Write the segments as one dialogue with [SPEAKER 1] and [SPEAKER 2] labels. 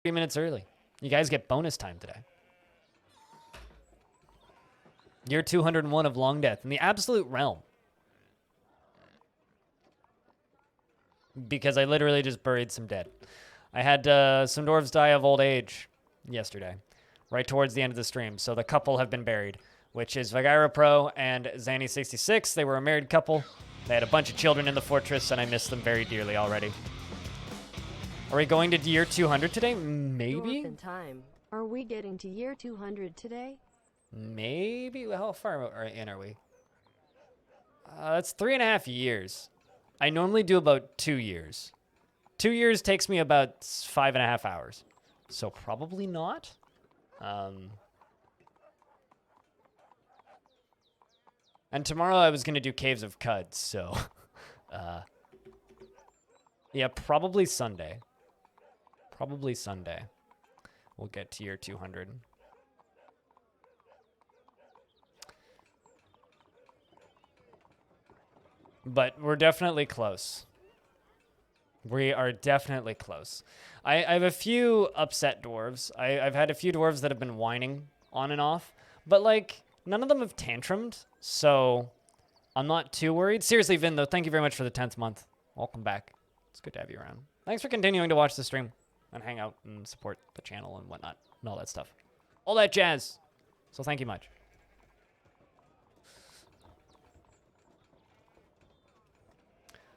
[SPEAKER 1] minutes early. You guys get bonus time today. Year 201 of Longdeath in the absolute realm. Because I literally just buried some dead. I had some dwarves die of old age yesterday, right towards the end of the stream. So the couple have been buried, which is Vagaira Pro and Zanny66. They were a married couple. They had a bunch of children in the fortress, and I miss them very dearly already. Are we going to year 200 today? Maybe?
[SPEAKER 2] Dwarf in time. Are we getting to year 200 today?
[SPEAKER 1] Maybe? How far in are we? That's 3.5 years. I normally do about 2 years. 2 years takes me about 5.5 hours. So probably not. And tomorrow I was going to do Caves of Cud, so... yeah, probably Sunday. Probably Sunday. We'll get to year 200. But we're definitely close. We are definitely close. I have a few upset dwarves. I've had a few dwarves that have been whining on and off. But, like, none of them have tantrumed. So, I'm not too worried. Seriously, Vin, though, thank you very much for the 10th month. Welcome back. It's good to have you around. Thanks for continuing to watch the stream and hang out and support the channel and whatnot and all that stuff. All that jazz. So thank you much.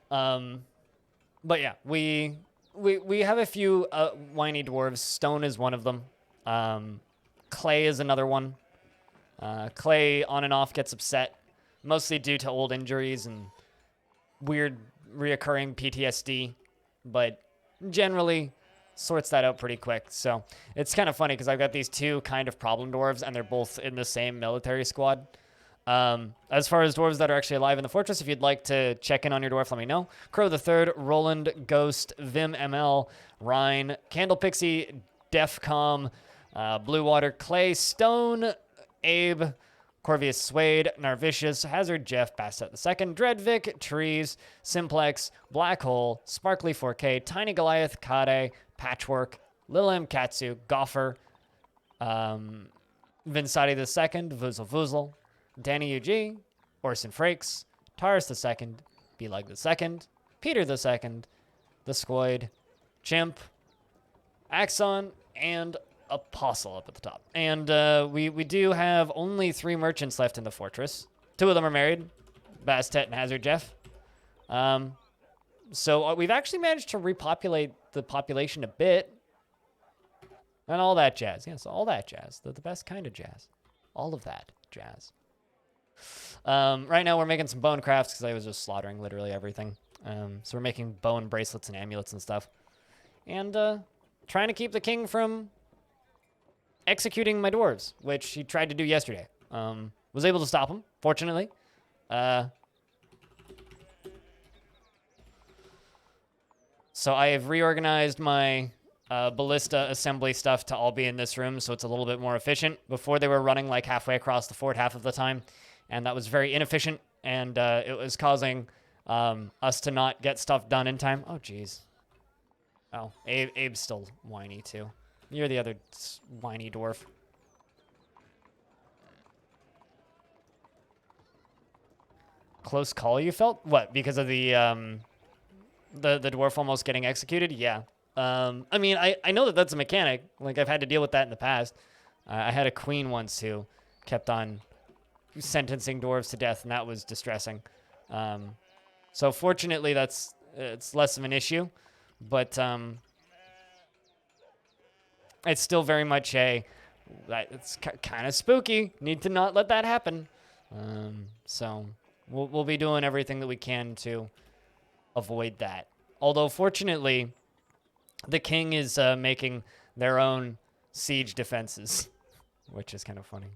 [SPEAKER 1] But yeah, we have a few whiny dwarves. Stone is one of them. Clay is another one. Clay on and off gets upset, mostly due to old injuries and weird reoccurring PTSD, but generally sorts that out pretty quick. So it's kind of funny because I've got these two kind of problem dwarves and they're both in the same military squad. As far as dwarves that are actually alive in the fortress, if you'd like to check in on your dwarf, let me know. Crow the Third, Roland, Ghost, Vim ML, Rhine, Candle Pixie, Defcom, Blue Water, Clay, Stone, Abe, Corvius Suede, Narvicius, Hazard Jeff, Bastet II, Dreadvic, Trees, Simplex, Black Hole, Sparkly 4K, Tiny Goliath, Kade, Patchwork, Lil M Katsu, Goffer, Vinsati II, Vuzel Vuzel, Danny UG, Orson Frakes, Taurus II, Beleg II, Peter II, The Squoid, Chimp, Axon, and Apostle up at the top. And we do have only 3 merchants left in the fortress. 2 of them are married, Bastet and Hazard Jeff. So we've actually managed to repopulate the population a bit. And all that jazz. Yes, all that jazz. The best kind of jazz. All of that jazz. Right now we're making some bone crafts because I was just slaughtering literally everything. So we're making bone bracelets and amulets and stuff. And trying to keep the king from executing my dwarves, which he tried to do yesterday. Was able to stop him, fortunately. So I have reorganized my ballista assembly stuff to all be in this room, so it's a little bit more efficient. Before they were running like halfway across the fort half of the time, and that was very inefficient, and it was causing us to not get stuff done in time. Oh, jeez. Oh, Abe's still whiny, too. You're the other whiny dwarf. Close call you felt? What, because of the dwarf almost getting executed? Yeah. I mean, I know that that's a mechanic. Like, I've had to deal with that in the past. I had a queen once who kept on sentencing dwarves to death, and that was distressing. So fortunately, it's less of an issue. But it's still very much it's kind of spooky. Need to not let that happen. So we'll be doing everything that we can to avoid that. Although, fortunately, the king is making their own siege defenses, which is kind of funny.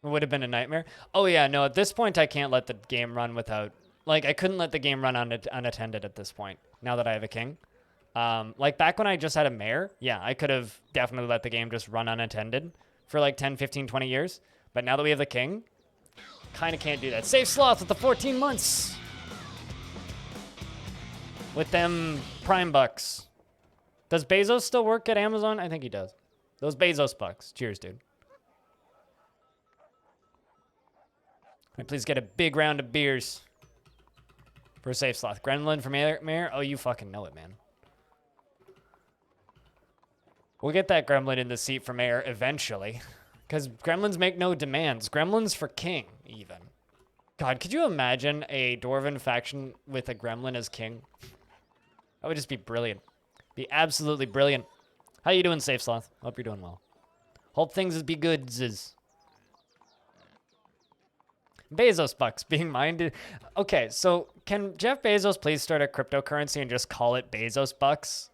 [SPEAKER 1] It would have been a nightmare. Oh, yeah, no, at this point, I can't let the game run without... Like, I couldn't let the game run unattended at this point, now that I have a king. Like, back when I just had a mare, yeah, I could have definitely let the game just run unattended for, like, 10, 15, 20 years. But now that we have the king, kind of can't do that. Save Sloth with the 14 months! with them Prime bucks. Does Bezos still work at Amazon? I think he does. Those Bezos bucks. Cheers, dude. Can I please get a big round of beers for a safe sloth? Gremlin for mayor? Oh, you fucking know it, man. We'll get that gremlin in the seat for mayor eventually. Because gremlins make no demands. Gremlins for king, even. God, could you imagine a dwarven faction with a gremlin as king? That would just be brilliant. Be absolutely brilliant. How you doing, Safe Sloth? Hope you're doing well. Hope things be good. Bezos bucks being mined. Okay, so can Jeff Bezos please start a cryptocurrency and just call it Bezos bucks?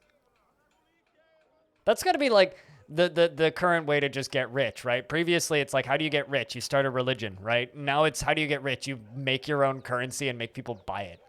[SPEAKER 1] That's got to be like the current way to just get rich, right? Previously, it's like, how do you get rich? You start a religion, right? Now it's, how do you get rich? You make your own currency and make people buy it.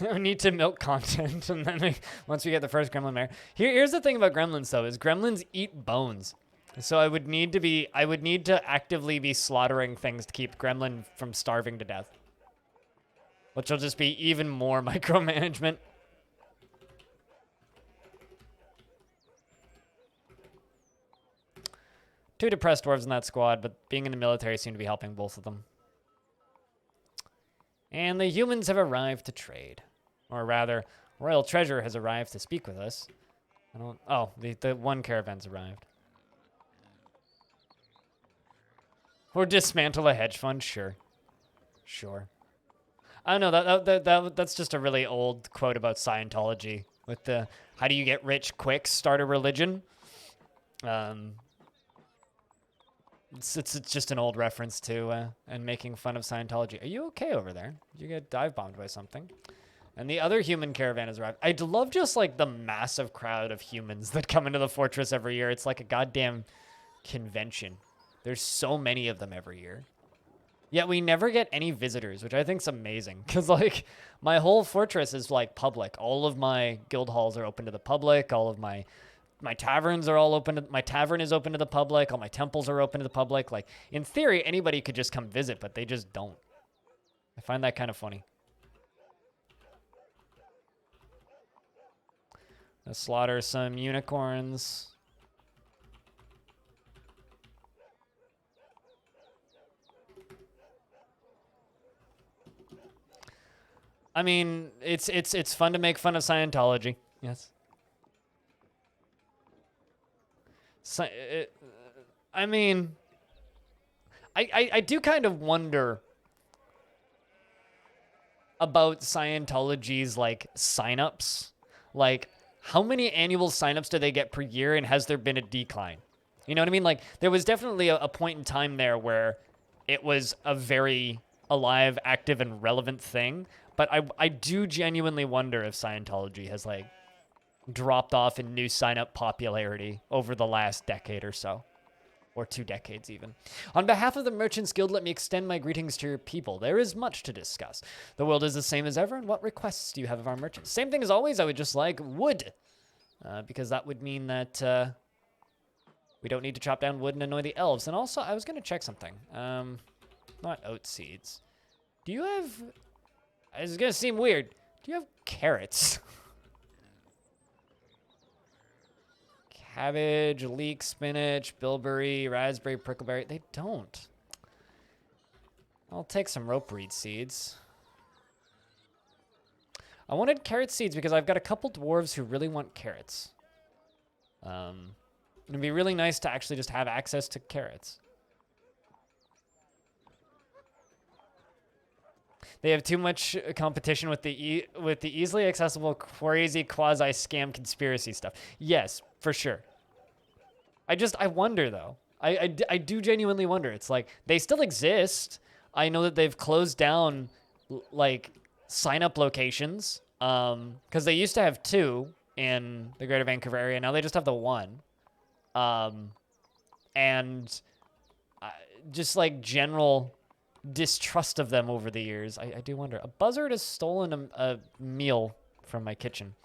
[SPEAKER 1] We need to milk content, and then once we get the first gremlin mayor. Here's the thing about gremlins, though, is gremlins eat bones. So I would need to actively be slaughtering things to keep gremlin from starving to death. Which will just be even more micromanagement. Two depressed dwarves in that squad, but being in the military seemed to be helping both of them. And the humans have arrived to trade. Or rather, royal treasure has arrived to speak with us. Oh, the one caravan's arrived. Or dismantle a hedge fund, sure. Sure. I don't know, that's just a really old quote about Scientology. With the, how do you get rich quick, start a religion? It's just an old reference to, and making fun of Scientology. Are you okay over there? Did you get dive bombed by something? And the other human caravan has arrived. I'd love just like the massive crowd of humans that come into the fortress every year. It's like a goddamn convention. There's so many of them every year. Yet we never get any visitors, which I think's amazing. Because like my whole fortress is like public. All of my guild halls are open to the public. All of my taverns are all open. My tavern is open to the public. All my temples are open to the public. Like, in theory, anybody could just come visit, but they just don't. I find that kind of funny. Let's slaughter some unicorns. I mean, it's fun to make fun of Scientology. Yes. I mean, I do kind of wonder about Scientology's like signups. Like, how many annual signups do they get per year, and has there been a decline? You know what I mean? Like, there was definitely a point in time there where it was a very alive, active, and relevant thing. But I do genuinely wonder if Scientology has like dropped off in new sign-up popularity over the last decade or so. Or 2 decades, even. On behalf of the Merchants Guild, let me extend my greetings to your people. There is much to discuss. The world is the same as ever, and what requests do you have of our merchants? Same thing as always, I would just like wood. Because that would mean that we don't need to chop down wood and annoy the elves. And also, I was going to check something. Not oat seeds. Do you have... It's going to seem weird. Do you have carrots? Cabbage, leek, spinach, bilberry, raspberry, prickleberry. They don't. I'll take some rope reed seeds. I wanted carrot seeds because I've got a couple dwarves who really want carrots. It'd be really nice to actually just have access to carrots. They have too much competition with the easily accessible, crazy quasi-scam conspiracy stuff. Yes, for sure. I wonder, though. I do genuinely wonder. It's like, they still exist. I know that they've closed down, like, sign-up locations. Because they used to have 2 in the Greater Vancouver area. Now they just have the 1. And just, like, general distrust of them over the years. I do wonder. A buzzard has stolen a meal from my kitchen.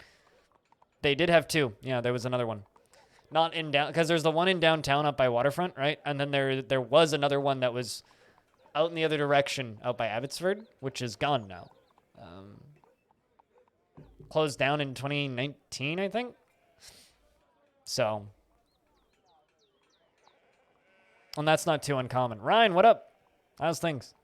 [SPEAKER 1] They did have two. Yeah, there was another one. Not in down, because there's the one in downtown up by Waterfront, right? And then there was another one that was out in the other direction, out by Abbotsford, which is gone now. Closed down in 2019, I think. So, and that's not too uncommon. Ryan, what up? How's things?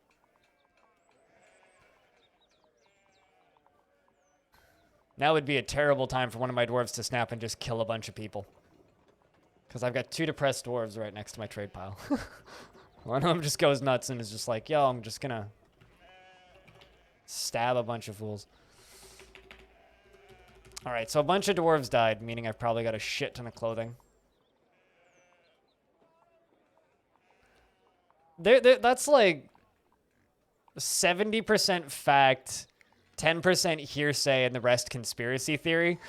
[SPEAKER 1] Now would be a terrible time for one of my dwarves to snap and just kill a bunch of people. Because I've got two depressed dwarves right next to my trade pile. One of them just goes nuts and is just like, yo, I'm just gonna stab a bunch of fools. All right, so a bunch of dwarves died, meaning I've probably got a shit ton of clothing. That's like 70% fact, 10% hearsay, and the rest conspiracy theory.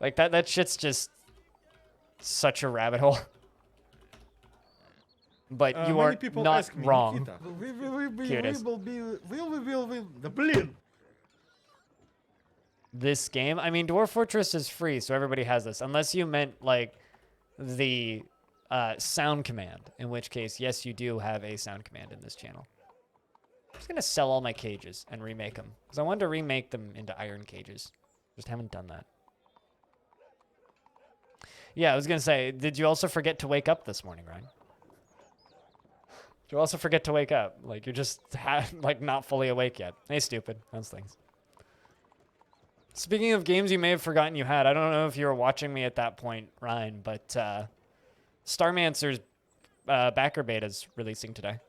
[SPEAKER 1] Like that shit's just such a rabbit hole. But you are not wrong.
[SPEAKER 3] We will win the billion.
[SPEAKER 1] This game, I mean, Dwarf Fortress is free, so everybody has this. Unless you meant like the sound command, in which case, yes, you do have a sound command in this channel. I'm just gonna sell all my cages and remake them, because I wanted to remake them into iron cages. Just haven't done that. Yeah, I was gonna say, did you also forget to wake up this morning, Ryan? Did you also forget to wake up? Like, you're just like not fully awake yet. Hey, stupid. Those things. Speaking of games you may have forgotten you had, I don't know if you were watching me at that point, Ryan, but Starmancer's backer beta is releasing today.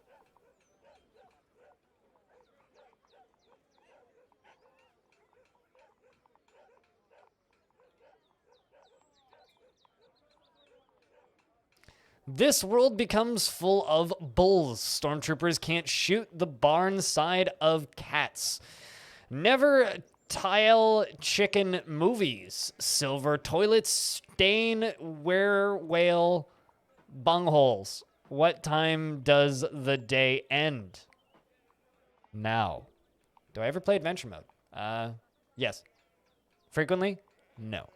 [SPEAKER 1] This world becomes full of bulls. Stormtroopers can't shoot the barn side of cats. Never tile chicken movies. Silver toilets stain whale bungholes. What time does the day end? Now. Do I ever play adventure mode? Yes. Frequently? No.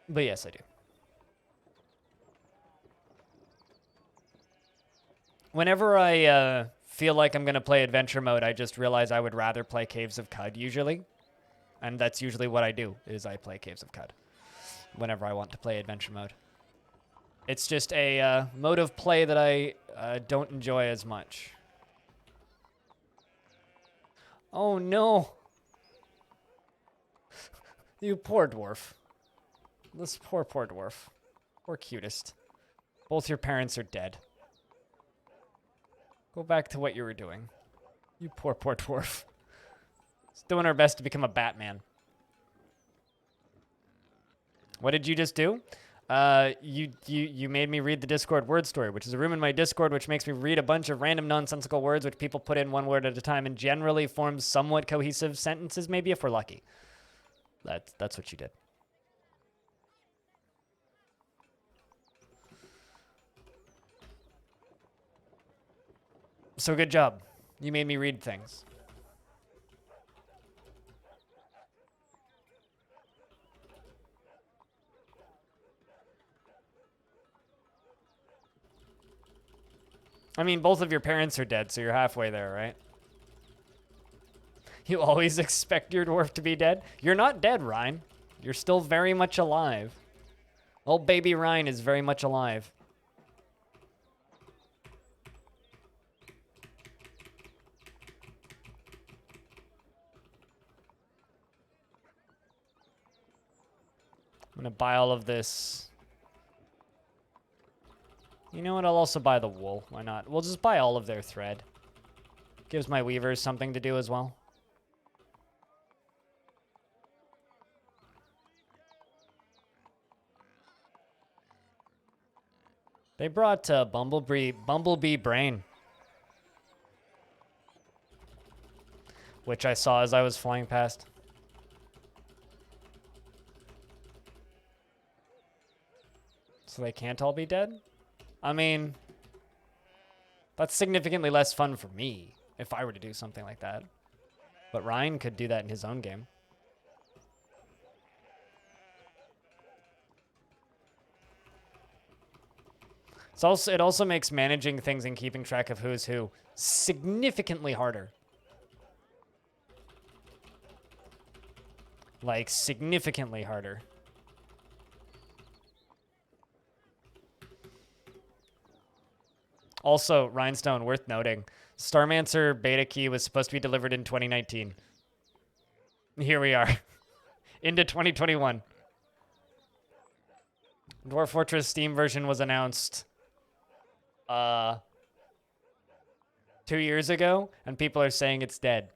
[SPEAKER 1] But yes, I do. Whenever I feel like I'm going to play adventure mode, I just realize I would rather play Caves of Cud usually. And that's usually what I do, is I play Caves of Cud whenever I want to play adventure mode. It's just a mode of play that I don't enjoy as much. Oh no! You poor dwarf. This poor dwarf. Poor cutest. Both your parents are dead. Go back to what you were doing. You poor dwarf. Just doing our best to become a Batman. What did you just do? You made me read the Discord word story, which is a room in my Discord which makes me read a bunch of random nonsensical words which people put in one word at a time and generally forms somewhat cohesive sentences, maybe if we're lucky. That's what you did. So good job. You made me read things. I mean, both of your parents are dead, so you're halfway there, right? You always expect your dwarf to be dead? You're not dead, Ryan. You're still very much alive. Old baby Ryan is very much alive. I'm gonna buy all of this. You know what? I'll also buy the wool. Why not? We'll just buy all of their thread. Gives my weavers something to do as well. They brought Bumblebee Brain, which I saw as I was flying past. So they can't all be dead? I mean, that's significantly less fun for me if I were to do something like that. But Ryan could do that in his own game. It also makes managing things and keeping track of who's who significantly harder. Like, significantly harder. Also, Rhinestone, worth noting, Starmancer beta key was supposed to be delivered in 2019. Here we are. Into 2021. Dwarf Fortress Steam version was announced 2 years ago, and people are saying it's dead.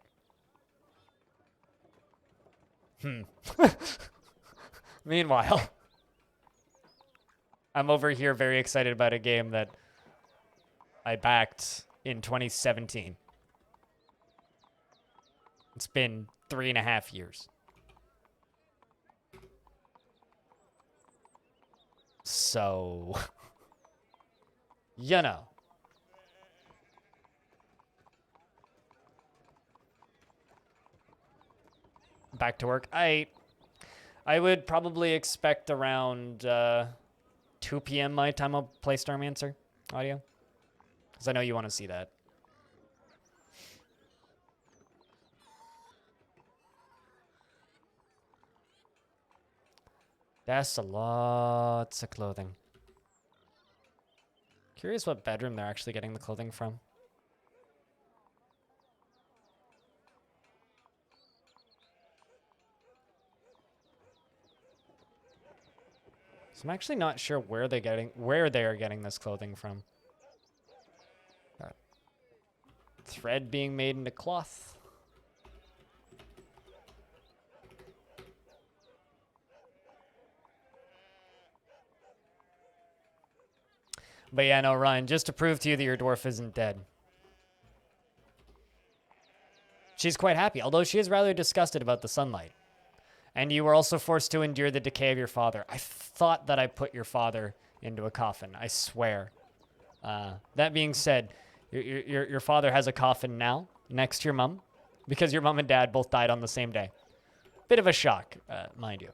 [SPEAKER 1] Meanwhile, I'm over here very excited about a game that I backed in 2017. It's been 3.5 years. So, you know. Back to work. I would probably expect around 2 p.m. my time I'll play Starmancer audio. Because I know you want to see that. That's a lots of clothing. Curious what bedroom they're actually getting the clothing from. So I'm actually not sure where they are getting this clothing from. Thread being made into cloth. But yeah, no, Ryan, just to prove to you that your dwarf isn't dead. She's quite happy, although she is rather disgusted about the sunlight. And you were also forced to endure the decay of your father. I thought that I put your father into a coffin, I swear. That being said, your father has a coffin now, next to your mom, because your mom and dad both died on the same day. Bit of a shock, mind you.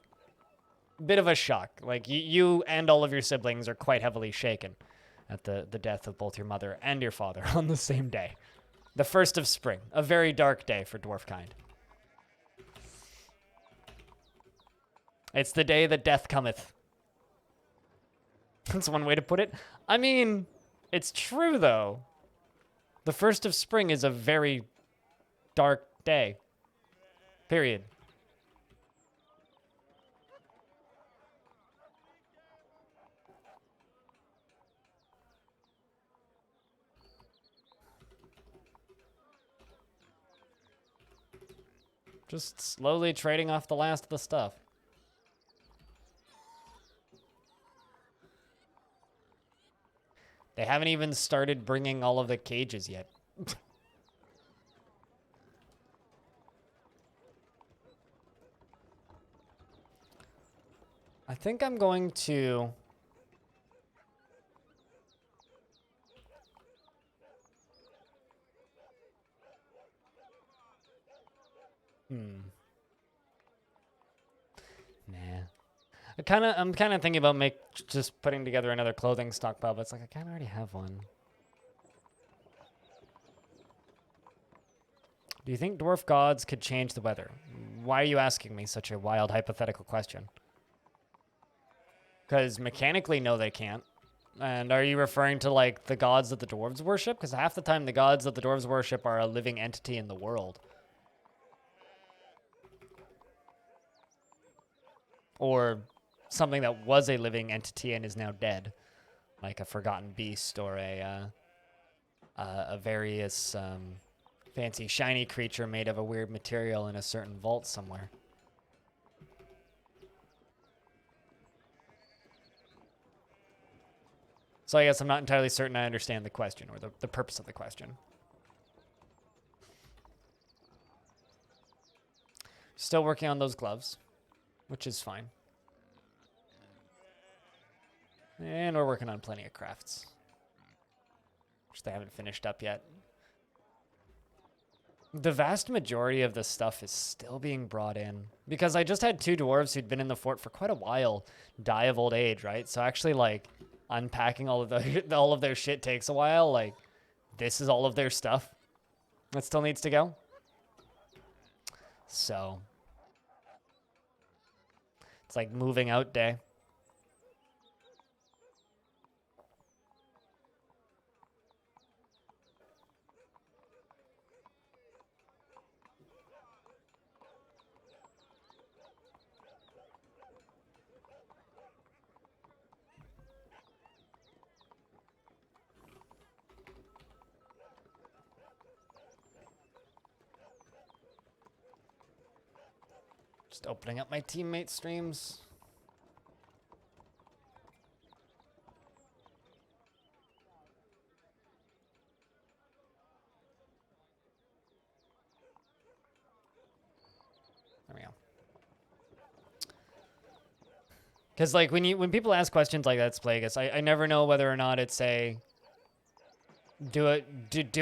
[SPEAKER 1] Bit of a shock. Like, you and all of your siblings are quite heavily shaken at the death of both your mother and your father on the same day. The first of spring. A very dark day for dwarf kind. It's the day that death cometh. That's one way to put it. I mean, it's true, though. The first of spring is a very dark day. Period. Just slowly trading off the last of the stuff. They haven't even started bringing all of the cages yet. I think I'm going to... Nah. I'm kind of thinking about just putting together another clothing stockpile, but it's like I kind of already have one. Do you think dwarf gods could change the weather? Why are you asking me such a wild hypothetical question? Because mechanically, no, they can't. And are you referring to, like, the gods that the dwarves worship? Because half the time, the gods that the dwarves worship are a living entity in the world. Or something that was a living entity and is now dead. Like a forgotten beast or a various fancy shiny creature made of a weird material in a certain vault somewhere. So I guess I'm not entirely certain I understand the question or the purpose of the question. Still working on those gloves, which is fine. And we're working on plenty of crafts. which they haven't finished up yet. The vast majority of this stuff is still being brought in because I just had 2 dwarves who'd been in the fort for quite a while die of old age, right? So actually, like, unpacking all of their shit takes a while. Like, this is all of their stuff that still needs to go. So it's like moving out day. Just opening up my teammate streams. There we go. Because like when people ask questions like that's Plagueis, I never know whether or not it's a do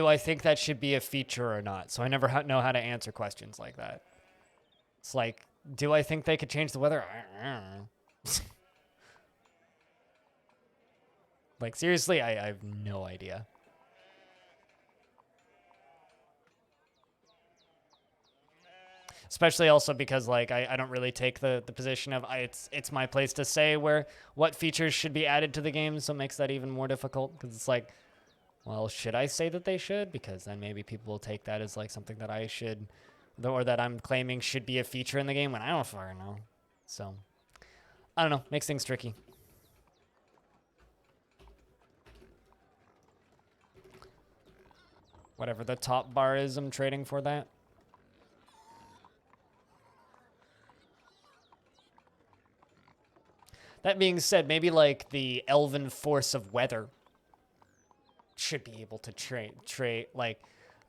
[SPEAKER 1] I think that should be a feature or not. So I never know how to answer questions like that. It's like, do I think they could change the weather? Like, seriously, I have no idea. Especially also because, like, I don't really take the position of it's my place to say what features should be added to the game, so it makes that even more difficult. Because it's like, well, should I say that they should? Because then maybe people will take that as, like, something that I should... or that I'm claiming should be a feature in the game when I don't fucking know. So, I don't know. Makes things tricky. Whatever the top bar is, I'm trading for that. That being said, maybe like the Elven Force of Weather should be able to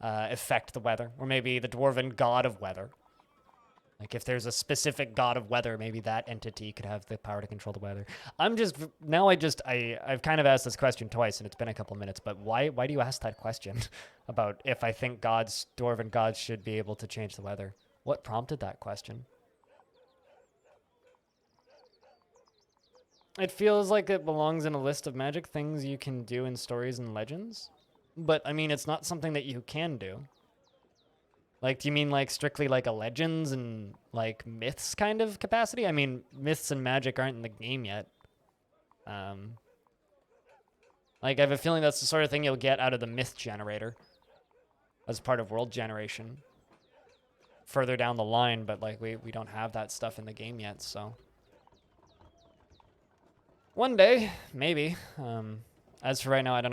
[SPEAKER 1] affect the weather, or maybe the Dwarven God of Weather. Like if there's a specific God of Weather, maybe that entity could have the power to control the weather. I've kind of asked this question twice, and it's been a couple minutes. But why do you ask that question about if I think Dwarven gods should be able to change the weather? What prompted that question? It feels like it belongs in a list of magic things you can do in stories and legends. But, I mean, it's not something that you can do. Like, do you mean, like, strictly, like, a legends and, like, myths kind of capacity? I mean, myths and magic aren't in the game yet. Like, I have a feeling that's the sort of thing you'll get out of the myth generator as part of world generation further down the line, but, like, we don't have that stuff in the game yet, so... One day, maybe. As for right now, I don't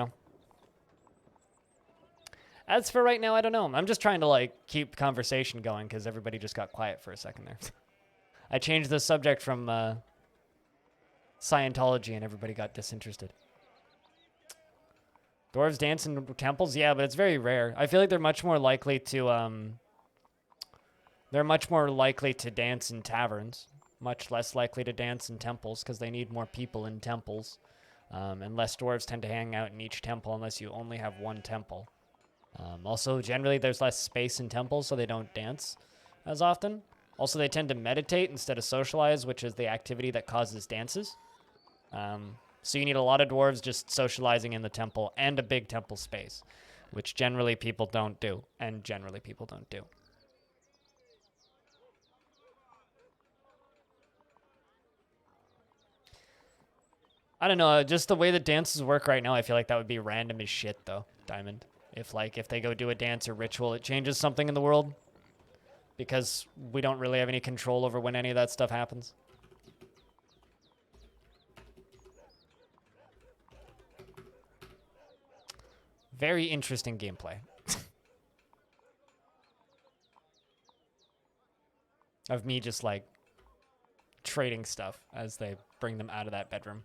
[SPEAKER 1] know. I'm just trying to, like, keep conversation going because everybody just got quiet for a second there. I changed the subject from Scientology and everybody got disinterested. Dwarves dance in temples? Yeah, but it's very rare. I feel like they're much more likely to dance in taverns. Much less likely to dance in temples because they need more people in temples. And less dwarves tend to hang out in each temple unless you only have one temple. Also, generally, there's less space in temples, so they don't dance as often. Also, they tend to meditate instead of socialize, which is the activity that causes dances. So you need a lot of dwarves just socializing in the temple and a big temple space, which generally people don't do. I don't know, just the way the dances work right now, I feel like that would be random as shit, though, Diamond. If they go do a dance or ritual, it changes something in the world. Because we don't really have any control over when any of that stuff happens. Very interesting gameplay. Of me just, like, trading stuff as they bring them out of that bedroom.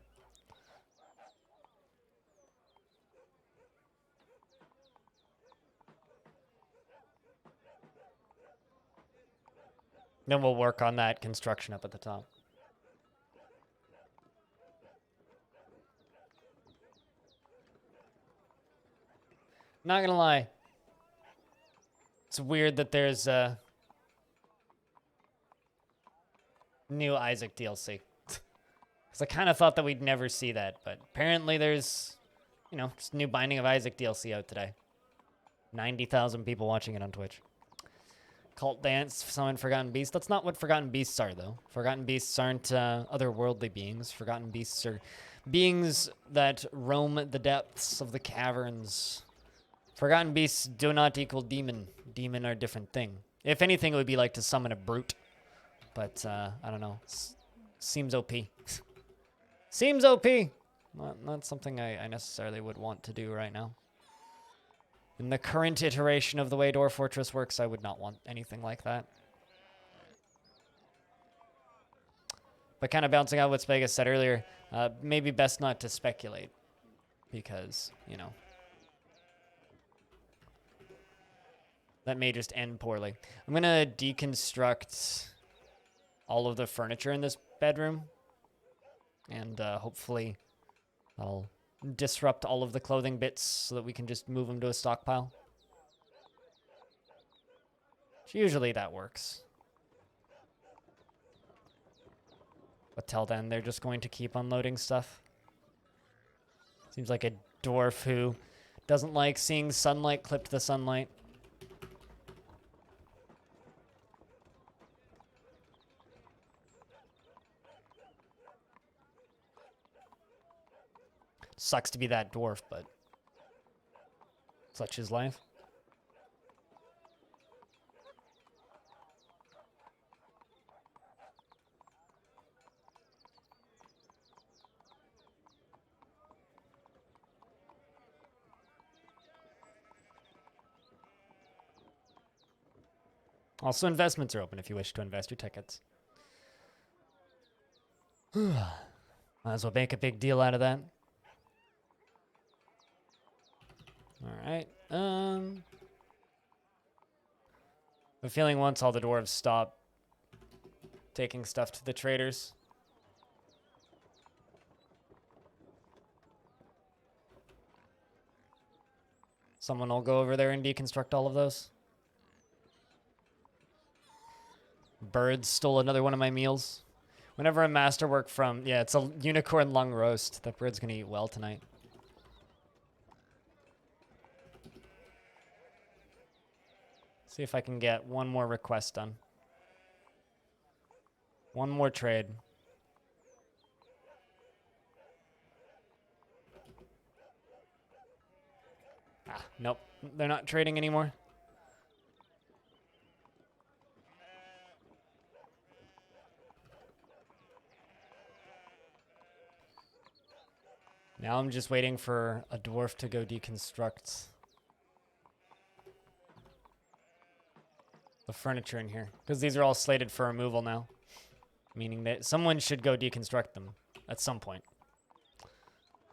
[SPEAKER 1] Then we'll work on that construction up at the top. Not gonna lie. It's weird that there's a new Isaac DLC. Because I kind of thought that we'd never see that, but apparently there's, you know, just new Binding of Isaac DLC out today. 90,000 people watching it on Twitch. Cult Dance, Summon Forgotten Beasts. That's not what Forgotten Beasts are, though. Forgotten Beasts aren't otherworldly beings. Forgotten Beasts are beings that roam the depths of the caverns. Forgotten Beasts do not equal demon. Demon are a different thing. If anything, it would be like to summon a brute. But, I don't know. Seems OP. Seems OP. Not something I necessarily would want to do right now. In the current iteration of the way Dwarf Fortress works, I would not want anything like that. But kind of bouncing out what Spegas said earlier, maybe best not to speculate. Because, you know, that may just end poorly. I'm going to deconstruct all of the furniture in this bedroom. And hopefully I'll disrupt all of the clothing bits so that we can just move them to a stockpile. Usually that works. But till then, they're just going to keep unloading stuff. Seems like a dwarf who doesn't like seeing sunlight clip to the sunlight. Sucks to be that dwarf, but such is life. Also, investments are open if you wish to invest your tickets. Might as well make a big deal out of that. All right. I'm feeling once all the dwarves stop taking stuff to the traders, someone will go over there and deconstruct all of those. Birds stole another one of my meals. Whenever a masterwork from, yeah, it's a unicorn lung roast. That bird's gonna eat well tonight. See if I can get one more request done. One more trade. Ah, nope. They're not trading anymore. Now I'm just waiting for a dwarf to go deconstruct the furniture in here, because these are all slated for removal now, meaning that someone should go deconstruct them at some point.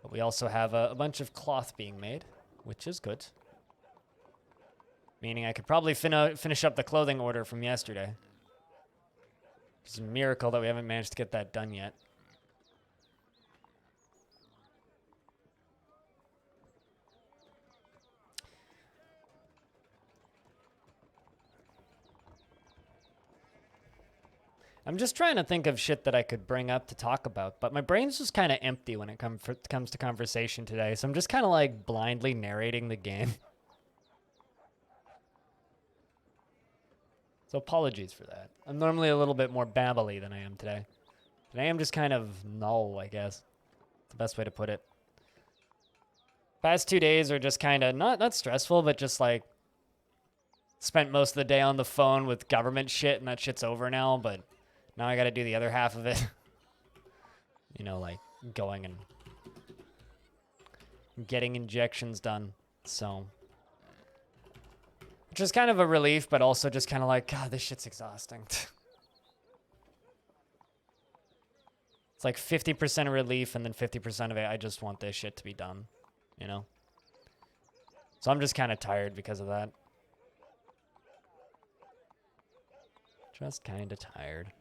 [SPEAKER 1] But we also have a bunch of cloth being made, which is good, meaning I could probably finish up the clothing order from yesterday. It's a miracle that we haven't managed to get that done yet. I'm just trying to think of shit that I could bring up to talk about, but my brain's just kind of empty when it comes to conversation today, so I'm just kind of like blindly narrating the game. So apologies for that. I'm normally a little bit more babbly than I am today. Today I'm just kind of null, I guess. The best way to put it. Past 2 days are just kind of not stressful, but just like spent most of the day on the phone with government shit, and that shit's over now, but now I got to do the other half of it. You know, like going and getting injections done. So, which is kind of a relief, but also just kind of like, God, this shit's exhausting. It's like 50% of relief, and then 50% of it, I just want this shit to be done, you know? So I'm just kind of tired because of that. Just kind of tired.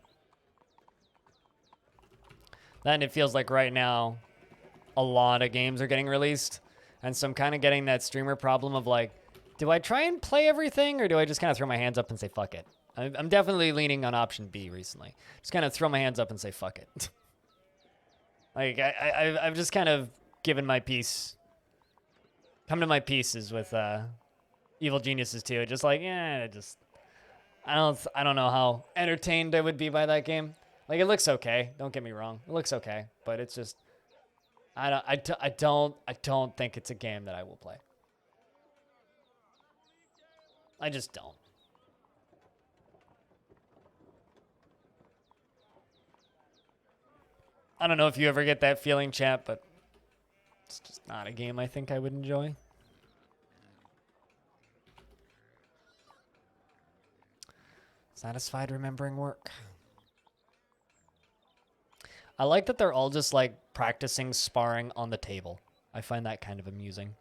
[SPEAKER 1] Then it feels like right now, a lot of games are getting released. And so I'm kind of getting that streamer problem of like, do I try and play everything or do I just kind of throw my hands up and say fuck it? I'm definitely leaning on option B recently. Just kind of throw my hands up and say fuck it. Like I've just kind of given my piece, come to my pieces with Evil Geniuses 2. Just like, yeah, I don't know how entertained I would be by that game. Like it looks okay. Don't get me wrong, it looks okay, but it's just I don't think it's a game that I will play. I just don't. I don't know if you ever get that feeling, chat, but it's just not a game I think I would enjoy. Satisfied remembering work. I like that they're all just like practicing sparring on the table. I find that kind of amusing.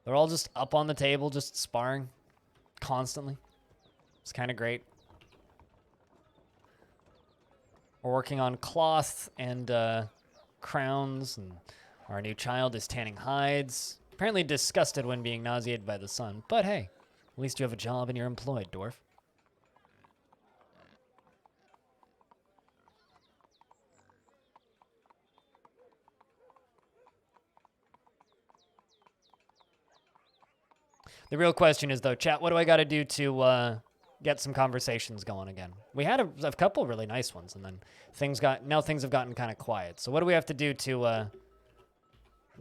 [SPEAKER 1] They're all just up on the table, just sparring constantly. It's kind of great. We're working on cloth and crowns, and our new child is tanning hides. Apparently disgusted when being nauseated by the sun, but hey, at least you have a job and you're employed, Dwarf. The real question is, though, chat, what do I got to do to get some conversations going again? We had a couple really nice ones, and then things have gotten kind of quiet. So what do we have to do to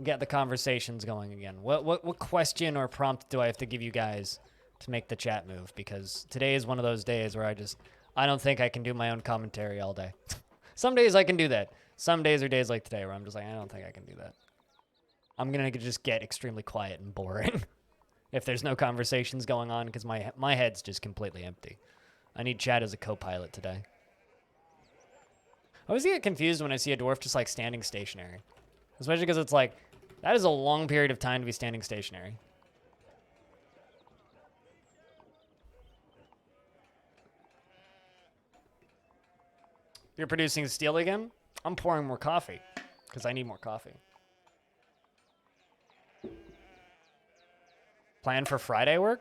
[SPEAKER 1] get the conversations going again? What question or prompt do I have to give you guys to make the chat move? Because today is one of those days where I don't think I can do my own commentary all day. Some days I can do that. Some days are days like today where I'm just like, I don't think I can do that. I'm going to just get extremely quiet and boring. If there's no conversations going on, because my head's just completely empty. I need chat as a co-pilot today. I always get confused when I see a dwarf just like standing stationary. Especially because it's like, that is a long period of time to be standing stationary. You're producing steel again? I'm pouring more coffee, because I need more coffee. Plan for Friday work?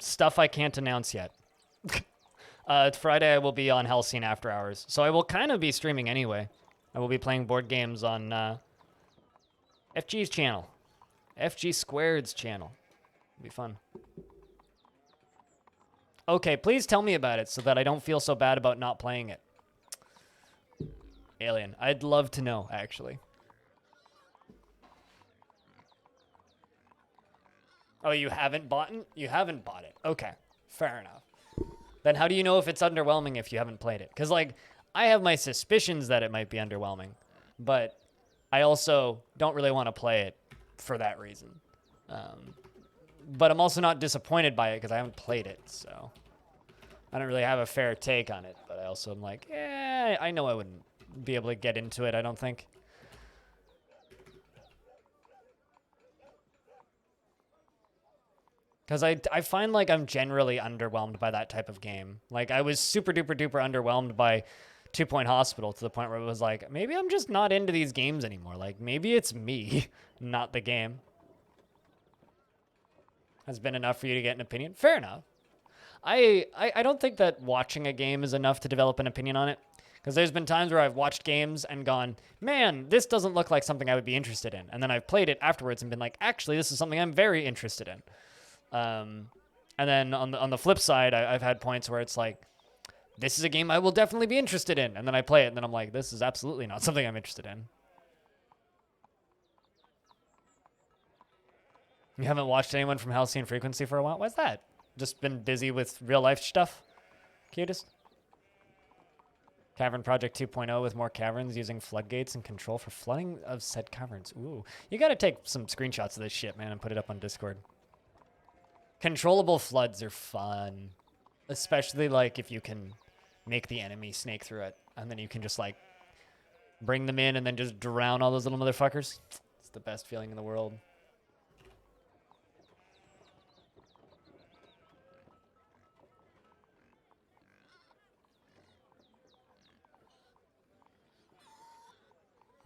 [SPEAKER 1] Stuff I can't announce yet. Friday I will be on Hellseen After Hours, so I will kind of be streaming anyway. I will be playing board games on FG's channel. FG Squared's channel. It'll be fun. Okay, please tell me about it so that I don't feel so bad about not playing it. Alien. I'd love to know, actually. Oh, you haven't bought it? You haven't bought it. Okay, fair enough. Then how do you know if it's underwhelming if you haven't played it? Because, like, I have my suspicions that it might be underwhelming, but I also don't really want to play it for that reason. But I'm also not disappointed by it because I haven't played it, so I don't really have a fair take on it. But I also am like, I know I wouldn't be able to get into it, I don't think. Because I find like I'm generally underwhelmed by that type of game. Like I was super duper duper underwhelmed by 2 Point Hospital to the point where it was like, maybe I'm just not into these games anymore. Like maybe it's me, not the game. Has been enough for you to get an opinion? Fair enough. I don't think that watching a game is enough to develop an opinion on it. Because there's been times where I've watched games and gone, man, this doesn't look like something I would be interested in. And then I've played it afterwards and been like, actually, this is something I'm very interested in. And then on the flip side, I've had points where it's like, this is a game I will definitely be interested in. And then I play it and then I'm like, this is absolutely not something I'm interested in. You haven't watched anyone from Halcyon Frequency for a while? What's that? Just been busy with real life stuff? Cutest? Cavern Project 2.0 with more caverns using floodgates and control for flooding of said caverns. Ooh. You gotta take some screenshots of this shit, man, and put it up on Discord. Controllable floods are fun. Especially, like, if you can make the enemy snake through it. And then you can just, like, bring them in and then just drown all those little motherfuckers. It's the best feeling in the world.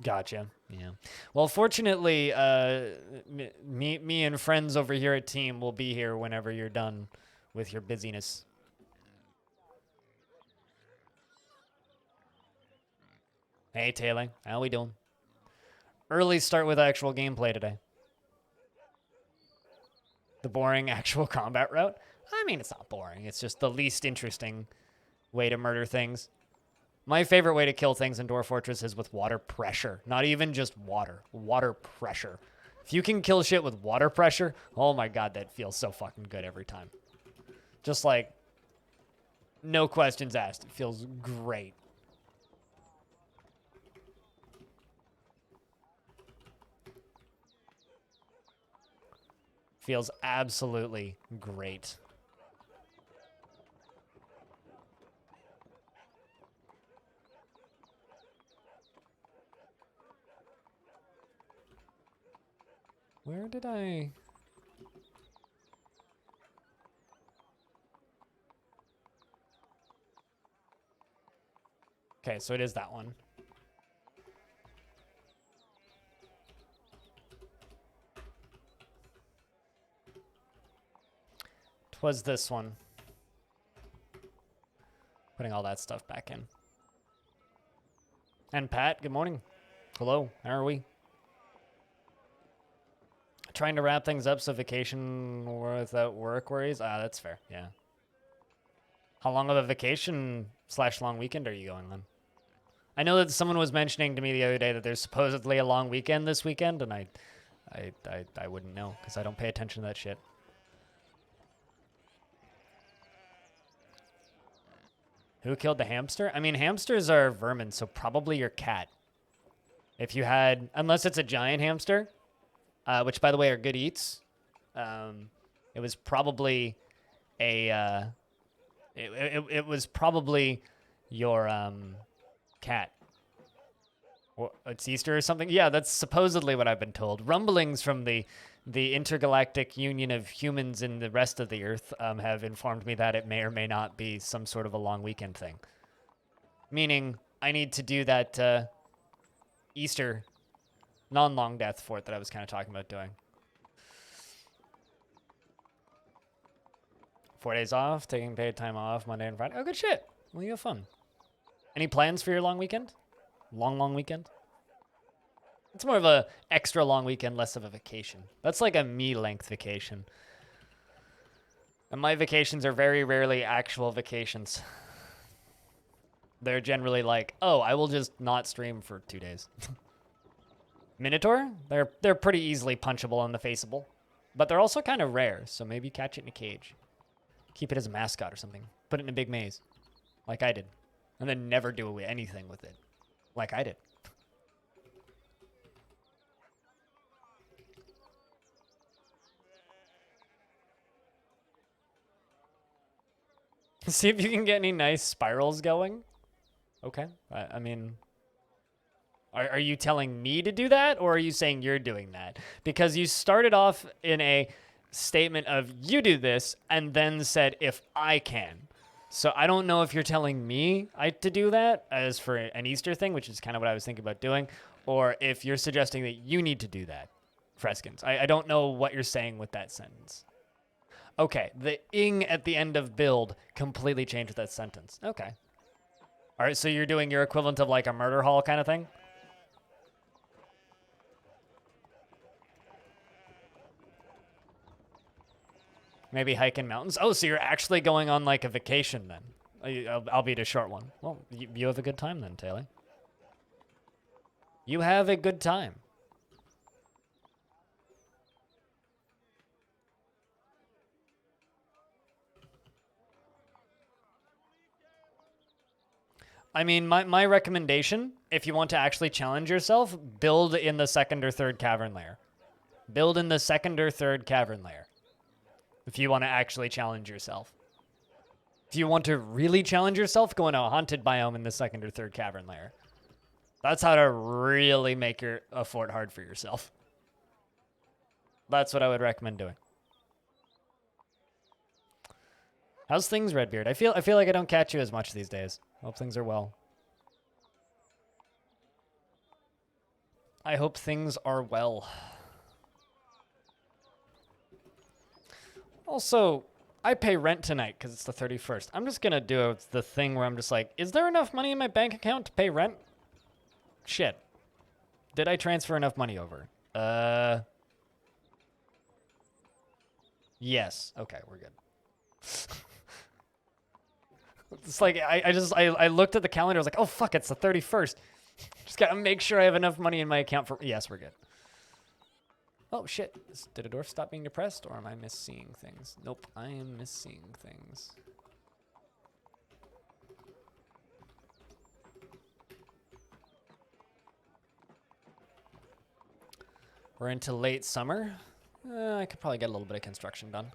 [SPEAKER 1] Gotcha. Yeah. Well, fortunately, me and friends over here at Team will be here whenever you're done with your busyness. Hey, Taylor. How we doing? Early start with actual gameplay today. The boring actual combat route? I mean, it's not boring. It's just the least interesting way to murder things. My favorite way to kill things in Dwarf Fortress is with water pressure. Not even just water. Water pressure. If you can kill shit with water pressure, oh my god, that feels so fucking good every time. Just like, no questions asked. It feels great. Feels absolutely great. Where did I... Okay, so it is that one. Twas this one. Putting all that stuff back in. And Pat, good morning. Hello, how are we? Trying to wrap things up so vacation without work worries? Ah, that's fair, yeah. How long of a vacation / long weekend are you going on? I know that someone was mentioning to me the other day that there's supposedly a long weekend this weekend, and I wouldn't know because I don't pay attention to that shit. Who killed the hamster? I mean, hamsters are vermin, so probably your cat. If you had, unless it's a giant hamster, which by the way are good eats, it was probably a, it was probably your cat. Or it's Easter or something. Yeah, that's supposedly what I've been told. Rumblings from the intergalactic union of humans in the rest of the Earth have informed me that it may or may not be some sort of a long weekend thing. Meaning, I need to do that Easter non-Longdeath fort that I was kind of talking about doing. 4 days off, taking paid time off, Monday and Friday. Oh, good shit. Well, you have fun. Any plans for your long weekend? Long weekend? It's more of a extra long weekend, less of a vacation. That's like a me-length vacation. And my vacations are very rarely actual vacations. They're generally like, oh, I will just not stream for 2 days. Minotaur? They're pretty easily punchable and the faceable. But they're also kind of rare, so maybe catch it in a cage. Keep it as a mascot or something. Put it in a big maze. Like I did. And then never do anything with it. Like I did. See if you can get any nice spirals going. Okay. I mean, are you telling me to do that, or are you saying you're doing that? Because you started off in a statement of you do this and then said if I can. So I don't know if you're telling me to do that as for an Easter thing, which is kind of what I was thinking about doing, or if you're suggesting that you need to do that, Freskins. I don't know what you're saying with that sentence. Okay, the ing at the end of build completely changed that sentence. Okay. All right, so you're doing your equivalent of like a murder hall kind of thing? Maybe hiking mountains? Oh, so you're actually going on like a vacation then. Albeit a short one. Well, you have a good time then, Taylor. You have a good time. I mean, my recommendation, if you want to actually challenge yourself, build in the second or third cavern layer. Build in the second or third cavern layer. If you want to actually challenge yourself. If you want to really challenge yourself, go in a haunted biome in the second or third cavern layer. That's how to really make a fort hard for yourself. That's what I would recommend doing. How's things, Redbeard? I feel like I don't catch you as much these days. Hope things are well. I hope things are well. Also, I pay rent tonight because it's the 31st. I'm just going to do the thing where I'm just like, is there enough money in my bank account to pay rent? Shit. Did I transfer enough money over? Yes. Okay, we're good. It's like, I looked at the calendar, I was like, oh fuck, it's the 31st. Just gotta make sure I have enough money in my account for, yes, we're good. Oh shit, did a dwarf stop being depressed, or am I misseeing things? Nope, I am misseeing things. We're into late summer. I could probably get a little bit of construction done.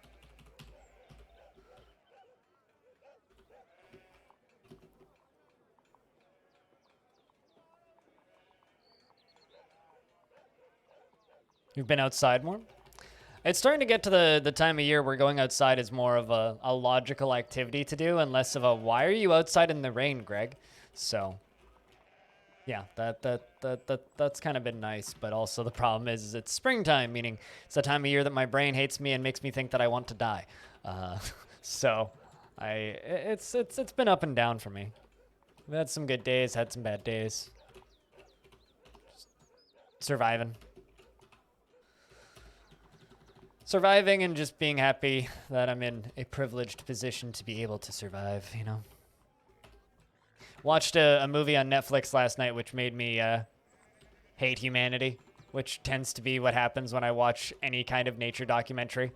[SPEAKER 1] You've been outside more? It's starting to get to the time of year where going outside is more of a logical activity to do and less of a, why are you outside in the rain, Greg? So, yeah, that's kind of been nice, but also the problem is it's springtime, meaning it's the time of year that my brain hates me and makes me think that I want to die. So, it's been up and down for me. I've had some good days, had some bad days. Just surviving. Surviving and just being happy that I'm in a privileged position to be able to survive, you know. Watched a movie on Netflix last night which made me hate humanity, which tends to be what happens when I watch any kind of nature documentary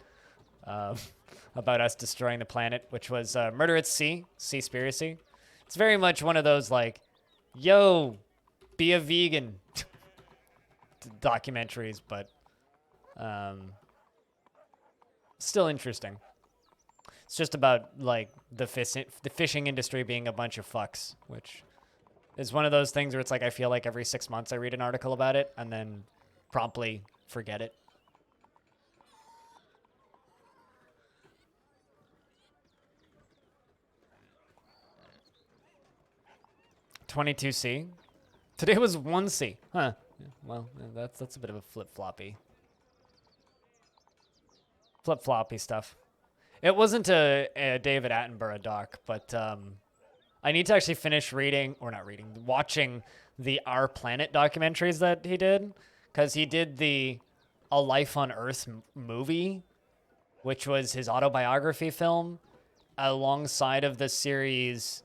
[SPEAKER 1] about us destroying the planet, which was Murder at Sea, Seaspiracy. It's very much one of those like, yo, be a vegan documentaries, but still interesting. It's just about like the fishing industry being a bunch of fucks, which is one of those things where it's like I feel like every 6 months I read an article about it and then promptly forget it. $22C. Today was $1C. Huh. Yeah, well, that's a bit of a flip-floppy stuff. It wasn't a David Attenborough doc, but I need to actually finish watching the Our Planet documentaries that he did, because he did the A Life on Earth movie, which was his autobiography film, alongside of the series.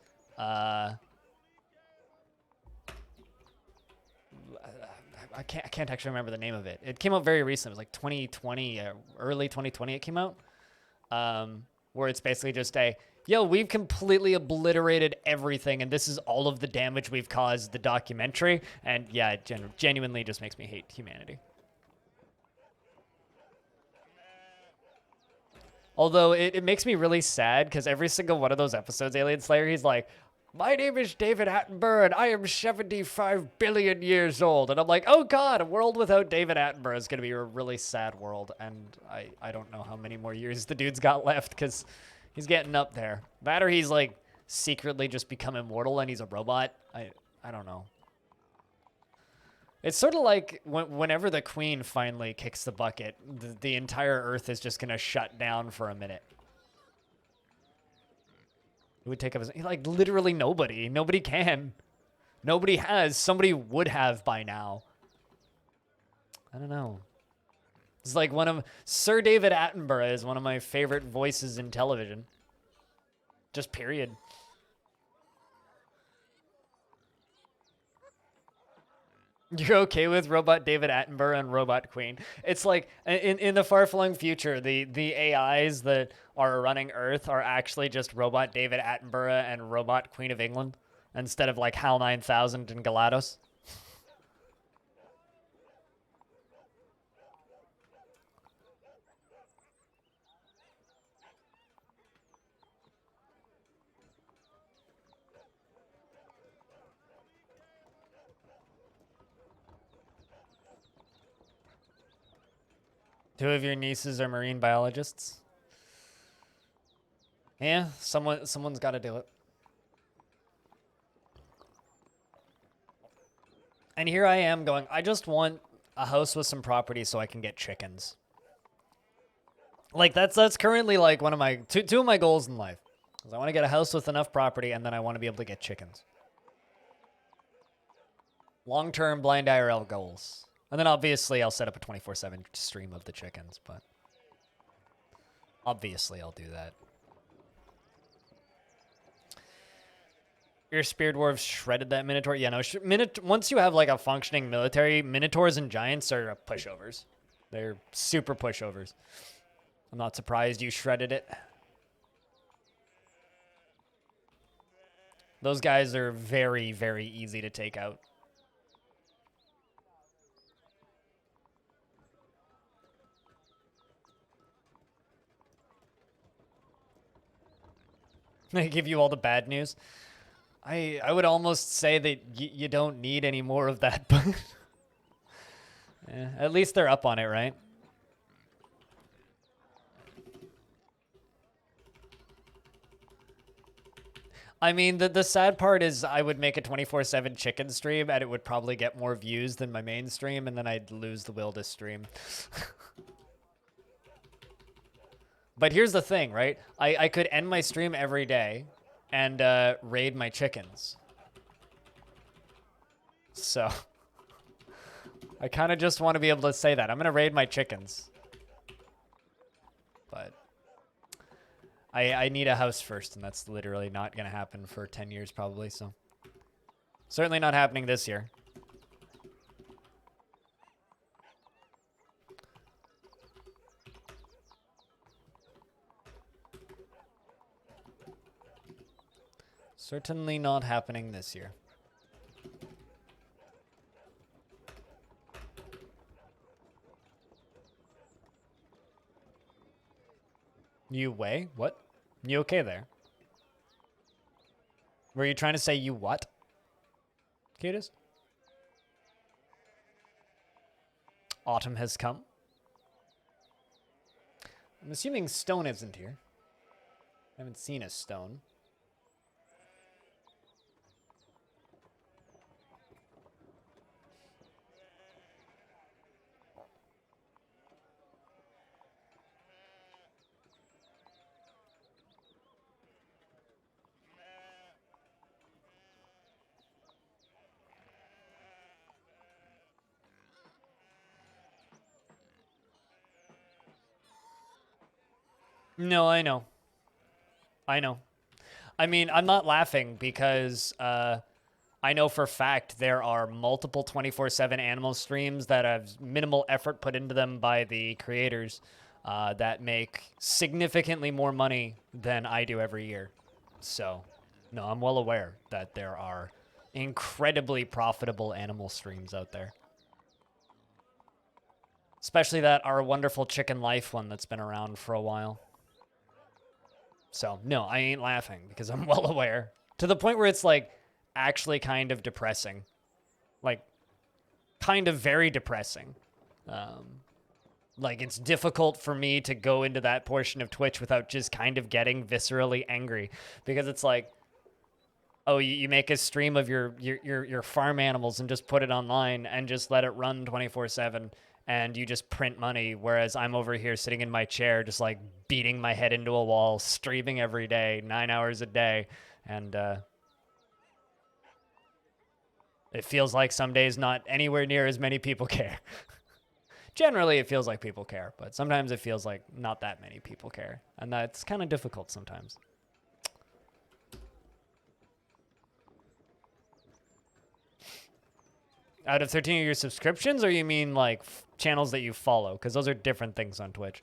[SPEAKER 1] I can't actually remember the name of it. It came out very recently. It was like 2020, early 2020 it came out. Where it's basically just we've completely obliterated everything, and this is all of the damage we've caused, the documentary. And yeah, it genuinely just makes me hate humanity. Although it makes me really sad, because every single one of those episodes, Alien Slayer, he's like, my name is David Attenborough, and I am 75 billion years old. And I'm like, oh god, a world without David Attenborough is going to be a really sad world. And I don't know how many more years the dude's got left, because he's getting up there. That or he's like secretly just become immortal and he's a robot. I don't know. It's sort of like whenever the Queen finally kicks the bucket, the entire Earth is just going to shut down for a minute. It would take up like literally nobody. Nobody can. Nobody has. Somebody would have by now. I don't know. It's like Sir David Attenborough is one of my favorite voices in television. Just period. You're okay with Robot David Attenborough and Robot Queen? It's like in the far-flung future, the AIs that are running Earth are actually just Robot David Attenborough and Robot Queen of England instead of like HAL 9000 and GLaDOS. Two of your nieces are marine biologists. Yeah, someone's got to do it. And here I am going, I just want a house with some property so I can get chickens. Like, that's currently, like, one of my... Two of my goals in life. Is I want to get a house with enough property, and then I want to be able to get chickens. Long-term blind IRL goals. And then, obviously, I'll set up a 24/7 stream of the chickens, but... Obviously, I'll do that. Your spear dwarves shredded that minotaur. Yeah, no. Once you have like a functioning military, minotaurs and giants are pushovers. They're super pushovers. I'm not surprised you shredded it. Those guys are very, very easy to take out. They give you all the bad news. I would almost say that you don't need any more of that, but yeah, at least they're up on it, right? I mean, the sad part is I would make a 24/7 chicken stream, and it would probably get more views than my main stream, and then I'd lose the will to stream. But here's the thing, right? I could end my stream every day and raid my chickens. So I kind of just want to be able to say that. I'm going to raid my chickens. But I need a house first, and that's literally not going to happen for 10 years probably, so certainly not happening this year. Certainly not happening this year. You weigh? What? You okay there? Were you trying to say you what? Cutis? Autumn has come. I'm assuming stone isn't here. I haven't seen a stone. No, I know. I know. I mean, I'm not laughing because I know for a fact there are multiple 24/7 animal streams that have minimal effort put into them by the creators that make significantly more money than I do every year. So, no, I'm well aware that there are incredibly profitable animal streams out there. Especially that Our Wonderful Chicken Life one that's been around for a while. So, no, I ain't laughing because I'm well aware. To the point where it's, like, actually kind of depressing. Like, kind of very depressing. Like, it's difficult for me to go into that portion of Twitch without just kind of getting viscerally angry. Because it's like, oh, you make a stream of your farm animals and just put it online and just let it run 24/7. And you just print money, whereas I'm over here sitting in my chair just, like, beating my head into a wall, streaming every day, 9 hours a day, and it feels like some days not anywhere near as many people care. Generally, it feels like people care, but sometimes it feels like not that many people care, and that's kind of difficult sometimes. Out of 13 of your subscriptions, or you mean, like, channels that you follow? Because those are different things on Twitch.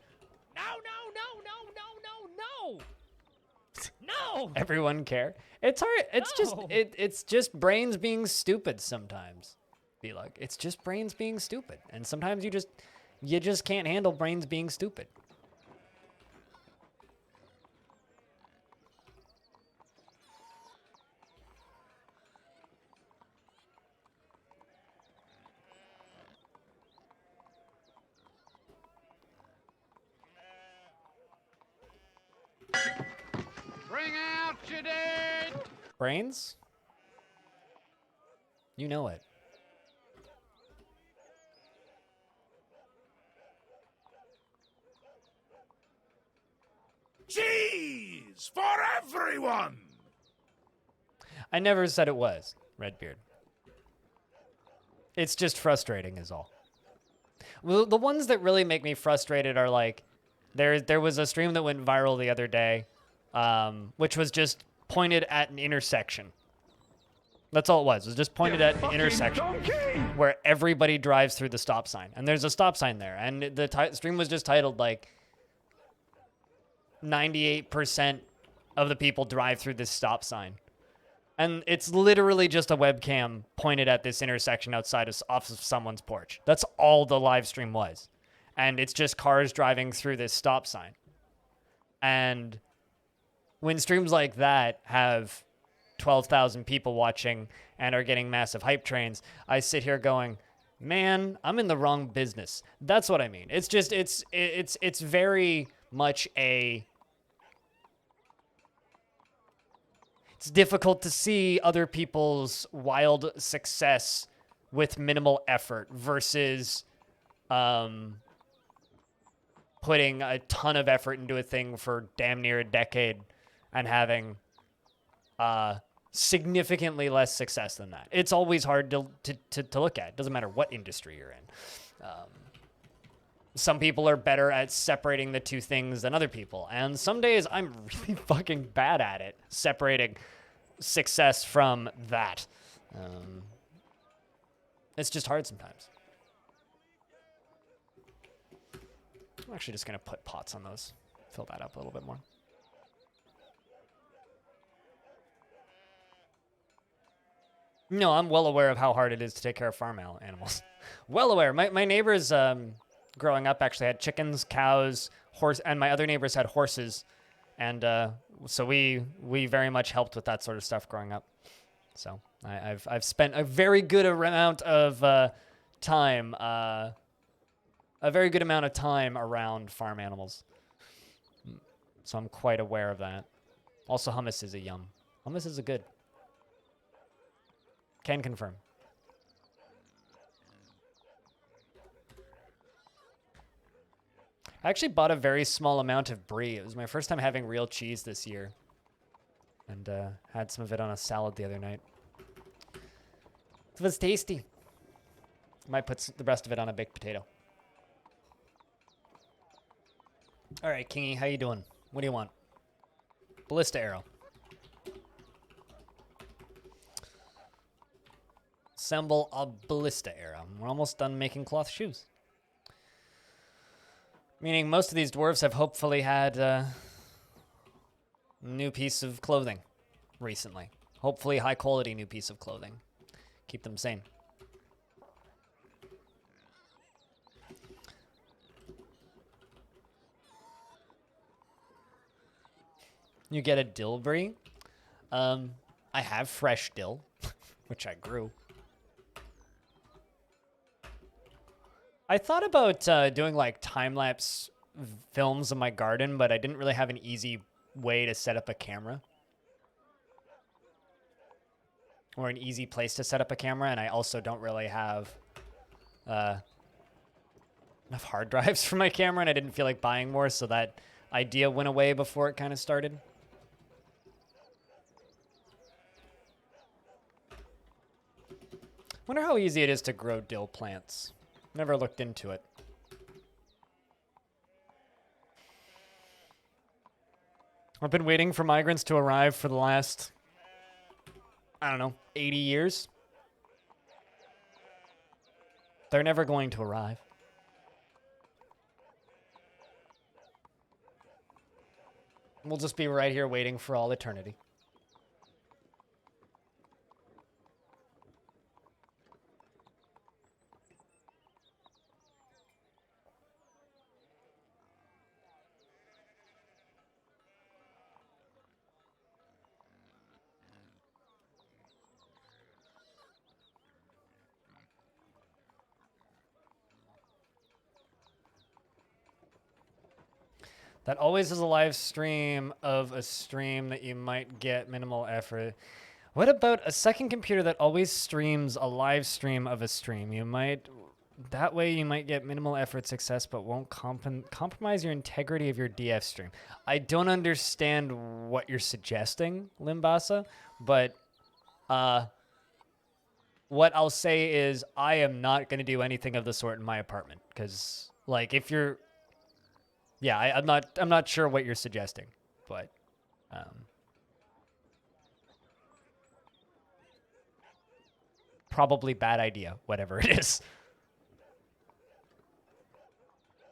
[SPEAKER 4] No, no, no, no, no, no, no! No!
[SPEAKER 1] Everyone care? It's hard. It's just brains being stupid sometimes. Be like, it's just brains being stupid. And sometimes you just can't handle brains being stupid.
[SPEAKER 4] Bring out your dead!
[SPEAKER 1] Brains? You know it.
[SPEAKER 5] cheese for everyone.
[SPEAKER 1] I never said it was, Redbeard. It's just frustrating is all. Well, the ones that really make me frustrated are like, there was a stream that went viral the other day, which was just pointed at an intersection. That's all it was. It was just pointed at an intersection where everybody drives through the stop sign. And there's a stop sign there. And the stream was just titled like 98% of the people drive through this stop sign. And it's literally just a webcam pointed at this intersection outside off of someone's porch. That's all the live stream was. And it's just cars driving through this stop sign. And when streams like that have 12,000 people watching and are getting massive hype trains, I sit here going, man, I'm in the wrong business. That's what I mean. It's just, it's very much a... It's difficult to see other people's wild success with minimal effort versus putting a ton of effort into a thing for damn near a decade and having significantly less success than that. It's always hard to look at. It doesn't matter what industry you're in. Some people are better at separating the two things than other people. And some days I'm really fucking bad at it, separating success from that. It's just hard sometimes. I'm actually just going to put pots on those. Fill that up a little bit more. No, I'm well aware of how hard it is to take care of farm animals. Well aware. My neighbors growing up actually had chickens, cows, horse, and my other neighbors had horses. And so we very much helped with that sort of stuff growing up. So I've spent a very good amount of time around farm animals. So I'm quite aware of that. Also, hummus is a yum. Hummus is a good. Can confirm. I actually bought a very small amount of brie. It was my first time having real cheese this year. And had some of it on a salad the other night. It was tasty. Might put the rest of it on a baked potato. All right, Kingy, how you doing? What do you want? Ballista arrow. Assemble a ballista arrow. We're almost done making cloth shoes. Meaning most of these dwarves have hopefully had a new piece of clothing recently. Hopefully high quality new piece of clothing. Keep them sane. You get a dill brie. I have fresh dill, which I grew. I thought about doing like time-lapse films of my garden, but I didn't really have an easy way to set up a camera. Or an easy place to set up a camera, and I also don't really have enough hard drives for my camera, and I didn't feel like buying more, so that idea went away before it kind of started. Wonder how easy it is to grow dill plants. Never looked into it. I've been waiting for migrants to arrive for the last, I don't know, 80 years. They're never going to arrive. We'll just be right here waiting for all eternity. That always is a live stream of a stream that you might get minimal effort. What about a second computer that always streams a live stream of a stream? You might That way you might get minimal effort success, but won't compromise your integrity of your DF stream. I don't understand what you're suggesting, Limbasa, but what I'll say is I am not going to do anything of the sort in my apartment, because like if you're, yeah, I'm not sure what you're suggesting, but probably bad idea, whatever it is.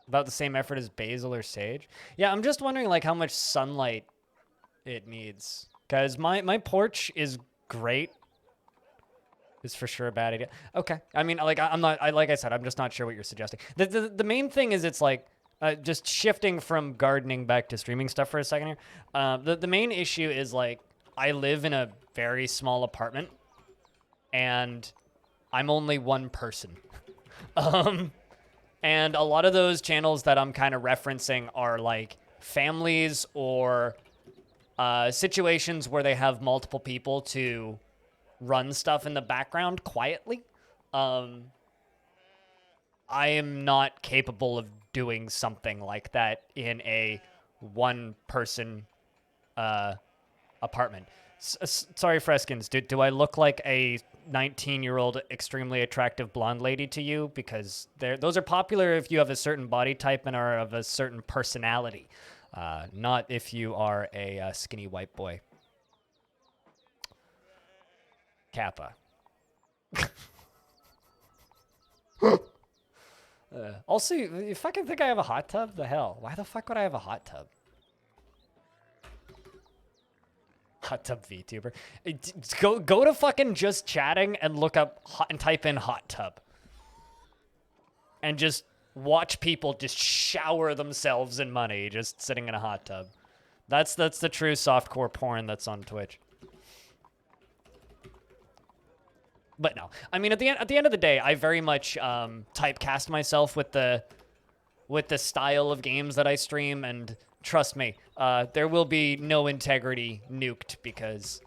[SPEAKER 1] About the same effort as basil or sage. Yeah, I'm just wondering like how much sunlight it needs, because my porch is great. Is for sure a bad idea. Okay, I mean, like like I said, I'm just not sure what you're suggesting. The main thing is it's like just shifting from gardening back to streaming stuff for a second here. The main issue is like I live in a very small apartment, and I'm only one person. And a lot of those channels that I'm kind of referencing are like families or situations where they have multiple people to run stuff in the background quietly. I am not capable of doing something like that in a one-person apartment. Sorry, Freskins, do I look like a 19-year-old extremely attractive blonde lady to you? Because those are popular if you have a certain body type and are of a certain personality, not if you are a skinny white boy. Kappa. Also, you fucking think I have a hot tub? The hell? Why the fuck would I have a hot tub? Hot tub VTuber. Go to fucking just chatting and look up and type in hot tub. And just watch people just shower themselves in money just sitting in a hot tub. That's the true softcore porn that's on Twitch. But no, I mean at the end of the day, I very much typecast myself with the style of games that I stream, and trust me, there will be no integrity nuked, because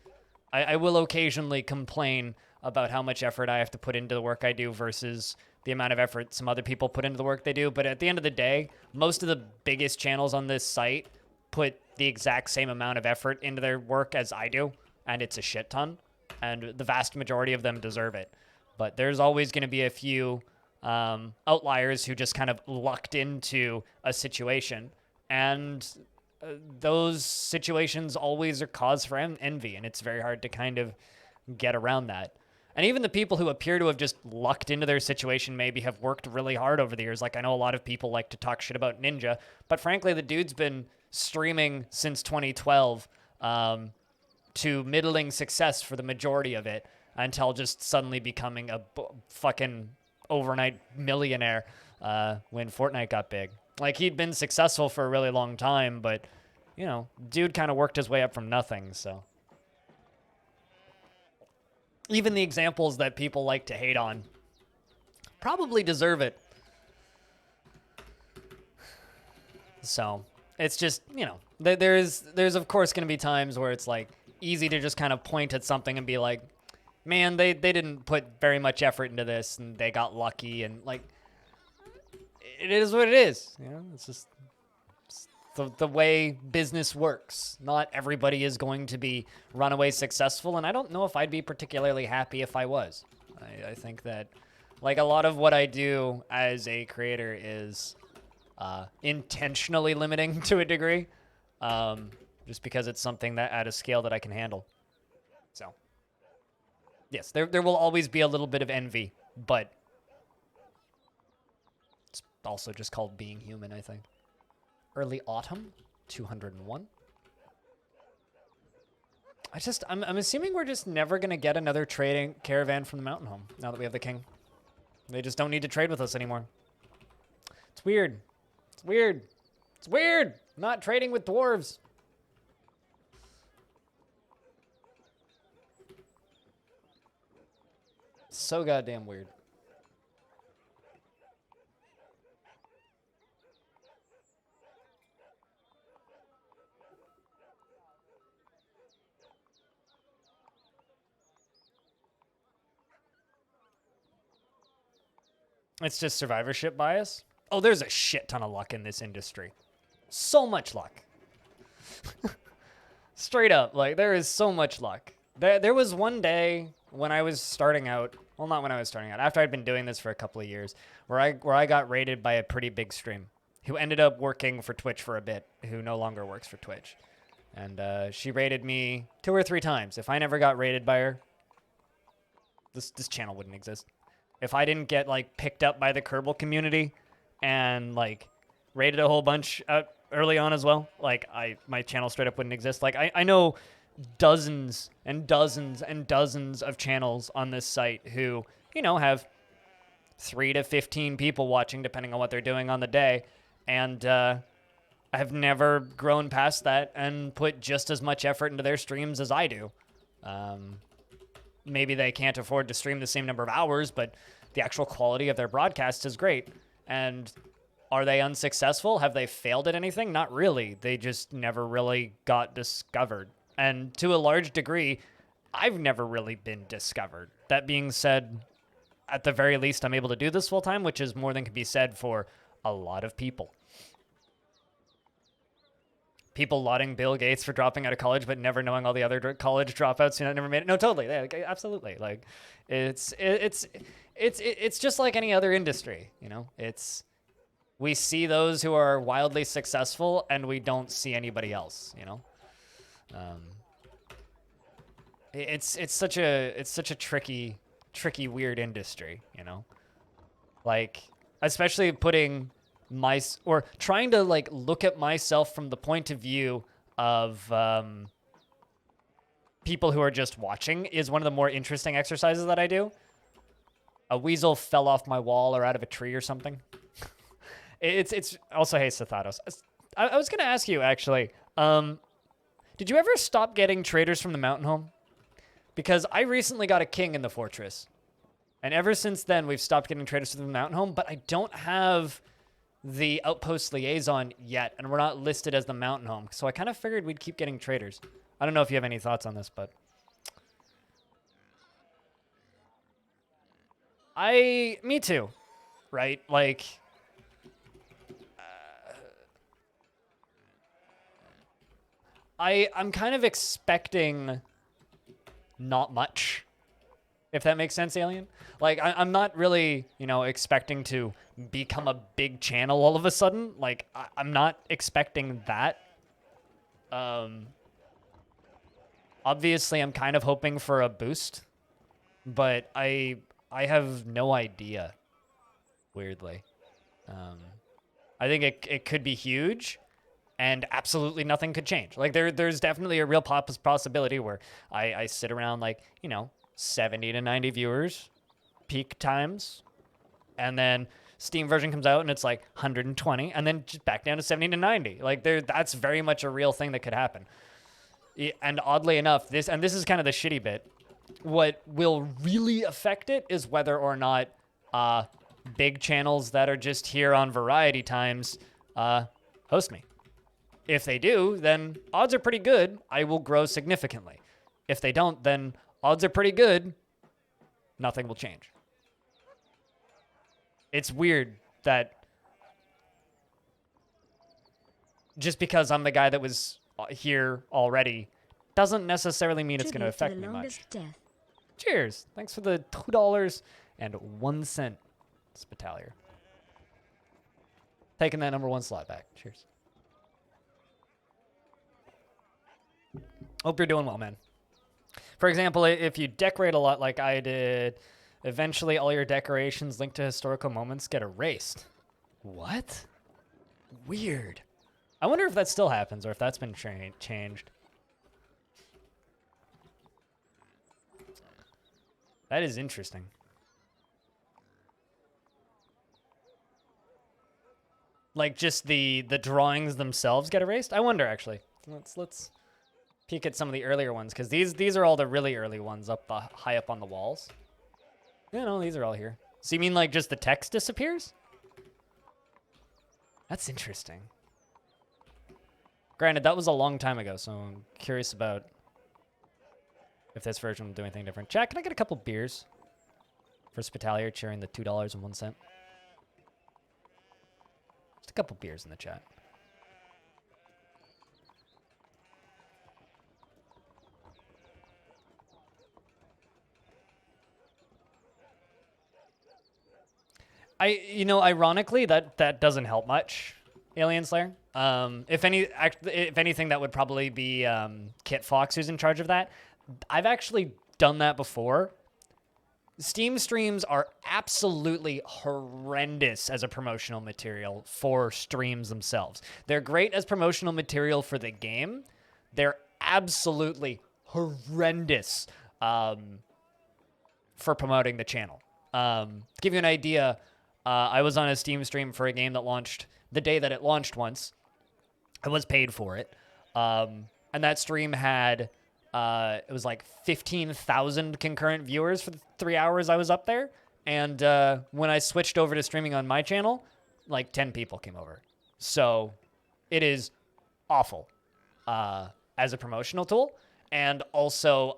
[SPEAKER 1] I will occasionally complain about how much effort I have to put into the work I do versus the amount of effort some other people put into the work they do. But at the end of the day, most of the biggest channels on this site put the exact same amount of effort into their work as I do, and it's a shit ton. And the vast majority of them deserve it. But there's always going to be a few outliers who just kind of lucked into a situation. And those situations always are cause for envy. And it's very hard to kind of get around that. And even the people who appear to have just lucked into their situation maybe have worked really hard over the years. Like, I know a lot of people like to talk shit about Ninja. But frankly, the dude's been streaming since 2012. To middling success for the majority of it, until just suddenly becoming a fucking overnight millionaire when Fortnite got big. Like, he'd been successful for a really long time, but, you know, dude kind of worked his way up from nothing, so. Even the examples that people like to hate on probably deserve it. So, it's just, you know, there's of course going to be times where it's like, easy to just kind of point at something and be like, man, they didn't put very much effort into this and they got lucky, and like, it is what it is. You know, it's just the way business works. Not everybody is going to be runaway successful, and I don't know if I'd be particularly happy if I was. I think that like a lot of what I do as a creator is intentionally limiting to a degree. Just because it's something that at a scale that I can handle. So, yes, there will always be a little bit of envy, but it's also just called being human, I think. Early autumn, 201. I'm assuming we're just never going to get another trading caravan from the mountain home now that we have the king. They just don't need to trade with us anymore. It's weird. It's weird. It's weird. Not trading with dwarves. So goddamn weird. It's just survivorship bias. Oh, there's a shit ton of luck in this industry. So much luck. Straight up, like, there is so much luck. There was one day when I was starting out, well, not when I was starting out, after I'd been doing this for a couple of years, where I got raided by a pretty big stream, who ended up working for Twitch for a bit, who no longer works for Twitch. And she raided me 2 or 3 times. If I never got raided by her, this channel wouldn't exist. If I didn't get, like, picked up by the Kerbal community and, like, raided a whole bunch early on as well, like, my channel straight up wouldn't exist. Like, I know dozens and dozens and dozens of channels on this site who, you know, have 3 to 15 people watching, depending on what they're doing on the day. And I've never grown past that and put just as much effort into their streams as I do. Maybe they can't afford to stream the same number of hours, but the actual quality of their broadcast is great. And are they unsuccessful? Have they failed at anything? Not really. They just never really got discovered. And to a large degree, I've never really been discovered. That being said, at the very least, I'm able to do this full time, which is more than can be said for a lot of people. People lauding Bill Gates for dropping out of college, but never knowing all the other college dropouts who never made it. No, totally, yeah, absolutely. Like, it's just like any other industry, you know. We see those who are wildly successful, and we don't see anybody else, you know. It's such a tricky, weird industry, you know. Like, especially putting trying to, like, look at myself from the point of view of people who are just watching is one of the more interesting exercises that I do. A weasel fell off my wall or out of a tree or something. It's also, hey, Sathatos. I was gonna ask you, actually, did you ever stop getting traders from the mountain home? Because I recently got a king in the fortress, and ever since then we've stopped getting traders from the mountain home, but I don't have the outpost liaison yet, and we're not listed as the mountain home, so I kind of figured we'd keep getting traders. I don't know if you have any thoughts on this, but me too, right? Like, I'm kind of expecting not much, if that makes sense, Alien. Like, I'm not really, you know, expecting to become a big channel all of a sudden. Like, I'm not expecting that. Obviously, I'm kind of hoping for a boost, but I have no idea, weirdly. I think it could be huge, and absolutely nothing could change. Like, there's definitely a real possibility where I sit around, like, you know, 70 to 90 viewers, peak times, and then Steam version comes out and it's like 120, and then just back down to 70 to 90. Like, that's very much a real thing that could happen. And oddly enough, this is kind of the shitty bit, what will really affect it is whether or not big channels that are just here on variety times host me. If they do, then odds are pretty good I will grow significantly. If they don't, then odds are pretty good nothing will change. It's weird that just because I'm the guy that was here already doesn't necessarily mean it's going to affect me much.
[SPEAKER 2] Death.
[SPEAKER 1] Cheers. Thanks for the $2.01 Spitalier. Taking that number 1 slot back. Cheers. Hope you're doing well, man. For example, if you decorate a lot like I did, eventually all your decorations linked to historical moments get erased. What? Weird. I wonder if that still happens or if that's been changed. That is interesting. Like, just the drawings themselves get erased? I wonder, actually. Let's peek at some of the earlier ones, because these are all the really early ones up high up on the walls. Yeah, no, these are all here. So you mean, like, just the text disappears? That's interesting. Granted, that was a long time ago, so I'm curious about if this version will do anything different. Jack, can I get a couple beers for Spitalier cheering the $2.01? couple beers in the chat. Ironically, that doesn't help much, Alien Slayer. If anything, that would probably be Kit Fox who's in charge of that. I've actually done that before. Steam streams are absolutely horrendous as a promotional material for streams themselves. They're great as promotional material for the game. They're absolutely horrendous for promoting the channel. To give you an idea, I was on a Steam stream for a game that launched the day that it launched once. I was paid for it. And that stream had... it was like 15,000 concurrent viewers for the 3 hours I was up there. And when I switched over to streaming on my channel, like 10 people came over. So it is awful as a promotional tool. And also,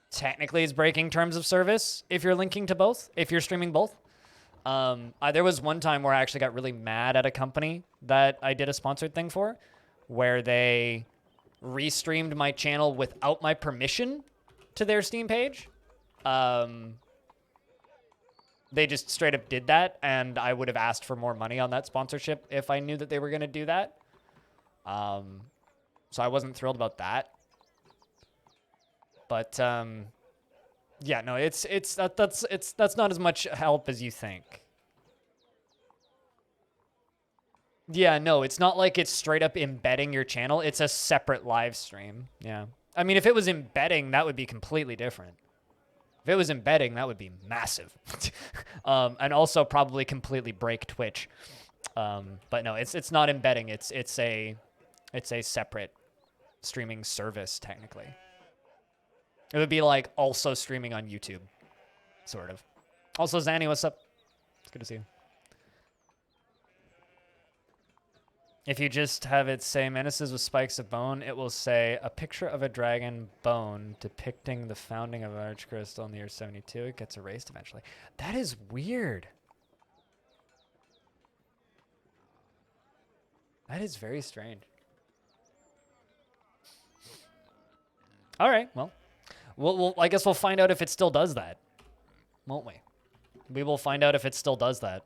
[SPEAKER 1] technically it's breaking terms of service if you're linking to both, if you're streaming both. There was one time where I actually got really mad at a company that I did a sponsored thing for, where they... restreamed my channel without my permission to their Steam page. They just straight up did that, and I would have asked for more money on that sponsorship if I knew that they were going to do that. So I wasn't thrilled about that. But yeah, no, that's not as much help as you think. Yeah, no, it's not like it's straight up embedding your channel. It's a separate live stream. Yeah. I mean, if it was embedding, that would be completely different. If it was embedding, that would be massive. And also probably completely break Twitch. But no, it's not embedding. It's a separate streaming service, technically. It would be like also streaming on YouTube, sort of. Also, Zanny, what's up? It's good to see you. If you just have it say menaces with spikes of bone, it will say a picture of a dragon bone depicting the founding of Arch Crystal in the year 72. It gets erased eventually. That is weird. That is very strange. All right, well, I guess we'll find out if it still does that, won't we? We will find out if it still does that.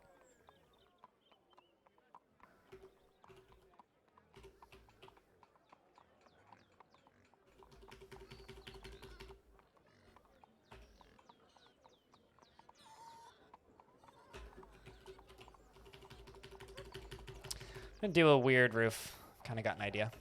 [SPEAKER 1] I'm gonna do a weird roof. Kind of got an idea.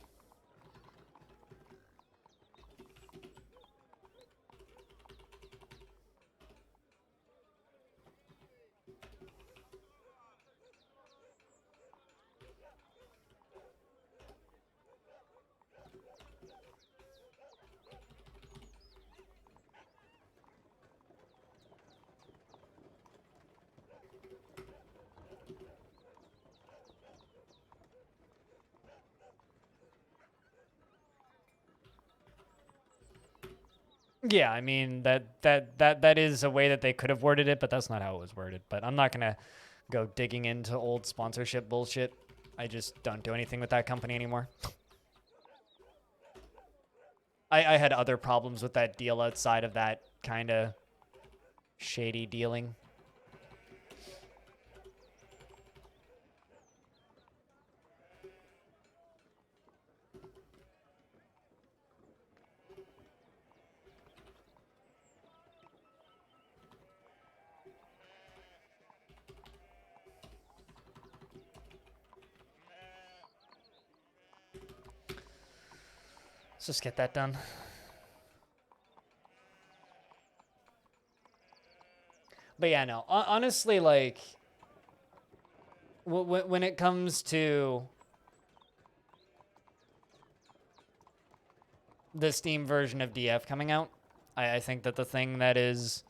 [SPEAKER 1] Yeah, I mean, that is a way that they could have worded it, but that's not how it was worded. But I'm not going to go digging into old sponsorship bullshit. I just don't do anything with that company anymore. I had other problems with that deal outside of that kind of shady dealing. Let's just get that done. But yeah, no, honestly, like, when it comes to the Steam version of DF coming out, I think that the thing that is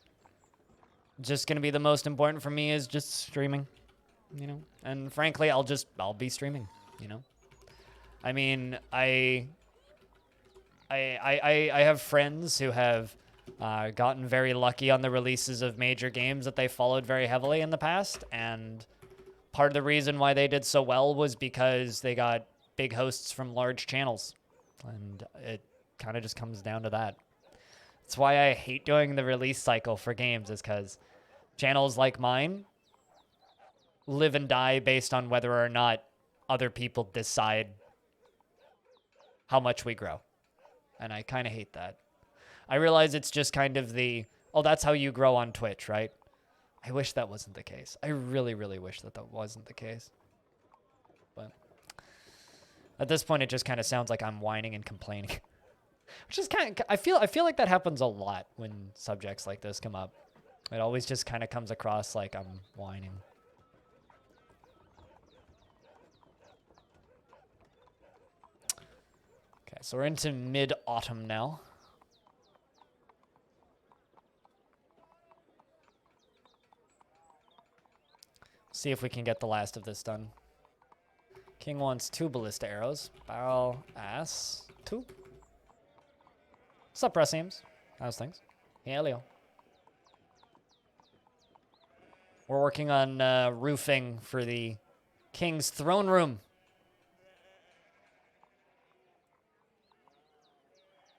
[SPEAKER 1] just going to be the most important for me is just streaming, you know? And frankly, I'll be streaming, you know? I mean, I have friends who have gotten very lucky on the releases of major games that they followed very heavily in the past, and part of the reason why they did so well was because they got big hosts from large channels. And it kind of just comes down to that. That's why I hate doing the release cycle for games, is because channels like mine live and die based on whether or not other people decide how much we grow. And I kind of hate that. I realize it's just kind of the, oh, that's how you grow on Twitch, right? I wish that wasn't the case. I really, really wish that that wasn't the case. But at this point, it just kind of sounds like I'm whining and complaining. Which is kind of, I feel like that happens a lot when subjects like this come up. It always just kind of comes across like I'm whining. Okay, so we're into mid-autumn now. See if we can get the last of this done. King wants 2 ballista arrows. Bow, ass, 2. Sup, Russians? How's things? Yeah, Leo. We're working on roofing for the King's throne room.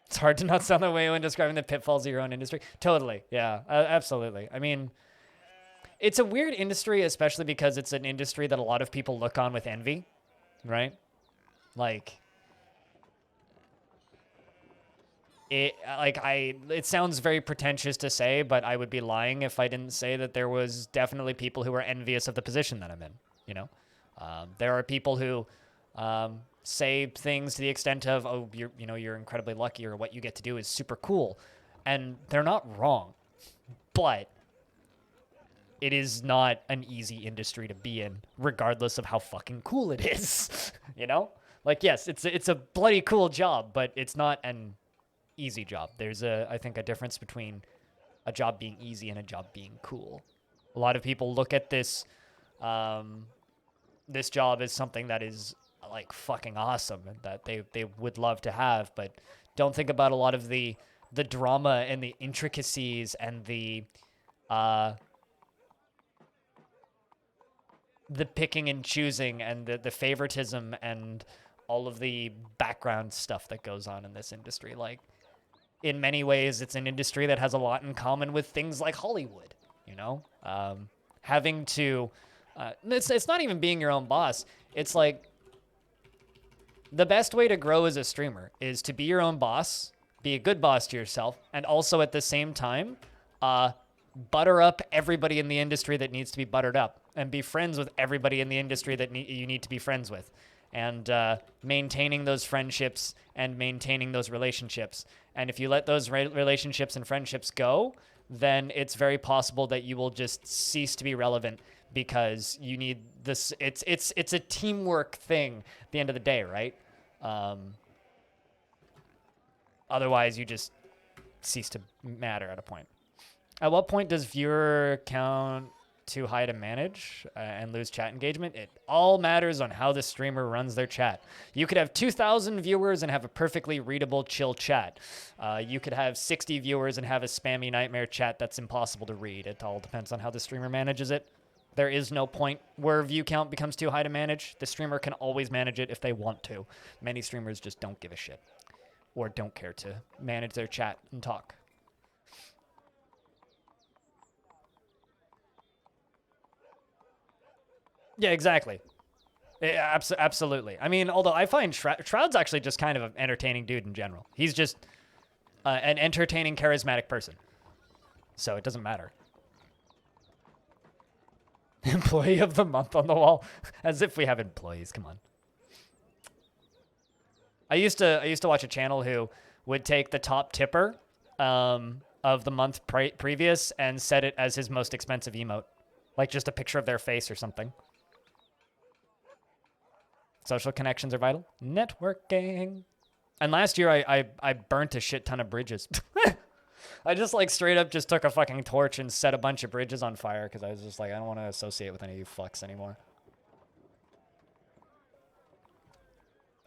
[SPEAKER 1] It's hard to not sound that way when describing the pitfalls of your own industry. Totally, yeah, absolutely. I mean, it's a weird industry, especially because it's an industry that a lot of people look on with envy, right? Like, it sounds very pretentious to say, but I would be lying if I didn't say that there was definitely people who are envious of the position that I'm in, you know? There are people who say things to the extent of, oh, you're incredibly lucky, or what you get to do is super cool. And they're not wrong, but it is not an easy industry to be in, regardless of how fucking cool it is, you know? Like, yes, it's a bloody cool job, but it's not an easy job. There's I think a difference between a job being easy and a job being cool. A lot of people look at this this job as something that is like fucking awesome and that they would love to have, but don't think about a lot of the drama and the intricacies and the picking and choosing and the favoritism and all of the background stuff that goes on in this industry. Like, in many ways, it's an industry that has a lot in common with things like Hollywood, you know? Having to... it's not even being your own boss. It's like, the best way to grow as a streamer is to be your own boss, be a good boss to yourself, and also at the same time, butter up everybody in the industry that needs to be buttered up, and be friends with everybody in the industry that you need to be friends with, and maintaining those friendships and maintaining those relationships. And if you let those relationships and friendships go, then it's very possible that you will just cease to be relevant, because you need this. It's a teamwork thing at the end of the day, right? Otherwise, you just cease to matter at a point. At what point does viewer count too high to manage and lose chat engagement? It all matters on how the streamer runs their chat. You could have 2,000 viewers and have a perfectly readable, chill chat. You could have 60 viewers and have a spammy nightmare chat that's impossible to read. It all depends on how the streamer manages it. There is no point where view count becomes too high to manage. The streamer can always manage it if they want to. Many streamers just don't give a shit or don't care to manage their chat and talk. Yeah, exactly. Yeah, absolutely. I mean, although I find Shroud's actually just kind of an entertaining dude in general. He's just an entertaining, charismatic person. So it doesn't matter. Employee of the month on the wall. As if we have employees. Come on. I used to watch a channel who would take the top tipper of the month previous and set it as his most expensive emote. Like just a picture of their face or something. Social connections are vital. Networking. And last year I burnt a shit ton of bridges. I just like straight up just took a fucking torch and set a bunch of bridges on fire because I was just like, I don't want to associate with any of you fucks anymore.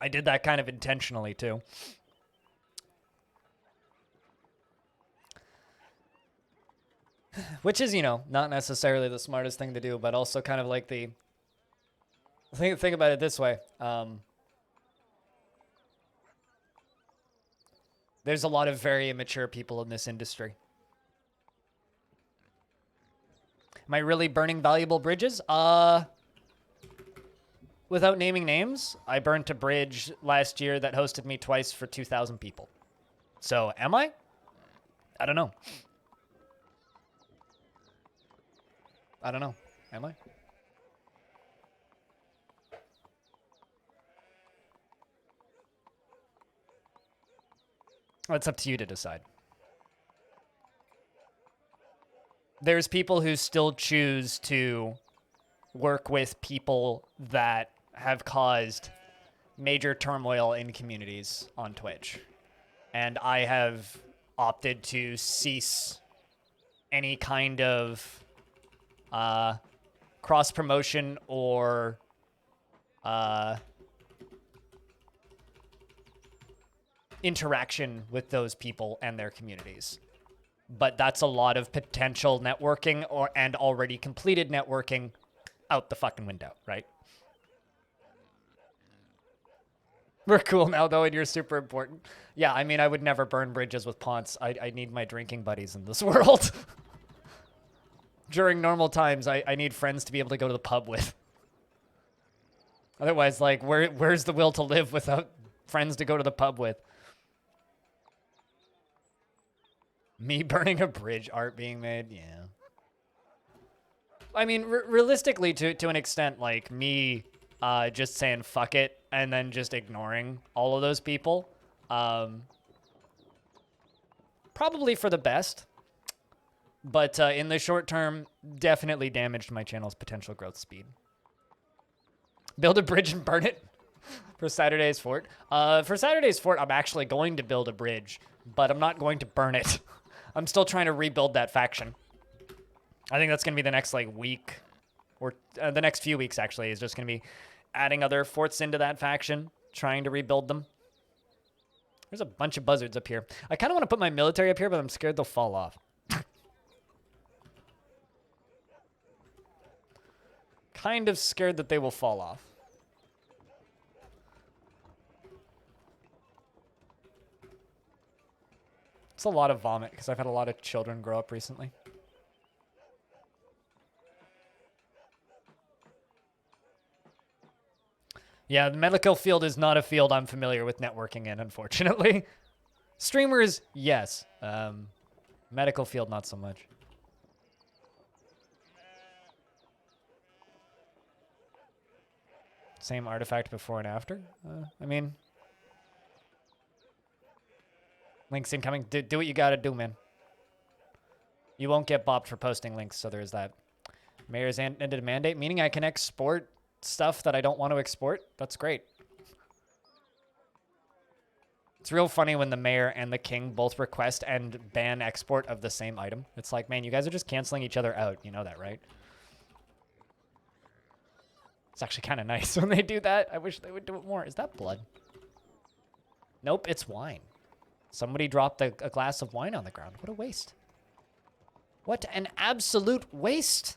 [SPEAKER 1] I did that kind of intentionally too. Which is, you know, not necessarily the smartest thing to do, but also kind of like the Think about it this way. There's a lot of very immature people in this industry. Am I really burning valuable bridges? Without naming names, I burnt a bridge last year that hosted me twice for 2,000 people. So, am I? I don't know. I don't know. Am I? Well, it's up to you to decide. There's people who still choose to work with people that have caused major turmoil in communities on Twitch. And I have opted to cease any kind of cross-promotion or interaction with those people and their communities. But that's a lot of potential networking and already completed networking out the fucking window, right? We're cool now, though, and you're super important. Yeah, I mean, I would never burn bridges with Ponce. I need my drinking buddies in this world. During normal times, I need friends to be able to go to the pub with. Otherwise, like, where's the will to live without friends to go to the pub with? Me burning a bridge, art being made, yeah. I mean, realistically, to an extent, like, me just saying fuck it and then just ignoring all of those people. Probably for the best. But in the short term, definitely damaged my channel's potential growth speed. Build a bridge and burn it for Saturday's Fort. For Saturday's Fort, I'm actually going to build a bridge, but I'm not going to burn it. I'm still trying to rebuild that faction. I think that's going to be the next, like, week, or the next few weeks, actually, is just going to be adding other forts into that faction, trying to rebuild them. There's a bunch of buzzards up here. I kind of want to put my military up here, but I'm scared they'll fall off. Kind of scared that they will fall off. It's a lot of vomit, because I've had a lot of children grow up recently. Yeah, the medical field is not a field I'm familiar with networking in, unfortunately. Streamers, yes. Medical field, not so much. Same artifact before and after? I mean... Links incoming. Do what you gotta do, man. You won't get bopped for posting links, so there's that. Mayor's ended a mandate, meaning I can export stuff that I don't want to export. That's great. It's real funny when the mayor and the king both request and ban export of the same item. It's like, man, you guys are just canceling each other out. You know that, right? It's actually kind of nice when they do that. I wish they would do it more. Is that blood? Nope, it's wine. Somebody dropped a glass of wine on the ground. What a waste. What an absolute waste.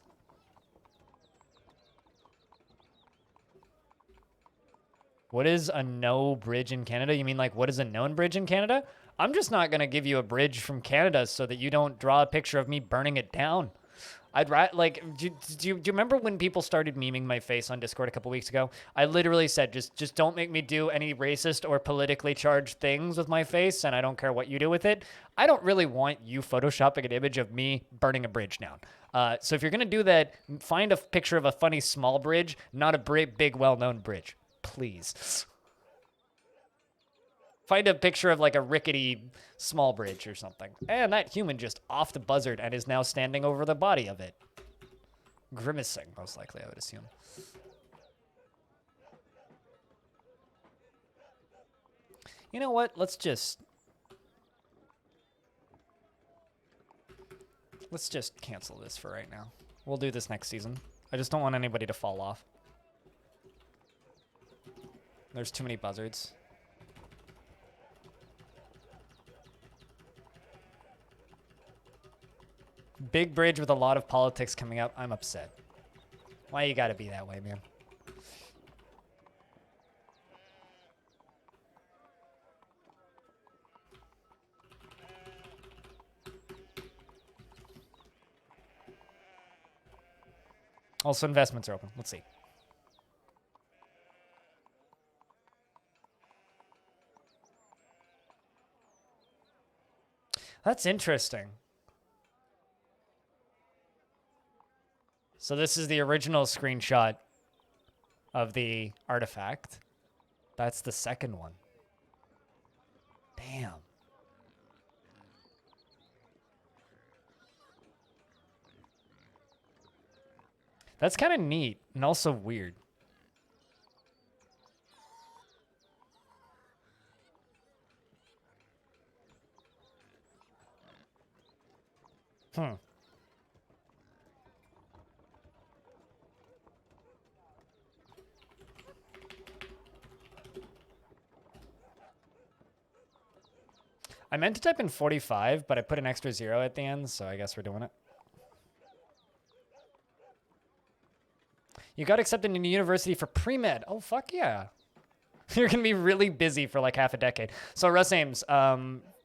[SPEAKER 1] What is a no bridge in Canada? You mean like, what is a known bridge in Canada? I'm just not going to give you a bridge from Canada so that you don't draw a picture of me burning it down. I'd like, do you remember when people started memeing my face on Discord a couple weeks ago? I literally said, just don't make me do any racist or politically charged things with my face, and I don't care what you do with it. I don't really want you photoshopping an image of me burning a bridge down. So if you're going to do that, find a picture of a funny small bridge, not a big well-known bridge. Please. Find a picture of like a rickety small bridge or something. And that human just off the buzzard and is now standing over the body of it. Grimacing, most likely, I would assume. You know what? Let's just cancel this for right now. We'll do this next season. I just don't want anybody to fall off. There's too many buzzards. Big bridge with a lot of politics coming up. I'm upset. Why you gotta be that way, man? Also, investments are open. Let's see. That's interesting. So this is the original screenshot of the artifact. That's the second one. Damn. That's kind of neat and also weird. Hmm. I meant to type in 45, but I put an extra 0 at the end, so I guess we're doing it. You got accepted into university for pre-med. Oh, fuck yeah. You're going to be really busy for like half a decade. So Russ Ames,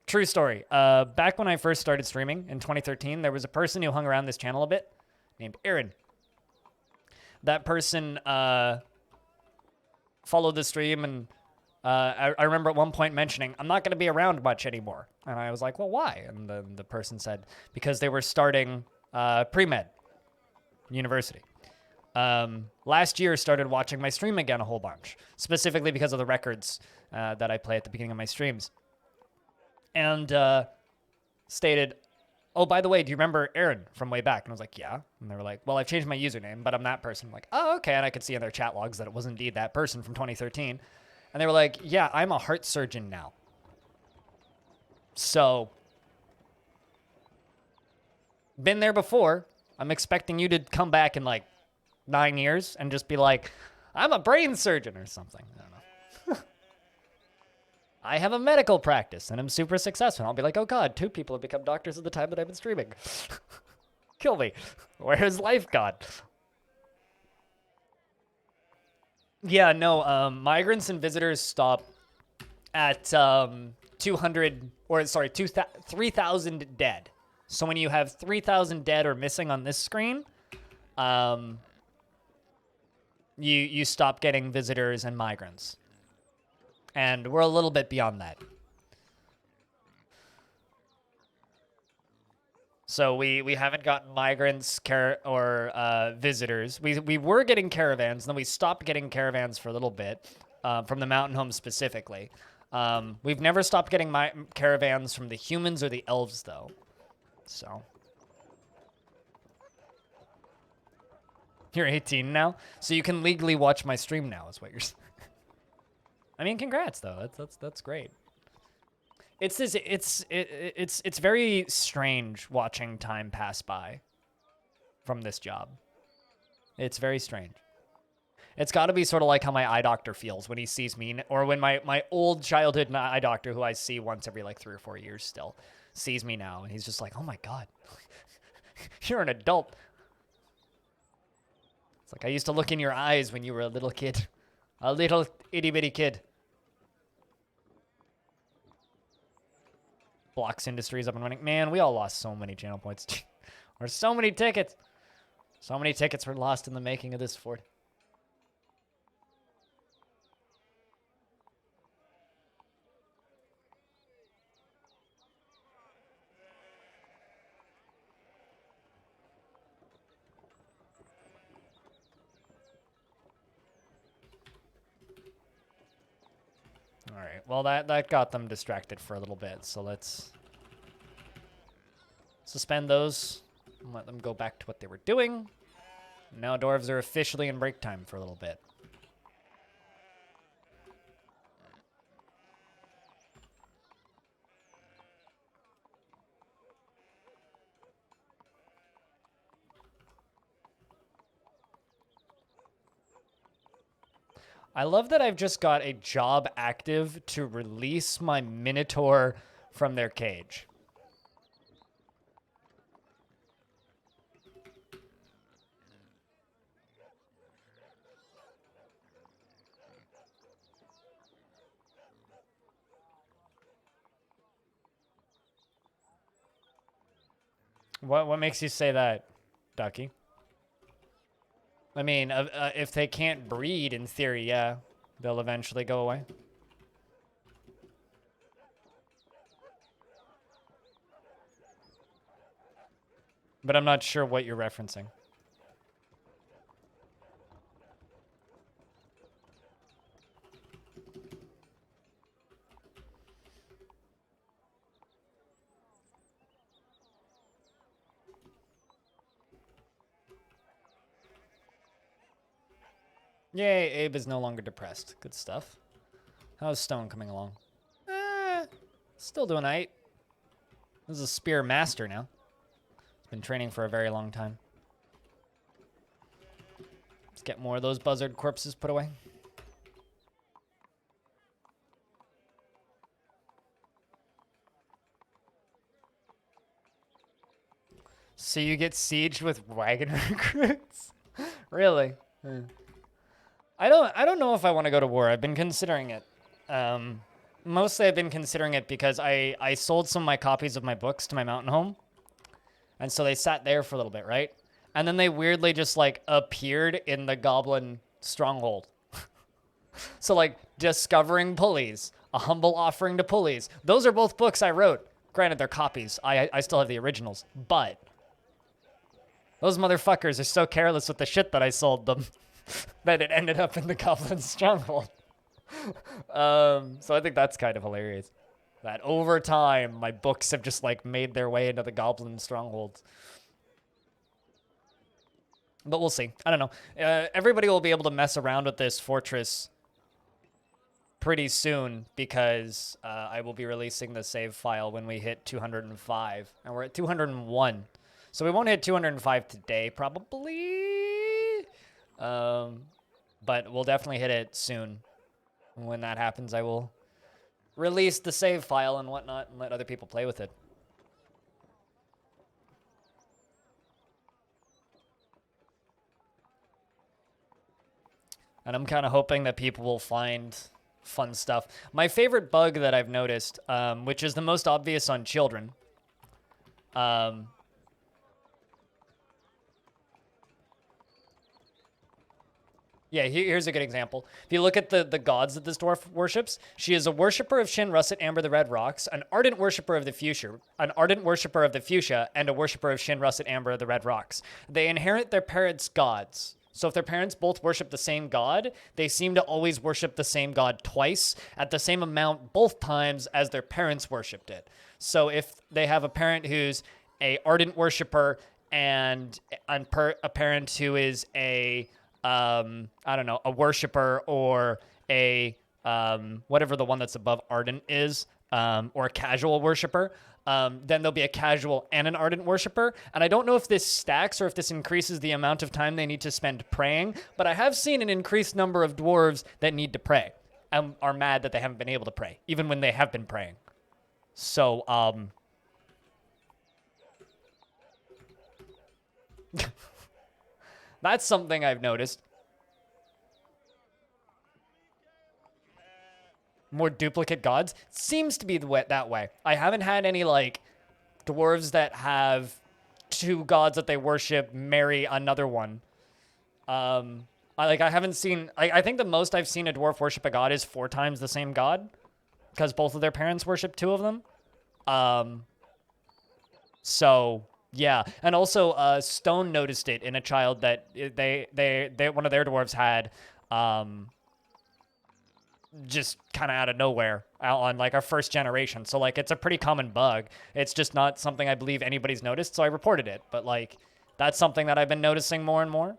[SPEAKER 1] true story. Back when I first started streaming in 2013, there was a person who hung around this channel a bit named Aaron. That person followed the stream, and I remember at one point mentioning, I'm not going to be around much anymore. And I was like, well, why? And the person said, because they were starting pre-med university. Last year started watching my stream again a whole bunch, specifically because of the records that I play at the beginning of my streams. And stated, oh, by the way, do you remember Aaron from way back? And I was like, yeah. And they were like, well, I've changed my username, but I'm that person. I'm like, oh, okay. And I could see in their chat logs that it was indeed that person from 2013. And they were like, yeah, I'm a heart surgeon now. So, been there before. I'm expecting you to come back in like 9 years and just be like, I'm a brain surgeon or something. I don't know. I have a medical practice and I'm super successful. I'll be like, oh God, 2 people have become doctors at the time that I've been streaming. Kill me. Where is life gone? Yeah, no, migrants and visitors stop at 3,000 dead. So when you have 3,000 dead or missing on this screen, you stop getting visitors and migrants. And we're a little bit beyond that. So we haven't gotten migrants or visitors. We were getting caravans, and then we stopped getting caravans for a little bit, from the mountain home specifically. We've never stopped getting caravans from the humans or the elves, though. So. You're 18 now? So you can legally watch my stream now, is what you're saying. I mean, congrats, though. That's great. It's very strange watching time pass by from this job. It's very strange. It's got to be sort of like how my eye doctor feels when he sees me, or when my old childhood eye doctor, who I see once every like 3 or 4 years still, sees me now, and he's just like, oh my God, you're an adult. It's like, I used to look in your eyes when you were a little kid, a little itty bitty kid. Blocks Industries up and running. Man, we all lost so many channel points. Or so many tickets. So many tickets were lost in the making of this fort. All right. Well, that got them distracted for a little bit. So let's suspend those and let them go back to what they were doing. Now dwarves are officially in break time for a little bit. I love that I've just got a job active to release my Minotaur from their cage. What makes you say that, Ducky? I mean, if they can't breed, in theory, yeah, they'll eventually go away. But I'm not sure what you're referencing. Yay, Abe is no longer depressed. Good stuff. How's Stone coming along? Still doing aight. This is a spear master now. He's been training for a very long time. Let's get more of those buzzard corpses put away. So you get sieged with wagon recruits? Really? I don't know if I want to go to war. I've been considering it. Mostly I've been considering it because I sold some of my copies of my books to my mountain home. And so they sat there for a little bit, right? And then they weirdly just like appeared in the goblin stronghold. So like Discovering Pulleys, A Humble Offering to Pulleys. Those are both books I wrote. Granted, they're copies. I still have the originals, but those motherfuckers are so careless with the shit that I sold them that it ended up in the goblin stronghold. So I think that's kind of hilarious. That over time, my books have just like made their way into the goblin strongholds. But we'll see. I don't know. Everybody will be able to mess around with this fortress pretty soon because I will be releasing the save file when we hit 205. And we're at 201. So we won't hit 205 today, probably. But we'll definitely hit it soon. When that happens, I will release the save file and whatnot and let other people play with it. And I'm kind of hoping that people will find fun stuff. My favorite bug that I've noticed, which is the most obvious on children, yeah, here's a good example. If you look at the gods that this dwarf worships, she is a worshiper of Shin, Russet, Amber, the Red Rocks, an ardent worshiper of the fuchsia, and a worshiper of Shin, Russet, Amber, the Red Rocks. They inherit their parents' gods. So if their parents both worship the same god, they seem to always worship the same god twice at the same amount both times as their parents worshipped it. So if they have a parent who's a ardent worshiper and a parent who is a I don't know, a worshiper or a whatever the one that's above ardent is, or a casual worshiper, then there'll be a casual and an ardent worshiper. And I don't know if this stacks or if this increases the amount of time they need to spend praying, but I have seen an increased number of dwarves that need to pray and are mad that they haven't been able to pray, even when they have been praying. So, that's something I've noticed. More duplicate gods? Seems to be that way. I haven't had any, like, dwarves that have two gods that they worship marry another one. I haven't seen... I think the most I've seen a dwarf worship a god is 4 times the same god. Because both of their parents worship 2 of them. So... yeah, and also Stone noticed it in a child that they one of their dwarves had, just kind of out of nowhere on like our first generation. So like it's a pretty common bug. It's just not something I believe anybody's noticed, so I reported it. But like that's something that I've been noticing more and more,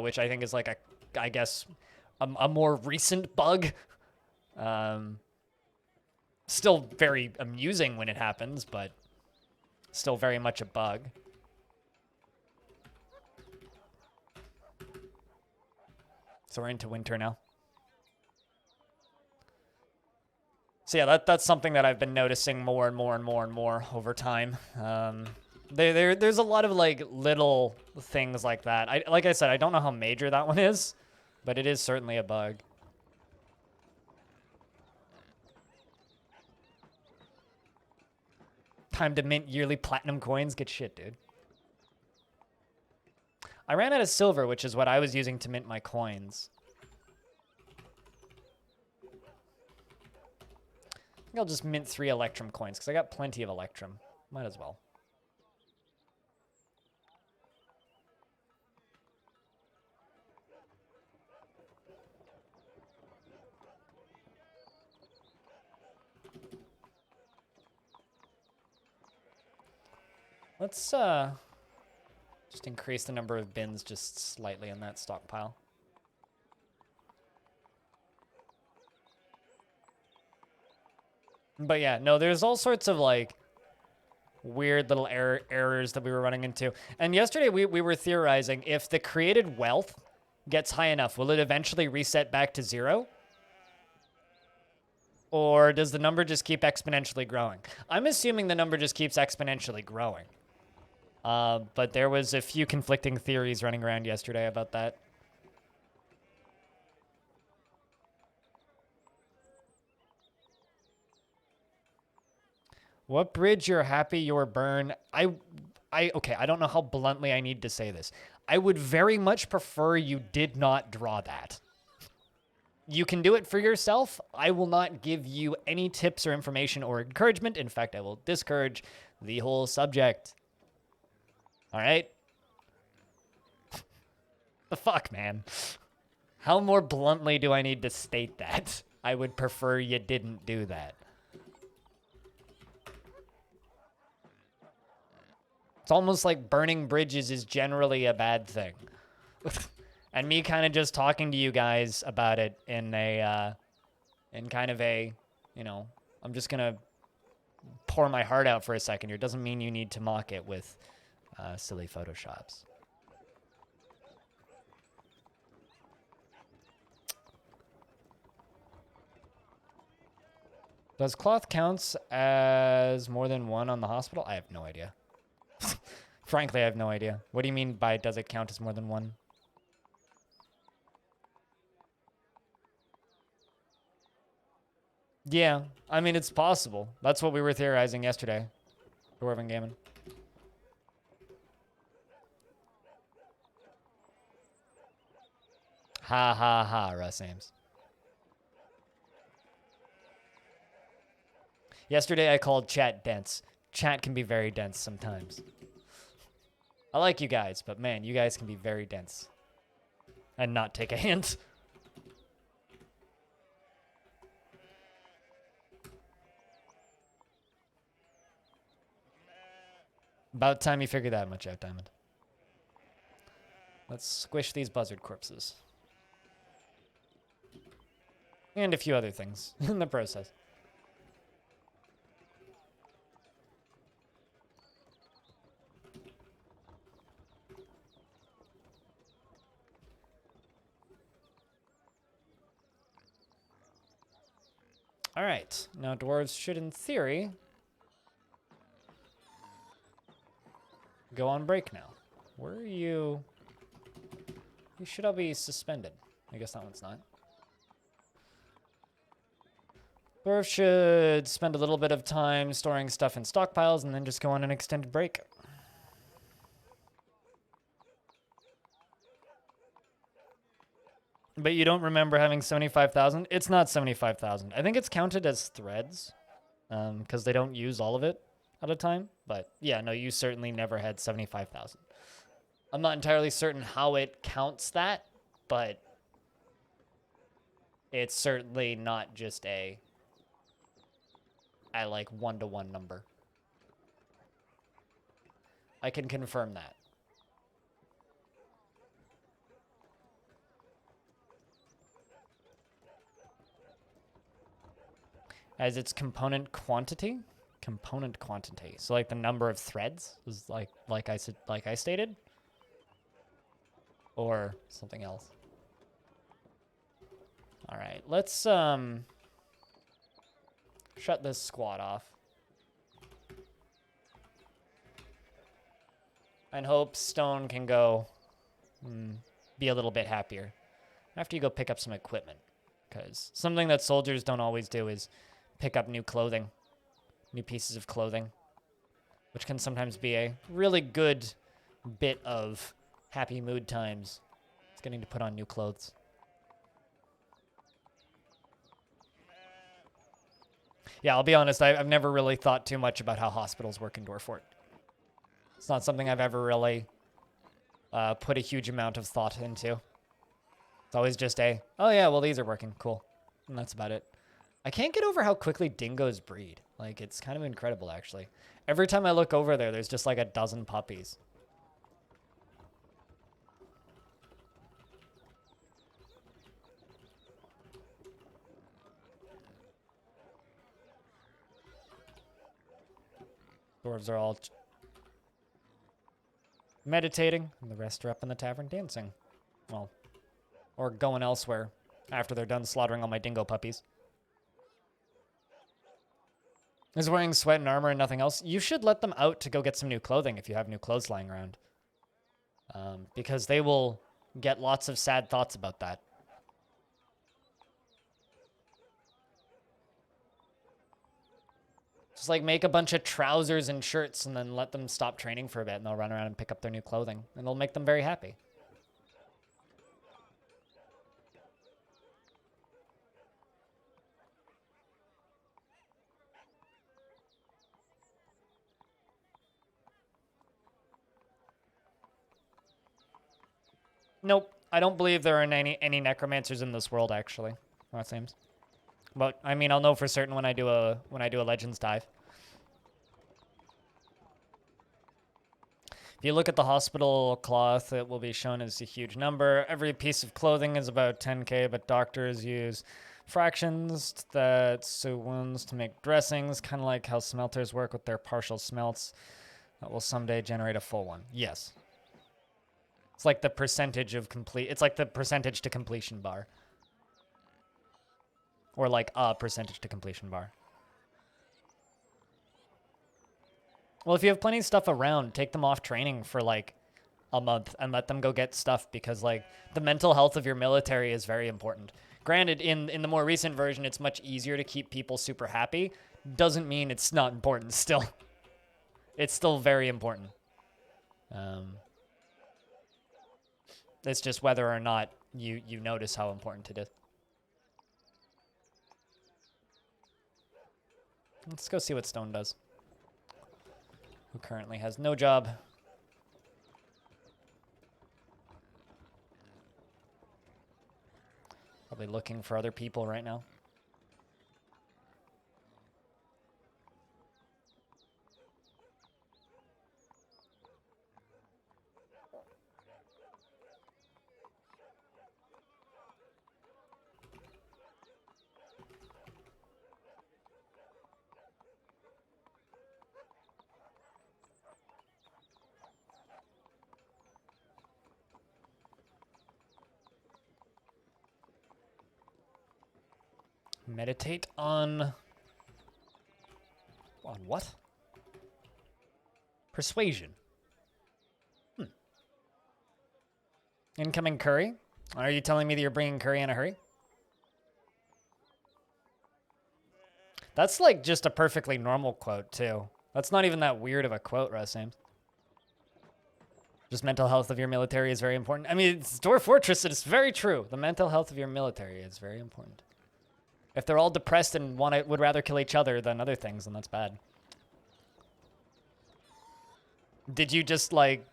[SPEAKER 1] which I think is like a more recent bug. Still very amusing when it happens, but still very much a bug. So we're into winter now. So yeah, that's something that I've been noticing more and more and more and more over time. There's a lot of like little things like that. Like I said, I don't know how major that one is, but it is certainly a bug. Time to mint yearly platinum coins. Good shit, dude. I ran out of silver, which is what I was using to mint my coins. I think I'll just mint 3 Electrum coins, because I got plenty of Electrum. Might as well. Let's just increase the number of bins just slightly in that stockpile. But yeah, no, there's all sorts of like weird little errors that we were running into. And yesterday we were theorizing if the created wealth gets high enough, will it eventually reset back to 0? Or does the number just keep exponentially growing? I'm assuming the number just keeps exponentially growing. But there was a few conflicting theories running around yesterday about that. What bridge you're happy you're burn? Okay, I don't know how bluntly I need to say this. I would very much prefer you did not draw that. You can do it for yourself. I will not give you any tips or information or encouragement. In fact, I will discourage the whole subject. All right? The fuck, man? How more bluntly do I need to state that? I would prefer you didn't do that. It's almost like burning bridges is generally a bad thing. And me kind of just talking to you guys about it in a, in kind of a, you know, I'm just going to pour my heart out for a second here. Doesn't mean you need to mock it with silly photoshops. Does cloth counts as more than one on the hospital? I have no idea. Frankly, I have no idea. What do you mean by does it count as more than one? Yeah, I mean, it's possible. That's what we were theorizing yesterday. Dwarven Gammon. Ha ha ha, Russ Ames. Yesterday I called chat dense. Chat can be very dense sometimes. I like you guys, but man, you guys can be very dense. And not take a hint. About time you figured that much out, Diamond. Let's squish these buzzard corpses. And a few other things in the process. All right, now dwarves should, in theory, go on break now. Where are you? You should all be suspended. I guess that one's not. Dwarves should spend a little bit of time storing stuff in stockpiles and then just go on an extended break. But you don't remember having 75,000? It's not 75,000. I think it's counted as threads because they don't use all of it at a time. But yeah, no, you certainly never had 75,000. I'm not entirely certain how it counts that, but it's certainly not just a like one-to-one number. I can confirm that. As its component quantity? Component quantity. So like the number of threads is like I stated? Or something else. All right, let's shut this squad off. And hope Stone can go be a little bit happier after you go pick up some equipment. Because something that soldiers don't always do is pick up new clothing, new pieces of clothing, which can sometimes be a really good bit of Happy mood times. It's getting to put on new clothes. Yeah, I'll be honest, I've never really thought too much about how hospitals work in Dwarf Fort. It's not something I've ever really put a huge amount of thought into. It's always just oh yeah, well these are working, cool. And that's about it. I can't get over how quickly dingoes breed. Like, it's kind of incredible, actually. Every time I look over there, there's just like a dozen puppies. Dwarves are all meditating, and the rest are up in the tavern dancing. Well, or going elsewhere after they're done slaughtering all my dingo puppies. Is wearing sweat and armor and nothing else. You should let them out to go get some new clothing if you have new clothes lying around. Because they will get lots of sad thoughts about that. Just like make a bunch of trousers and shirts and then let them stop training for a bit and they'll run around and pick up their new clothing. And it'll make them very happy. Nope, I don't believe there are any necromancers in this world, actually. That seems. But I mean, I'll know for certain when I do a Legends dive. If you look at the hospital cloth, it will be shown as a huge number. Every piece of clothing is about 10k, but doctors use fractions that sew wounds to make dressings, kind of like how smelters work with their partial smelts. That will someday generate a full one. Yes. It's like the percentage of complete. It's like the percentage to completion bar. Or like a percentage to completion bar. Well, if you have plenty of stuff around, take them off training for like a month and let them go get stuff because like the mental health of your military is very important. Granted, in the more recent version, it's much easier to keep people super happy. Doesn't mean it's not important still. It's still very important. It's just whether or not you notice how important it is. Let's go see what Stone does. Who currently has no job. Probably looking for other people right now. Meditate on what? Persuasion. Incoming curry? Are you telling me that you're bringing curry in a hurry? That's like just a perfectly normal quote too. That's not even that weird of a quote, Russ Ames. Just mental health of your military is very important. I mean, it's Dwarf Fortress, it's very true. The mental health of your military is very important. If they're all depressed and would rather kill each other than other things, then that's bad. Did you just, like,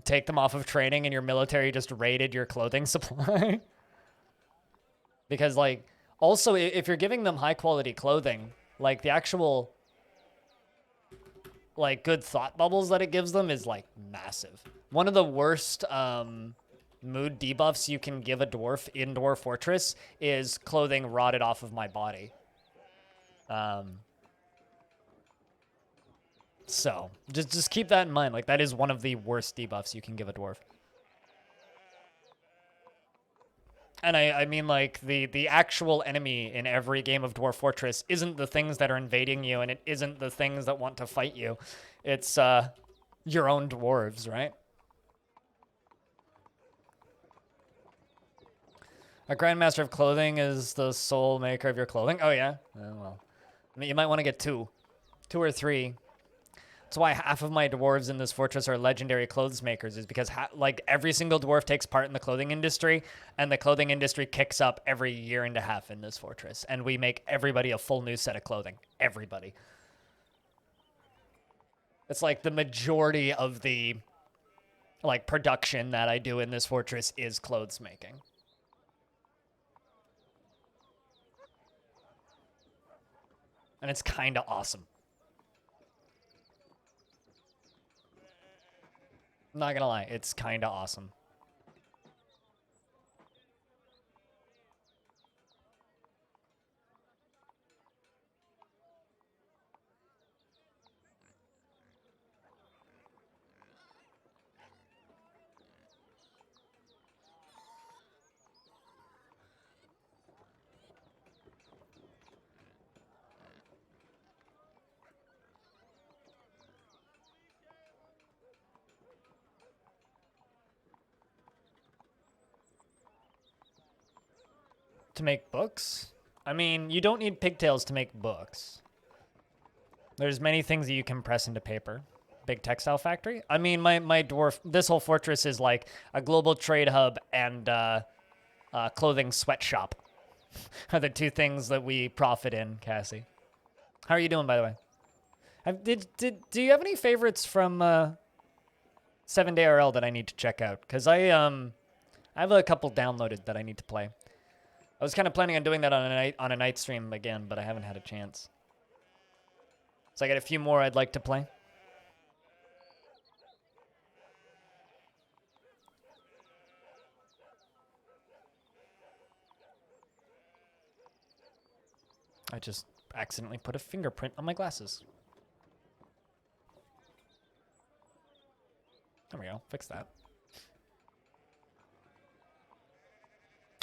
[SPEAKER 1] take them off of training and your military just raided your clothing supply? Because, like, also, if you're giving them high-quality clothing, like, the actual, like, good thought bubbles that it gives them is, like, massive. One of the worst, mood debuffs you can give a dwarf in Dwarf Fortress is clothing rotted off of my body. So just keep that in mind. Like, that is one of the worst debuffs you can give a dwarf. And I mean, like, the actual enemy in every game of Dwarf Fortress isn't the things that are invading you, and it isn't the things that want to fight you. It's your own dwarves, right? A Grandmaster of Clothing is the sole maker of your clothing. Oh, yeah? Well, I mean, you might want to get two or three. That's why half of my dwarves in this fortress are legendary clothes makers, is because like every single dwarf takes part in the clothing industry, and the clothing industry kicks up every year and a half in this fortress, and we make everybody a full new set of clothing. Everybody. It's like the majority of the like production that I do in this fortress is clothes making. And it's kind of awesome. I'm not gonna lie, it's kind of awesome. To make books? I mean, you don't need pigtails to make books. There's many things that you can press into paper. Big textile factory? I mean, my dwarf, this whole fortress is like a global trade hub and clothing sweatshop. Are the two things that we profit in, Cassie. How are you doing, by the way? Do you have any favorites from 7 Day RL that I need to check out? Because I have a couple downloaded that I need to play. I was kind of planning on doing that on a night stream again, but I haven't had a chance. So I got a few more I'd like to play. I just accidentally put a fingerprint on my glasses. There we go. Fix that.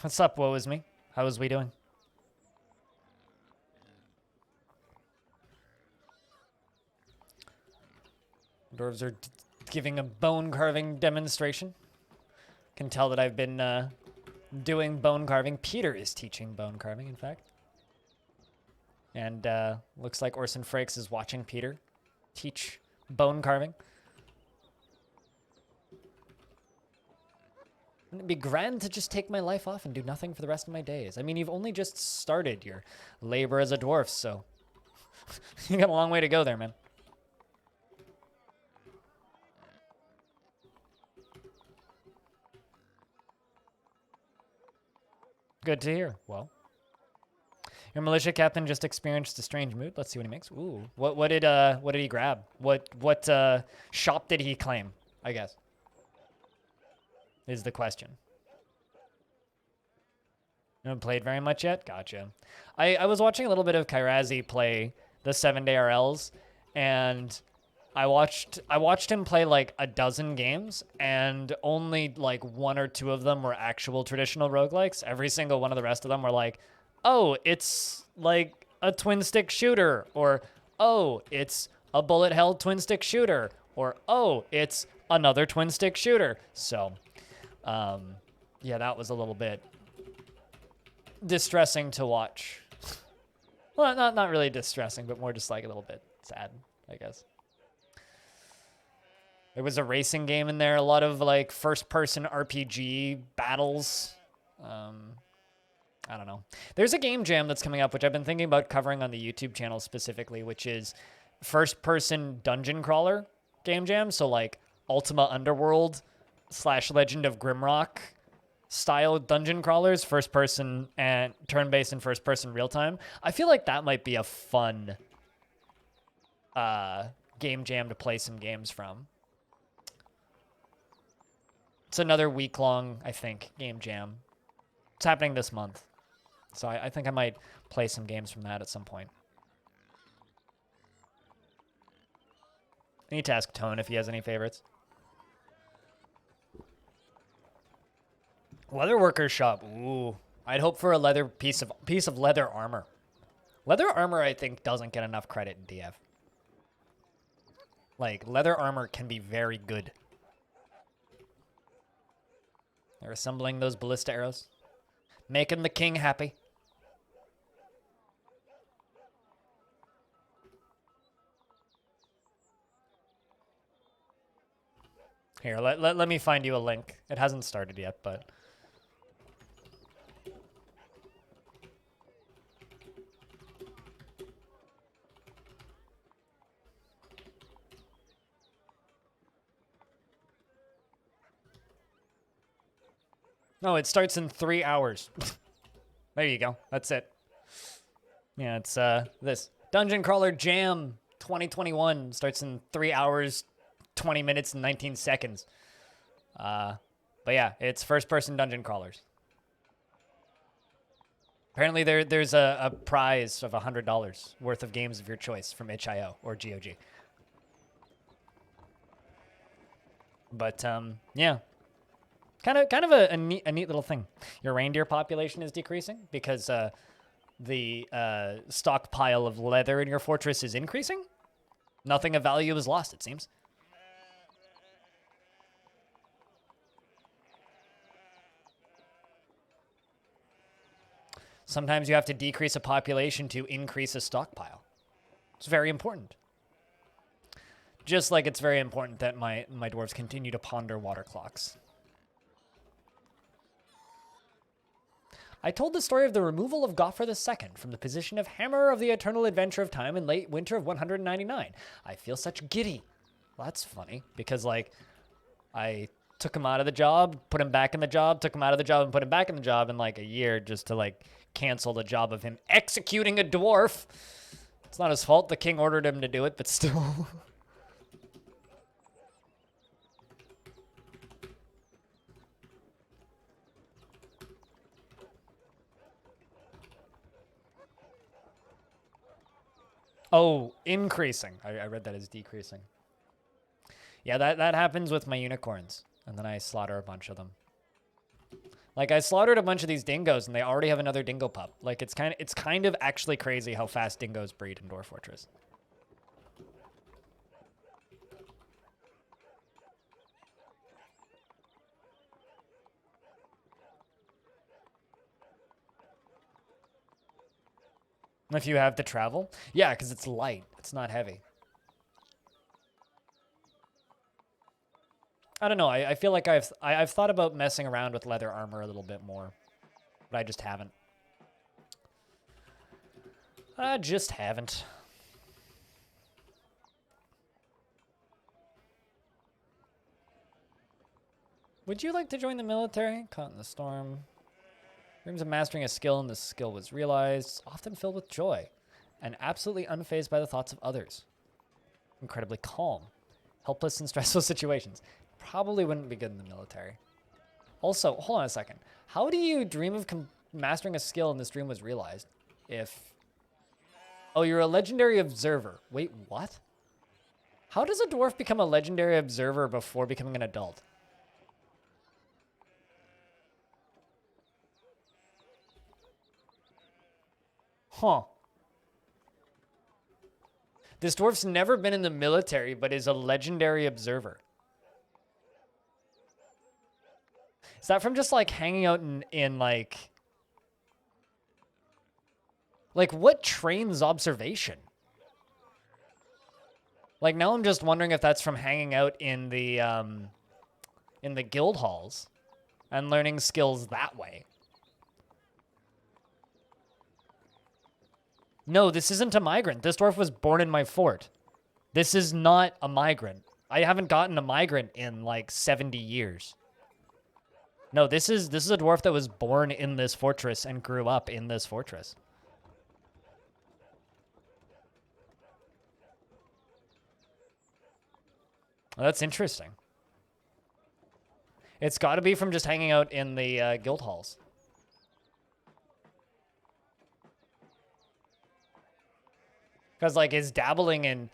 [SPEAKER 1] What's up, woe is me? How is we doing? Dwarves are giving a bone carving demonstration. Can tell that I've been doing bone carving. Peter is teaching bone carving, in fact. And looks like Orson Frakes is watching Peter teach bone carving. Wouldn't it be grand to just take my life off and do nothing for the rest of my days? I mean, you've only just started your labor as a dwarf, so you got a long way to go there, man. Good to hear. Well, your militia captain just experienced a strange mood. Let's see what he makes. Ooh, what did he grab? What shop did he claim? I guess is the question. You haven't played very much yet? Gotcha. I was watching a little bit of Kairazi play the 7 Day RLs, and I watched him play like a dozen games, and only like one or two of them were actual traditional roguelikes. Every single one of the rest of them were like, oh, it's like a twin stick shooter, or oh, it's a bullet hell twin stick shooter, or oh, it's another twin stick shooter. So, yeah, that was a little bit distressing to watch. Well, not really distressing, but more just like a little bit sad, I guess. There was a racing game in there, a lot of like first-person RPG battles. I don't know. There's a game jam that's coming up, which I've been thinking about covering on the YouTube channel specifically, which is first-person dungeon crawler game jam. So like Ultima Underworld / Legend of Grimrock style dungeon crawlers, first-person and turn-based and first-person real-time. I feel like that might be a fun game jam to play some games from. It's another week-long, I think, game jam. It's happening this month. So I think I might play some games from that at some point. I need to ask Tone if he has any favorites. Leatherworker's shop. Ooh. I'd hope for a leather piece of leather armor. Leather armor, I think, doesn't get enough credit in DF. Like, leather armor can be very good. They're assembling those ballista arrows. Making the king happy. Here, let me find you a link. It hasn't started yet, but... No, it starts in 3 hours. There you go. That's it. Yeah, it's this. Dungeon Crawler Jam 2021 starts in 3 hours, 20 minutes, and 19 seconds. But yeah, it's first-person dungeon crawlers. Apparently there's a prize of $100 worth of games of your choice from itch.io or GOG. But, yeah. Kind of a neat little thing. Your reindeer population is decreasing because the stockpile of leather in your fortress is increasing. Nothing of value is lost, it seems. Sometimes you have to decrease a population to increase a stockpile. It's very important. Just like it's very important that my dwarves continue to ponder water clocks. I told the story of the removal of Goffer II from the position of Hammer of the Eternal Adventure of Time in late winter of 199. I feel such giddy. Well, that's funny, because, like, I took him out of the job, put him back in the job, took him out of the job, and put him back in the job in, like, a year just to, like, cancel the job of him executing a dwarf. It's not his fault. The king ordered him to do it, but still... Oh, increasing. I read that as decreasing. Yeah, that happens with my unicorns. And then I slaughter a bunch of them. Like, I slaughtered a bunch of these dingoes, and they already have another dingo pup. Like, it's kind of actually crazy how fast dingoes breed in Dwarf Fortress. If you have to travel? Yeah, because it's light. It's not heavy. I don't know. I feel like I've thought about messing around with leather armor a little bit more. But I just haven't. I just haven't. Would you like to join the military? Caught in the storm. Dreams of mastering a skill, and this skill was realized, often filled with joy, and absolutely unfazed by the thoughts of others. Incredibly calm, helpless in stressful situations. Probably wouldn't be good in the military. Also, hold on a second. How do you dream of mastering a skill and this dream was realized? If... Oh, you're a legendary observer. Wait, what? How does a dwarf become a legendary observer before becoming an adult? Huh. This dwarf's never been in the military, but is a legendary observer. Is that from just, like, hanging out in like... Like, what trains observation? Like, now I'm just wondering if that's from hanging out in the guild halls and learning skills that way. No, this isn't a migrant. This dwarf was born in my fort. This is not a migrant. I haven't gotten a migrant in, like, 70 years. No, this is a dwarf that was born in this fortress and grew up in this fortress. Well, that's interesting. It's got to be from just hanging out in the guild halls. Because, like, it's dabbling in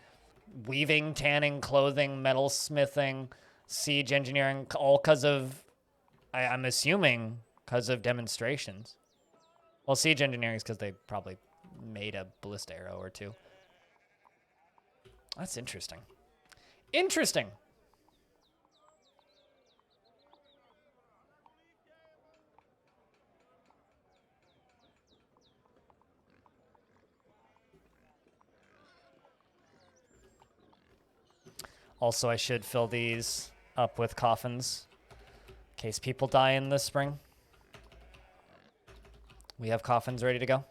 [SPEAKER 1] weaving, tanning, clothing, metal smithing, siege engineering, all because of, I'm assuming, because of demonstrations. Well, siege engineering is because they probably made a ballista arrow or two. That's interesting. Interesting. Also, I should fill these up with coffins in case people die in the spring. We have coffins ready to go.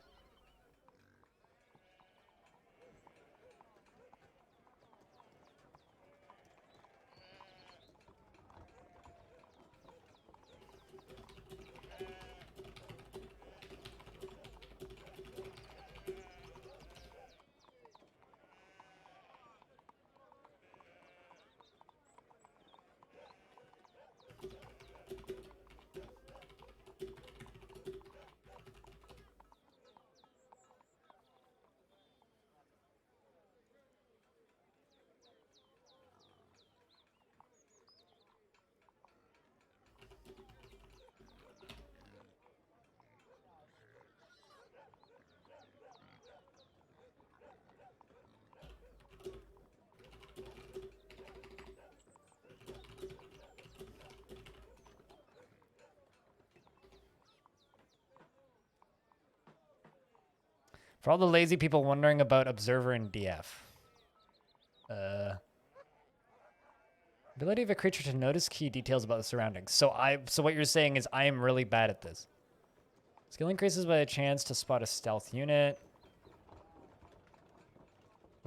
[SPEAKER 1] For all the lazy people wondering about Observer and DF. Ability of a creature to notice key details about the surroundings. So what you're saying is I am really bad at this. Skill increases by a chance to spot a stealth unit.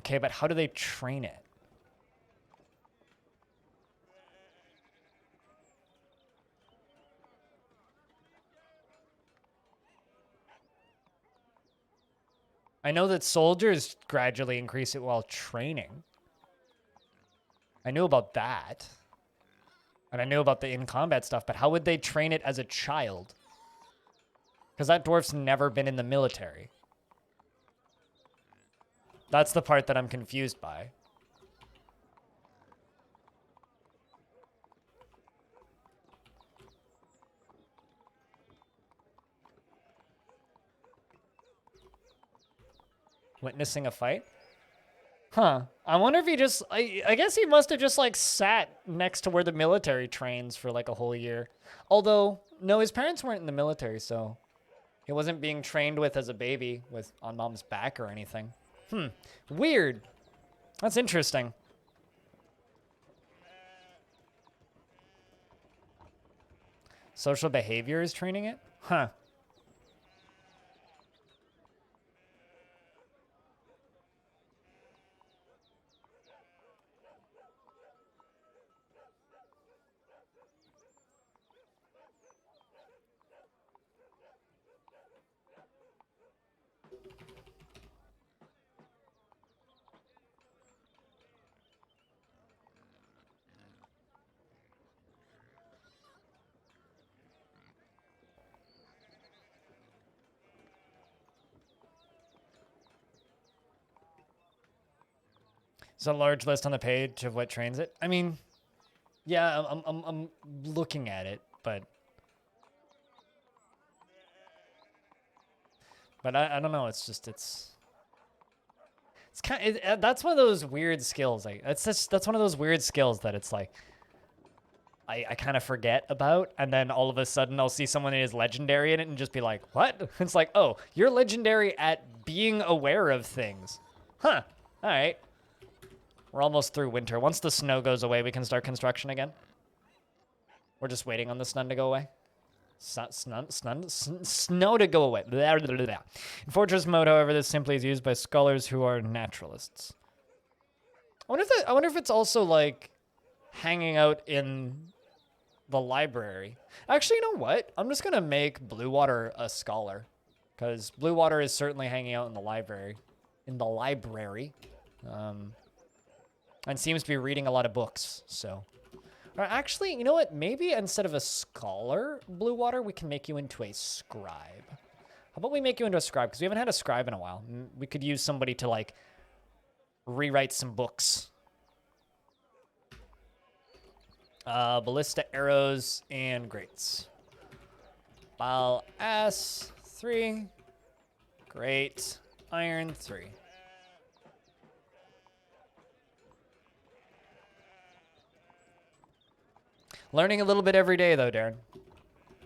[SPEAKER 1] Okay, but how do they train it? I know that soldiers gradually increase it while training. I knew about that. And I knew about the in-combat stuff, but how would they train it as a child? Because that dwarf's never been in the military. That's the part that I'm confused by. Witnessing a fight? Huh. I wonder if he just... I guess he must have just, like, sat next to where the military trains for, like, a whole year. Although, no, his parents weren't in the military, so... He wasn't being trained with as a baby on mom's back or anything. Weird. That's interesting. Social behavior is training it? Huh. There's a large list on the page of what trains it. I mean, yeah, I'm looking at it, but I don't know. It's just it's kind of, that's one of those weird skills. Like that's one of those weird skills that it's like I kind of forget about, and then all of a sudden I'll see someone that is legendary in it and just be like, what? It's like, oh, you're legendary at being aware of things. Huh. All right. We're almost through winter. Once the snow goes away, we can start construction again. We're just waiting on the snow to go away. Snow to go away. Blah, blah, blah, blah. In Fortress mode, however, this simply is used by scholars who are naturalists. I wonder if it's also like hanging out in the library. Actually, you know what? I'm just gonna make Blue Water a scholar, because Blue Water is certainly hanging out in the library. And seems to be reading a lot of books, so. Or actually, you know what? Maybe instead of a scholar, Blue Water, we can make you into a scribe. How about we make you into a scribe? Because we haven't had a scribe in a while. We could use somebody to, like, rewrite some books. Ballista arrows and grates. Bile ass 3. Great. Iron 3. Learning a little bit every day, though, Darren.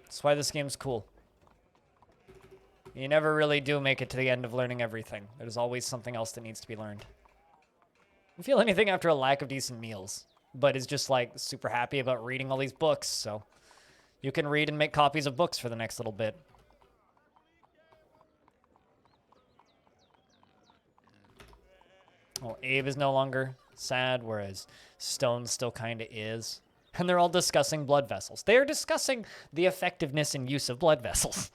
[SPEAKER 1] That's why this game's cool. You never really do make it to the end of learning everything. There's always something else that needs to be learned. You feel anything after a lack of decent meals? but is just like super happy about reading all these books. So you can read and make copies of books for the next little bit. Well, Abe is no longer sad, whereas Stone still kind of is. And they're all discussing blood vessels. They are discussing the effectiveness and use of blood vessels.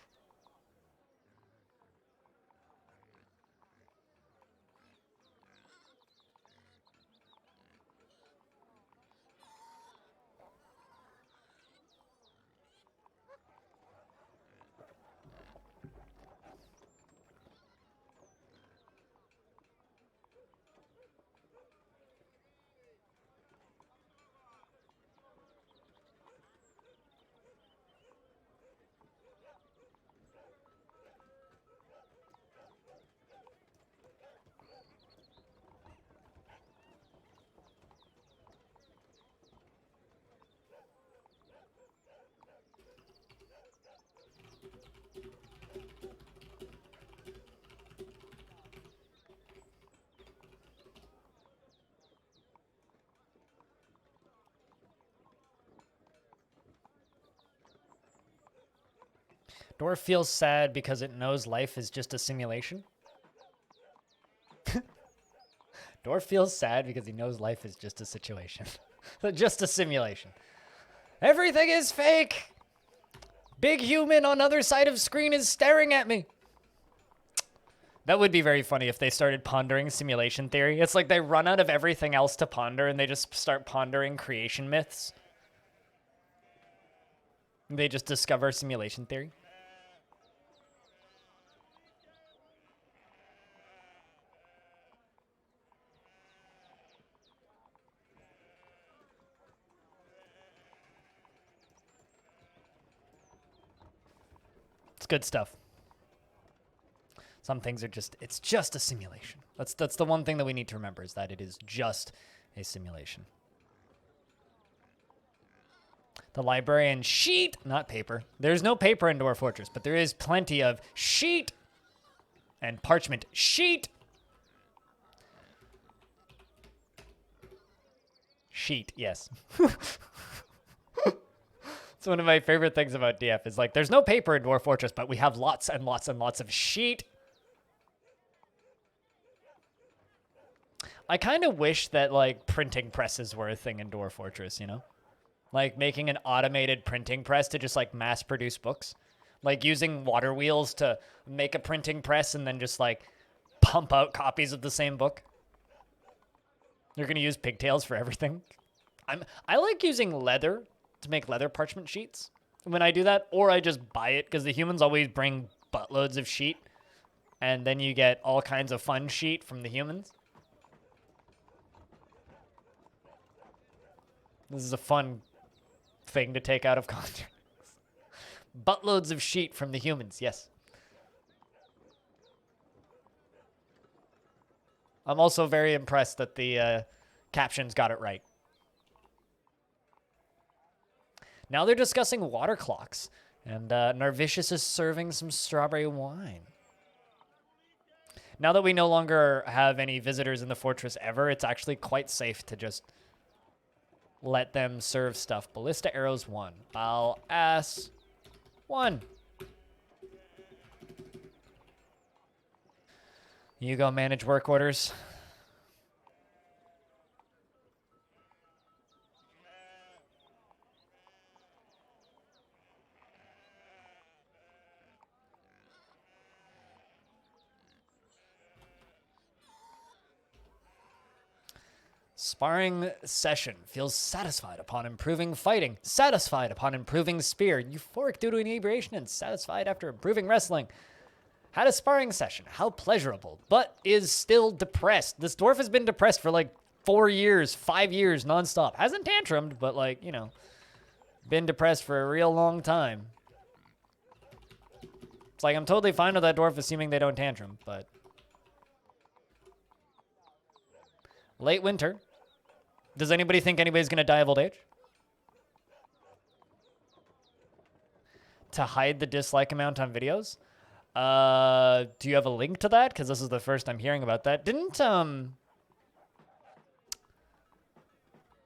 [SPEAKER 1] Dwarf feels sad because it knows life is just a simulation. Dwarf feels sad because he knows life is just a situation. Just a simulation. Everything is fake! Big human on other side of screen is staring at me! That would be very funny if they started pondering simulation theory. It's like they run out of everything else to ponder and they just start pondering creation myths. They just discover simulation theory. It's good stuff. Some things are just, it's just a simulation. That's the one thing that we need to remember, is that it is just a simulation. The librarian sheet, not paper. There's no paper in Dwarf Fortress, but there is plenty of sheet and parchment sheet. Sheet, yes. It's one of my favorite things about DF is like, there's no paper in Dwarf Fortress, but we have lots and lots and lots of sheet. I kind of wish that like printing presses were a thing in Dwarf Fortress, you know? Like making an automated printing press to just like mass produce books. Like using water wheels to make a printing press and then just like pump out copies of the same book. You're going to use pigtails for everything. I like using leather to make leather parchment sheets when I do that, or I just buy it because the humans always bring buttloads of sheet, and then you get all kinds of fun sheet from the humans. This is a fun thing to take out of context. Buttloads of sheet from the humans, yes. I'm also very impressed that the captions got it right. Now they're discussing water clocks, and Narvicius is serving some strawberry wine. Now that we no longer have any visitors in the fortress ever, it's actually quite safe to just let them serve stuff. Ballista arrows 1. I'll ass 1. You go manage work orders. Sparring session. Feels satisfied upon improving fighting. Satisfied upon improving spear. Euphoric due to inebriation and satisfied after improving wrestling. Had a sparring session. How pleasurable. But is still depressed. This dwarf has been depressed for like 4 years, 5 years nonstop. Hasn't tantrumed, but like, you know, been depressed for a real long time. It's like, I'm totally fine with that dwarf assuming they don't tantrum, but... Late winter. Does anybody think anybody's going to die of old age? To hide the dislike amount on videos? Do you have a link to that? Because this is the first I'm hearing about that. Didn't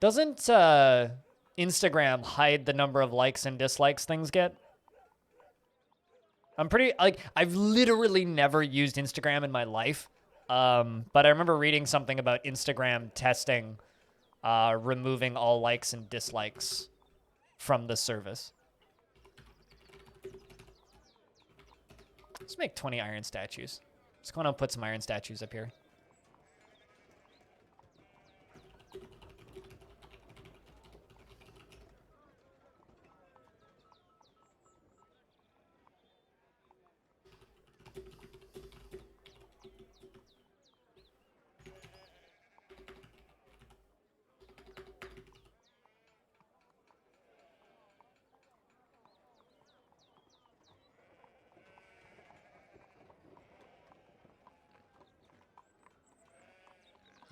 [SPEAKER 1] Doesn't Instagram hide the number of likes and dislikes things get? I'm pretty, like, I've literally never used Instagram in my life. But I remember reading something about Instagram testing removing all likes and dislikes from the service. Let's make 20 iron statues. Let's go on and put some iron statues up here.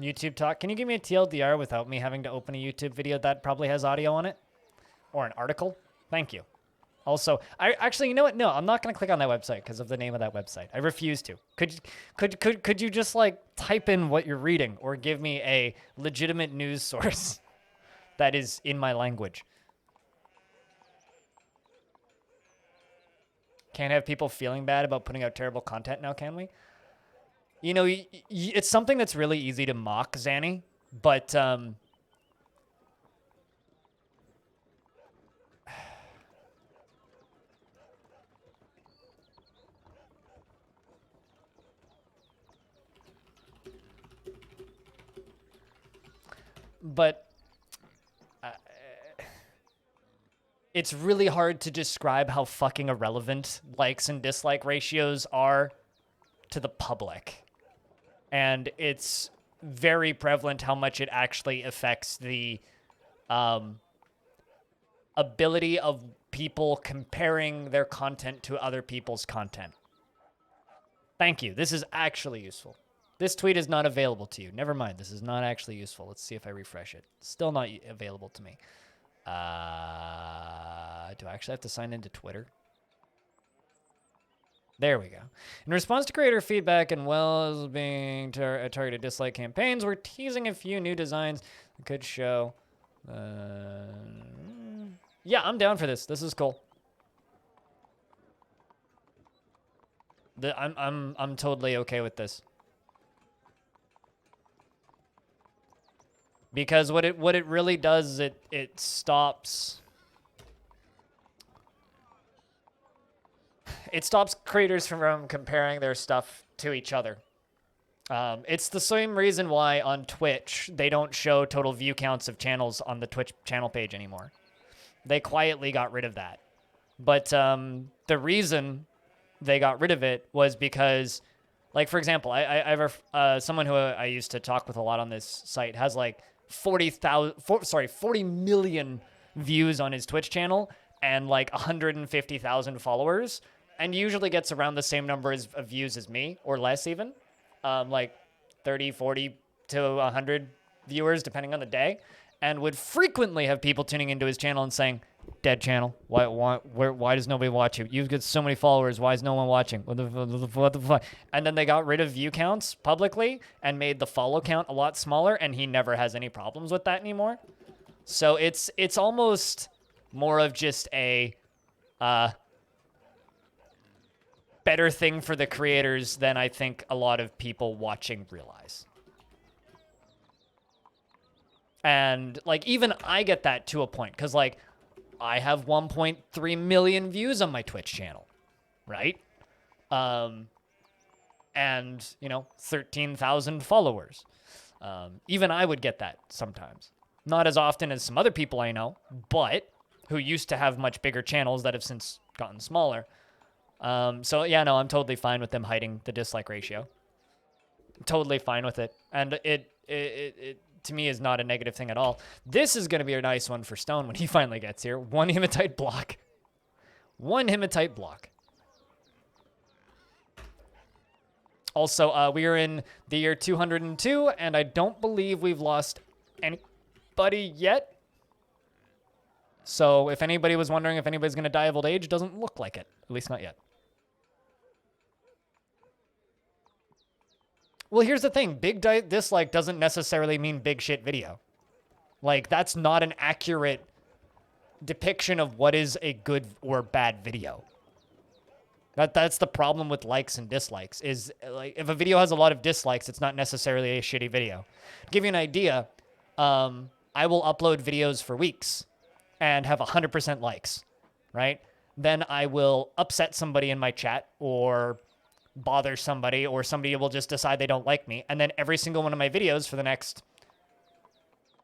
[SPEAKER 1] YouTube talk. Can you give me a TLDR without me having to open a YouTube video that probably has audio on it? Or an article? Thank you. Also, I actually, you know what? No, I'm not going to click on that website because of the name of that website. I refuse to. Could you just like type in what you're reading or give me a legitimate news source that is in my language? Can't have people feeling bad about putting out terrible content now, can we? You know, it's something that's really easy to mock, Zanny, but it's really hard to describe how fucking irrelevant likes and dislike ratios are to the public. And it's very prevalent how much it actually affects the ability of people comparing their content to other people's content. Thank you. This is actually useful. This tweet is not available to you. Never mind. This is not actually useful. Let's see if I refresh it. Still not available to me. Do I actually have to sign into Twitter? There we go. In response to creator feedback and well as being targeted dislike campaigns, we're teasing a few new designs that could show. Yeah, I'm down for this. This is cool. I'm totally okay with this. Because what it really does is it stops. It stops creators from comparing their stuff to each other. It's the same reason why on Twitch, they don't show total view counts of channels on the Twitch channel page anymore. They quietly got rid of that. But the reason they got rid of it was because, like, for example, I have someone who I used to talk with a lot on this site has like 40 million views on his Twitch channel and like 150,000 followers. And usually gets around the same number of views as me, or less even. Like 30, 40 to 100 viewers, depending on the day. And would frequently have people tuning into his channel and saying, dead channel, why does nobody watch you? You've got so many followers, why is no one watching? What the fuck? And then they got rid of view counts publicly and made the follow count a lot smaller, and he never has any problems with that anymore. So it's almost more of just a... better thing for the creators than I think a lot of people watching realize. And, like, even I get that to a point, because, like, I have 1.3 million views on my Twitch channel, right? And, you know, 13,000 followers. Even I would get that sometimes. Not as often as some other people I know, but who used to have much bigger channels that have since gotten smaller. So yeah, no, I'm totally fine with them hiding the dislike ratio. Totally fine with it. And it to me is not a negative thing at all. This is going to be a nice one for Stone when he finally gets here. One hematite block. One hematite block. Also, we are in the year 202, and I don't believe we've lost anybody yet. So if anybody was wondering if anybody's going to die of old age, it doesn't look like it. At least not yet. Well, here's the thing. Big dislike doesn't necessarily mean big shit video. Like, that's not an accurate depiction of what is a good or bad video. That's the problem with likes and dislikes, is like if a video has a lot of dislikes, it's not necessarily a shitty video. To give you an idea, I will upload videos for weeks and have 100% likes, right? Then I will upset somebody in my chat or bother somebody, or somebody will just decide they don't like me. And then every single one of my videos for the next,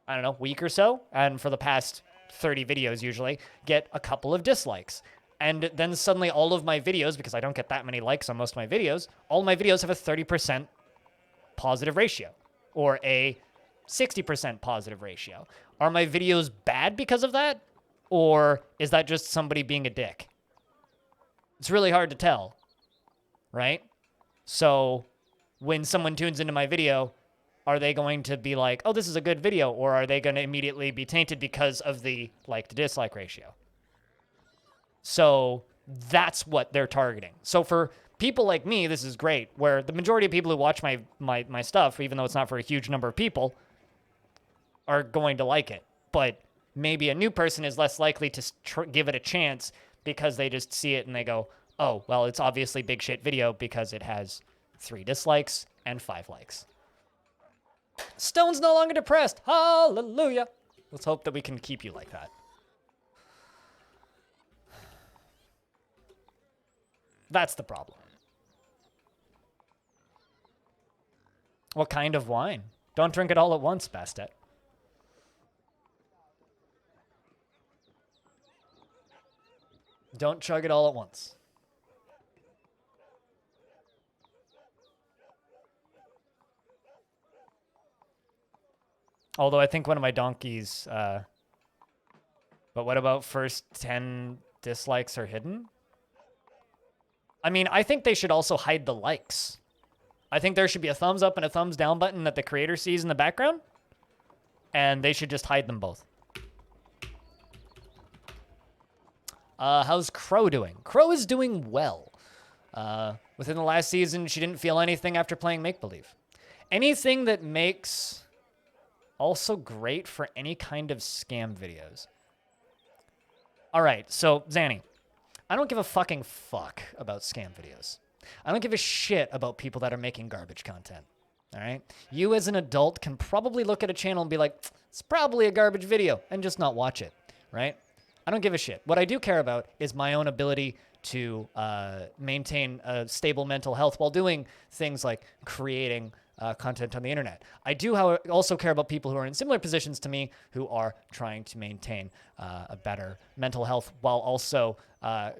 [SPEAKER 1] I don't know, week or so, and for the past 30 videos usually, get a couple of dislikes. And then suddenly all of my videos, because I don't get that many likes on most of my videos, all my videos have a 30% positive ratio or a 60% positive ratio. Are my videos bad because of that? Or is that just somebody being a dick? It's really hard to tell, right? So when someone tunes into my video, are they going to be like, oh, this is a good video? Or are they going to immediately be tainted because of the like to dislike ratio? So that's what they're targeting. So for people like me, this is great, where the majority of people who watch my stuff, even though it's not for a huge number of people, are going to like it. But maybe a new person is less likely to give it a chance because they just see it and they go, oh, well, it's obviously big shit video because it has 3 dislikes and 5 likes. Stone's no longer depressed. Hallelujah. Let's hope that we can keep you like that. That's the problem. What kind of wine? Don't drink it all at once, Bastet. Don't chug it all at once. Although I think one of my donkeys, but what about first 10 dislikes are hidden? I mean, I think they should also hide the likes. I think there should be a thumbs up and a thumbs down button that the creator sees in the background, and they should just hide them both. How's Crow doing? Crow is doing well. Within the last season, she didn't feel anything after playing Make Believe. Anything that makes also great for any kind of scam videos. All right, so Zanny, I don't give a fucking fuck about scam videos. I don't give a shit about people that are making garbage content. All right? You as an adult can probably look at a channel and be like, it's probably a garbage video, and just not watch it, right? I don't give a shit. What I do care about is my own ability to maintain a stable mental health while doing things like creating content on the internet. I do, however, also care about people who are in similar positions to me who are trying to maintain a better mental health while also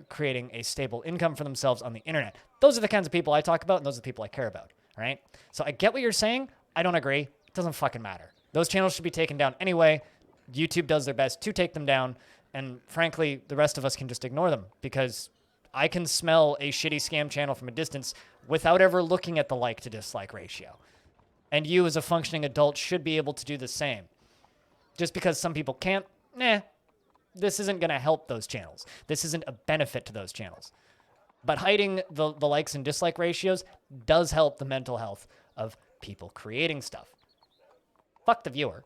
[SPEAKER 1] creating a stable income for themselves on the internet. Those are the kinds of people I talk about, and those are the people I care about, right? So I get what you're saying. I don't agree. It doesn't fucking matter. Those channels should be taken down anyway. YouTube does their best to take them down, and frankly, the rest of us can just ignore them because I can smell a shitty scam channel from a distance without ever looking at the like to dislike ratio. And you as a functioning adult should be able to do the same. Just because some people can't, this isn't going to help those channels. This isn't a benefit to those channels. But hiding the likes and dislike ratios does help the mental health of people creating stuff. Fuck the viewer.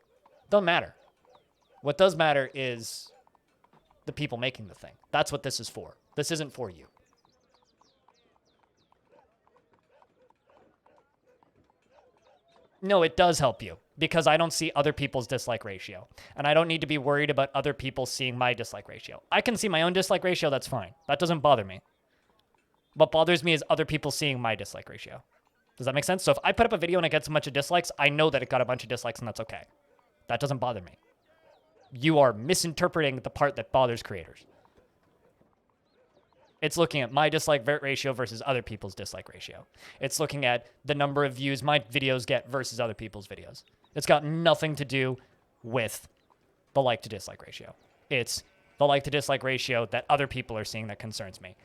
[SPEAKER 1] Don't matter. What does matter is the people making the thing. That's what this is for. This isn't for you. No, it does help you because I don't see other people's dislike ratio. And I don't need to be worried about other people seeing my dislike ratio. I can see my own dislike ratio, that's fine. That doesn't bother me. What bothers me is other people seeing my dislike ratio. Does that make sense? So if I put up a video and it gets a bunch of dislikes, I know that it got a bunch of dislikes and that's okay. That doesn't bother me. You are misinterpreting the part that bothers creators. It's looking at my dislike ratio versus other people's dislike ratio. It's looking at the number of views my videos get versus other people's videos. It's got nothing to do with the like to dislike ratio. It's the like to dislike ratio that other people are seeing that concerns me.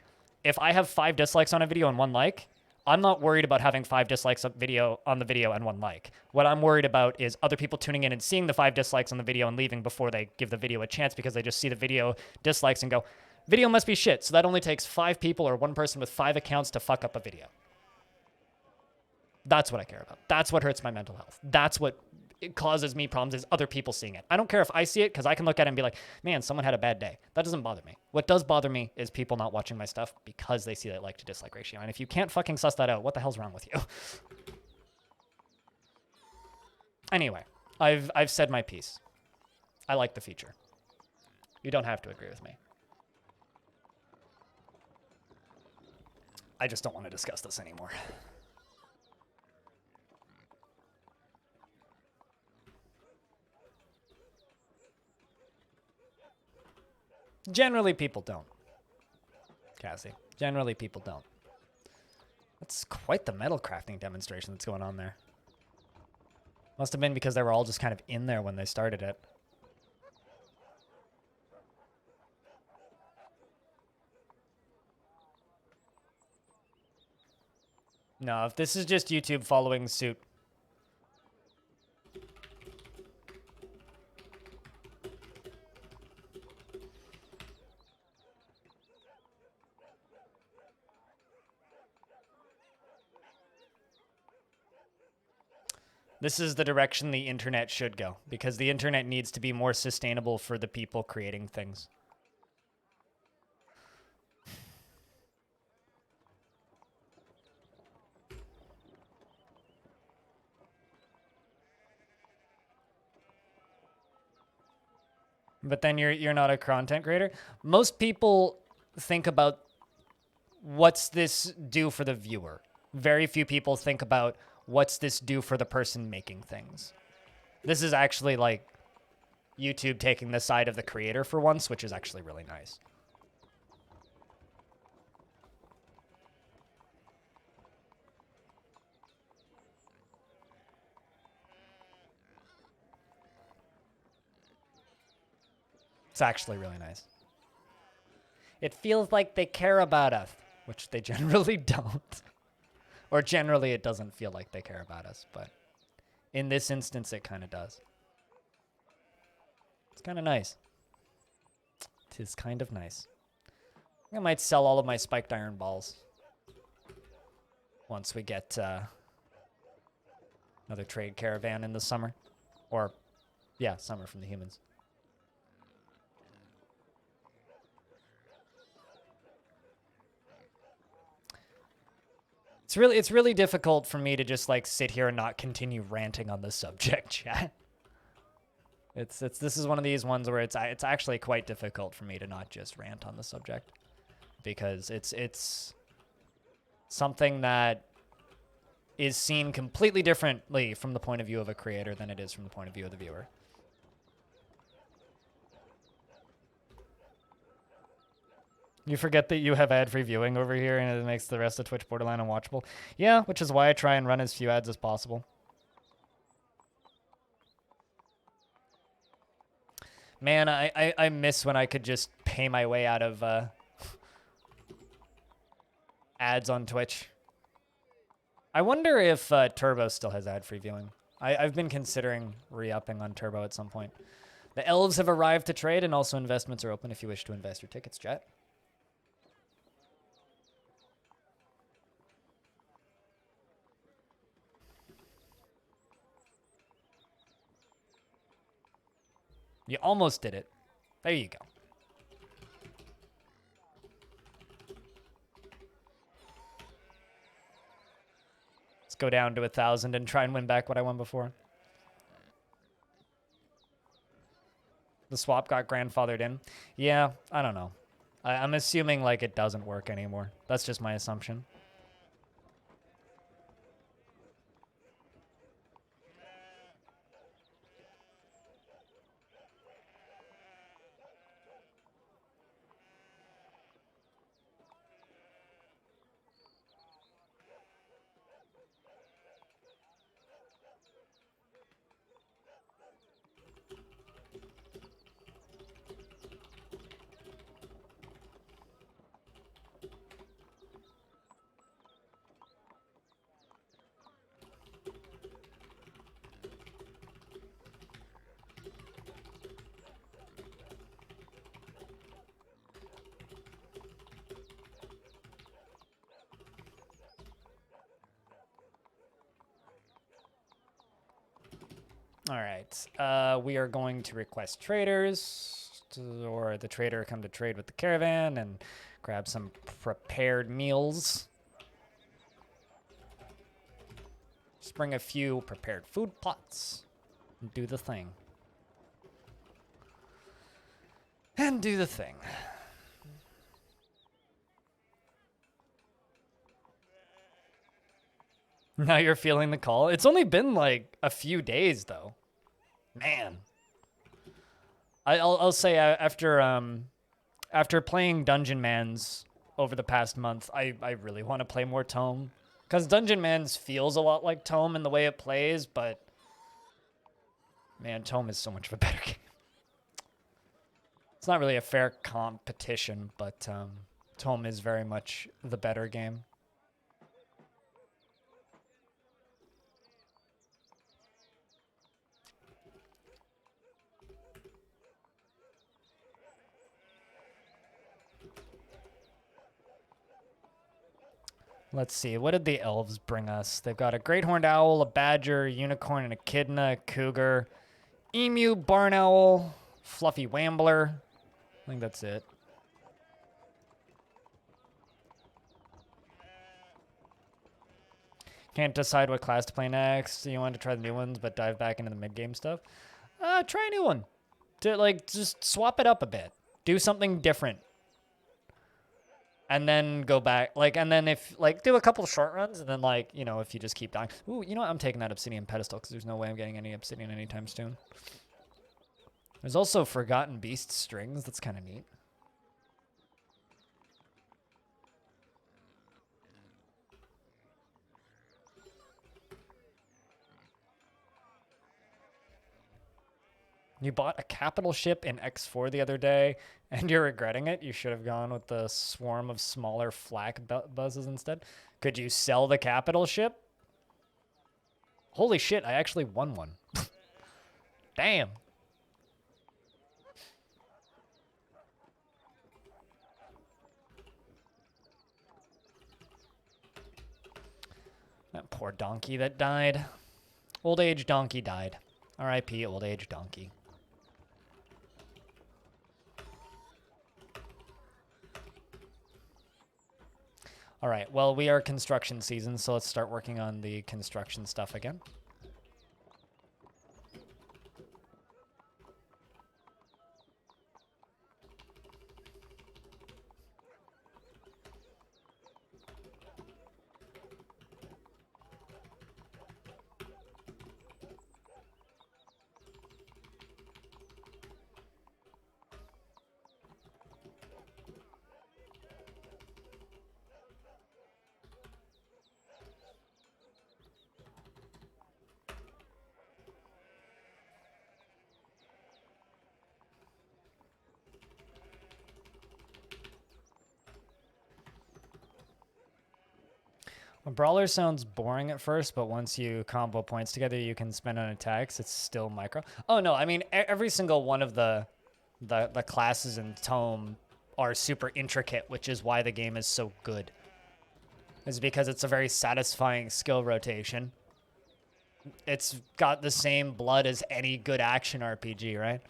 [SPEAKER 1] If I have 5 dislikes on a video and 1 like, I'm not worried about having 5 dislikes on the video and 1 like. What I'm worried about is other people tuning in and seeing the 5 dislikes on the video and leaving before they give the video a chance because they just see the video dislikes and go, video must be shit. So that only takes 5 people or 1 person with 5 accounts to fuck up a video. That's what I care about. That's what hurts my mental health. That's what it causes me problems is other people seeing it. I don't care if I see it because I can look at it and be like, man, someone had a bad day. That doesn't bother me. What does bother me is people not watching my stuff because they see that like to dislike ratio. And if you can't fucking suss that out, what the hell's wrong with you? Anyway, I've said my piece. I like the feature. You don't have to agree with me. I just don't want to discuss this anymore. Generally, people don't. Cassie. Generally, people don't. That's quite the metal crafting demonstration that's going on there. Must have been because they were all just kind of in there when they started it. No, if this is just YouTube following suit. This is the direction the internet should go, because the internet needs to be more sustainable for the people creating things. But then you're not a content creator. Most people think about what's this do for the viewer. Very few people think about what's this do for the person making things. This is actually like YouTube taking the side of the creator for once, which is actually really nice. It's actually really nice. It feels like they care about us, which they generally don't. Or generally it doesn't feel like they care about us, but in this instance it kind of does. It's kind of nice. It is kind of nice. I might sell all of my spiked iron balls once we get another trade caravan in the summer. Or, yeah, summer from the humans. It's really difficult for me to just like sit here and not continue ranting on the subject, chat. This is one of these ones where it's actually quite difficult for me to not just rant on the subject, because it's something that is seen completely differently from the point of view of a creator than it is from the point of view of the viewer. You forget that you have ad-free viewing over here, and it makes the rest of Twitch borderline unwatchable. Yeah, which is why I try and run as few ads as possible. Man, I miss when I could just pay my way out of ads on Twitch. I wonder if Turbo still has ad-free viewing. I've been considering re-upping on Turbo at some point. The elves have arrived to trade, and also investments are open if you wish to invest your tickets, chat. You almost did it. There you go. Let's go down to 1,000 and try and win back what I won before. The swap got grandfathered in. Yeah, I don't know. I'm assuming like it doesn't work anymore. That's just my assumption. All right. We are going to request traders, or the trader come to trade with the caravan and grab some prepared meals. Just bring a few prepared food plots and do the thing. And do the thing. Now you're feeling the call. It's only been like a few days though. Man. I'll say after playing Dungeon Mans over the past month, I really want to play more Tome. Because Dungeon Mans feels a lot like Tome in the way it plays, but man, Tome is so much of a better game. It's not really a fair competition, but Tome is very much the better game. Let's see, what did the elves bring us? They've got a great horned owl, a badger, a unicorn, and echidna, a cougar, emu, barn owl, fluffy wambler. I think that's it. Can't decide what class to play next. You want to try the new ones, but dive back into the mid-game stuff? Try a new one. Just swap it up a bit. Do something different. And then go back, and then do a couple short runs, and then, if you just keep dying. Ooh, you know what? I'm taking that obsidian pedestal, because there's no way I'm getting any obsidian anytime soon. There's also Forgotten Beast strings. That's kind of neat. You bought a capital ship in X4 the other day, and you're regretting it. You should have gone with the swarm of smaller flak buzzes instead. Could you sell the capital ship? Holy shit, I actually won one. Damn. That poor donkey that died. Old age donkey died. R.I.P. old age donkey. All right, well, we are construction season, so let's start working on the construction stuff again. A brawler sounds boring at first, but once you combo points together, you can spend on attacks. It's still micro. Oh no, I mean every single one of the classes in Tome are super intricate, which is why the game is so good. Is because it's a very satisfying skill rotation. It's got the same blood as any good action RPG, right?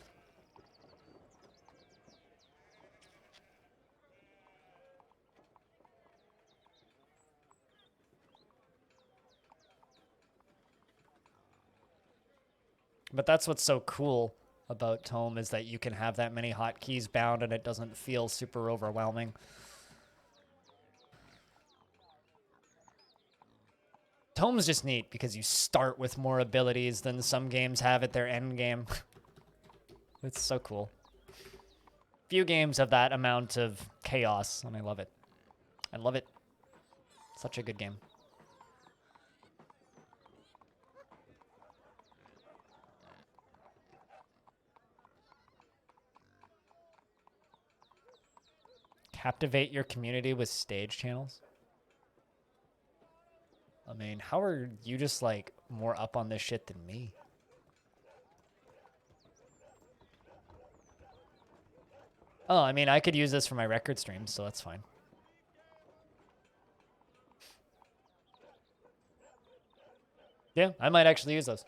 [SPEAKER 1] But that's what's so cool about Tome is that you can have that many hotkeys bound and it doesn't feel super overwhelming. Tome's just neat because you start with more abilities than some games have at their end game. It's so cool. Few games have that amount of chaos, and I love it. I love it. Such a good game. Captivate your community with stage channels? I mean, how are you just, like, more up on this shit than me? Oh, I mean, I could use this for my record streams, so that's fine. Yeah, I might actually use those.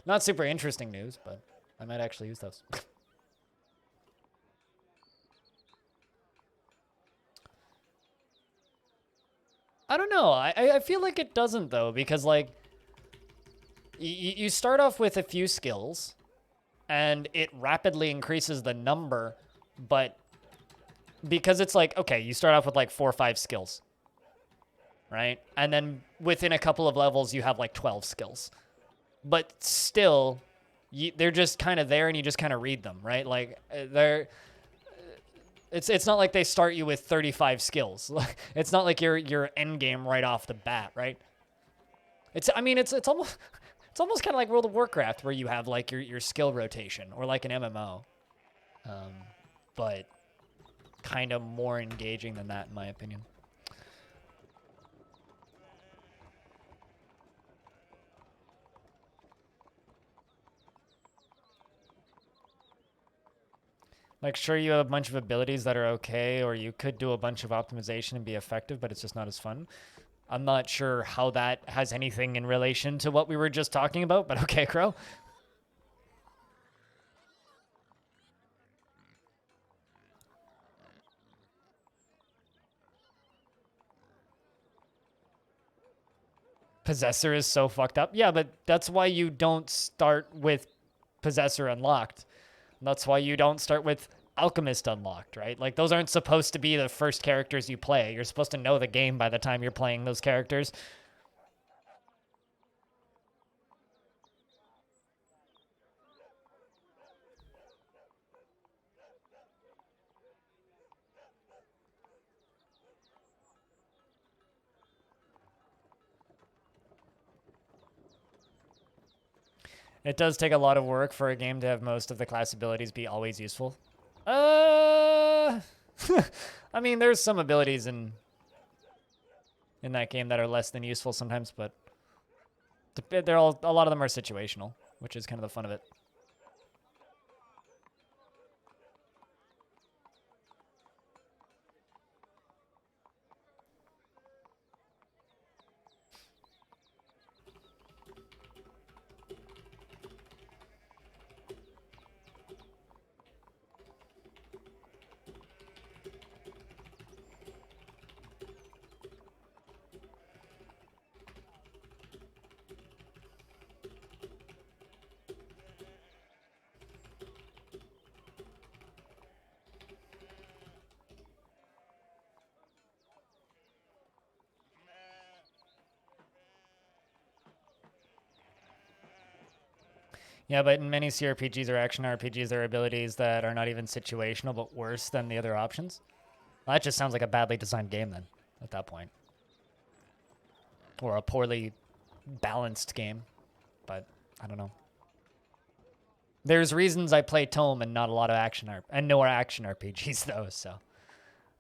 [SPEAKER 1] Not super interesting news, but I might actually use those. I don't know. I feel like it doesn't, though, because, like, you start off with a few skills, and it rapidly increases the number, but because it's like, okay, you start off with, like, 4 or 5 skills, right? And then within a couple of levels, you have, like, 12 skills. But still, they're just kind of there, and you just kind of read them, right? Like, it's not like they start you with 35 skills. It's not like you're end game right off the bat, right? It's almost kind of like World of Warcraft, where you have like your skill rotation, or like an MMO, but kind of more engaging than that, in my opinion. Like, sure, you have a bunch of abilities that are okay, or you could do a bunch of optimization and be effective, but it's just not as fun. I'm not sure how that has anything in relation to what we were just talking about, but okay, Crow. Possessor is so fucked up. Yeah, but that's why you don't start with Possessor unlocked. That's why you don't start with Alchemist unlocked, right? Like, those aren't supposed to be the first characters you play. You're supposed to know the game by the time you're playing those characters. It does take a lot of work for a game to have most of the class abilities be always useful. I mean, there's some abilities in that game that are less than useful sometimes, but a lot of them are situational, which is kind of the fun of it. Yeah, but in many CRPGs or action RPGs, there are abilities that are not even situational, but worse than the other options. Well, that just sounds like a badly designed game then, at that point. Or a poorly balanced game, but I don't know. There's reasons I play Tome and not a lot of no action RPGs though, so.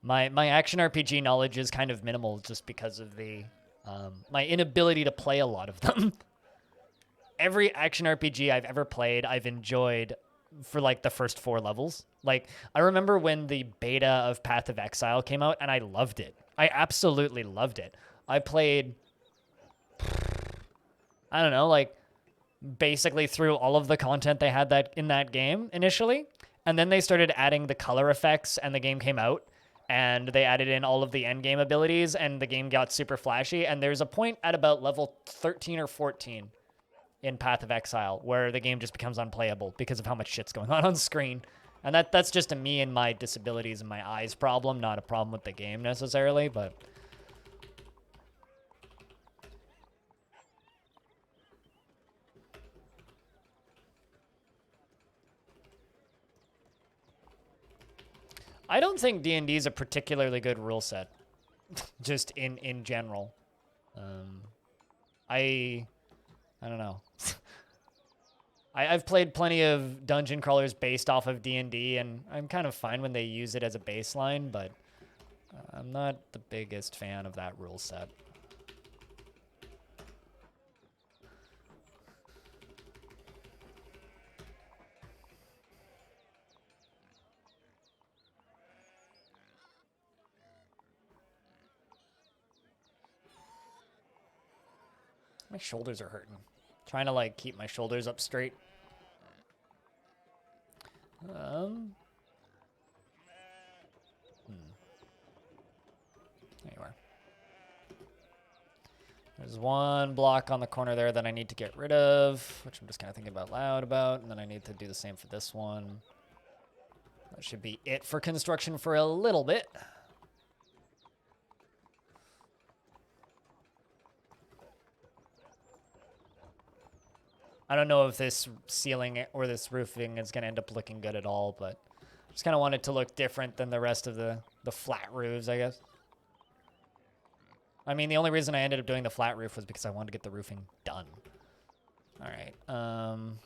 [SPEAKER 1] My action RPG knowledge is kind of minimal just because of the my inability to play a lot of them. Every action RPG I've ever played, I've enjoyed for like the first 4 levels. Like, I remember when the beta of Path of Exile came out, and I loved it. I absolutely loved it. I played, I don't know, like basically through all of the content they had in that game initially, and then they started adding the color effects, and the game came out, and they added in all of the end game abilities, and the game got super flashy. And there's a point at about level 13 or 14 in Path of Exile where the game just becomes unplayable because of how much shit's going on screen. And that's just a me and my disabilities and my eyes problem, not a problem with the game necessarily, but I don't think D&D is a particularly good rule set, just in general. I don't know. I've played plenty of dungeon crawlers based off of D&D, and I'm kind of fine when they use it as a baseline, but I'm not the biggest fan of that rule set. My shoulders are hurting. Trying to like keep my shoulders up straight. There you are. There's one block on the corner there that I need to get rid of, which I'm just kind of thinking about loud about, and then I need to do the same for this one. That should be it for construction for a little bit. I don't know if this ceiling or this roofing is going to end up looking good at all, but just kind of want it to look different than the rest of the flat roofs, I guess. I mean, the only reason I ended up doing the flat roof was because I wanted to get the roofing done. All right,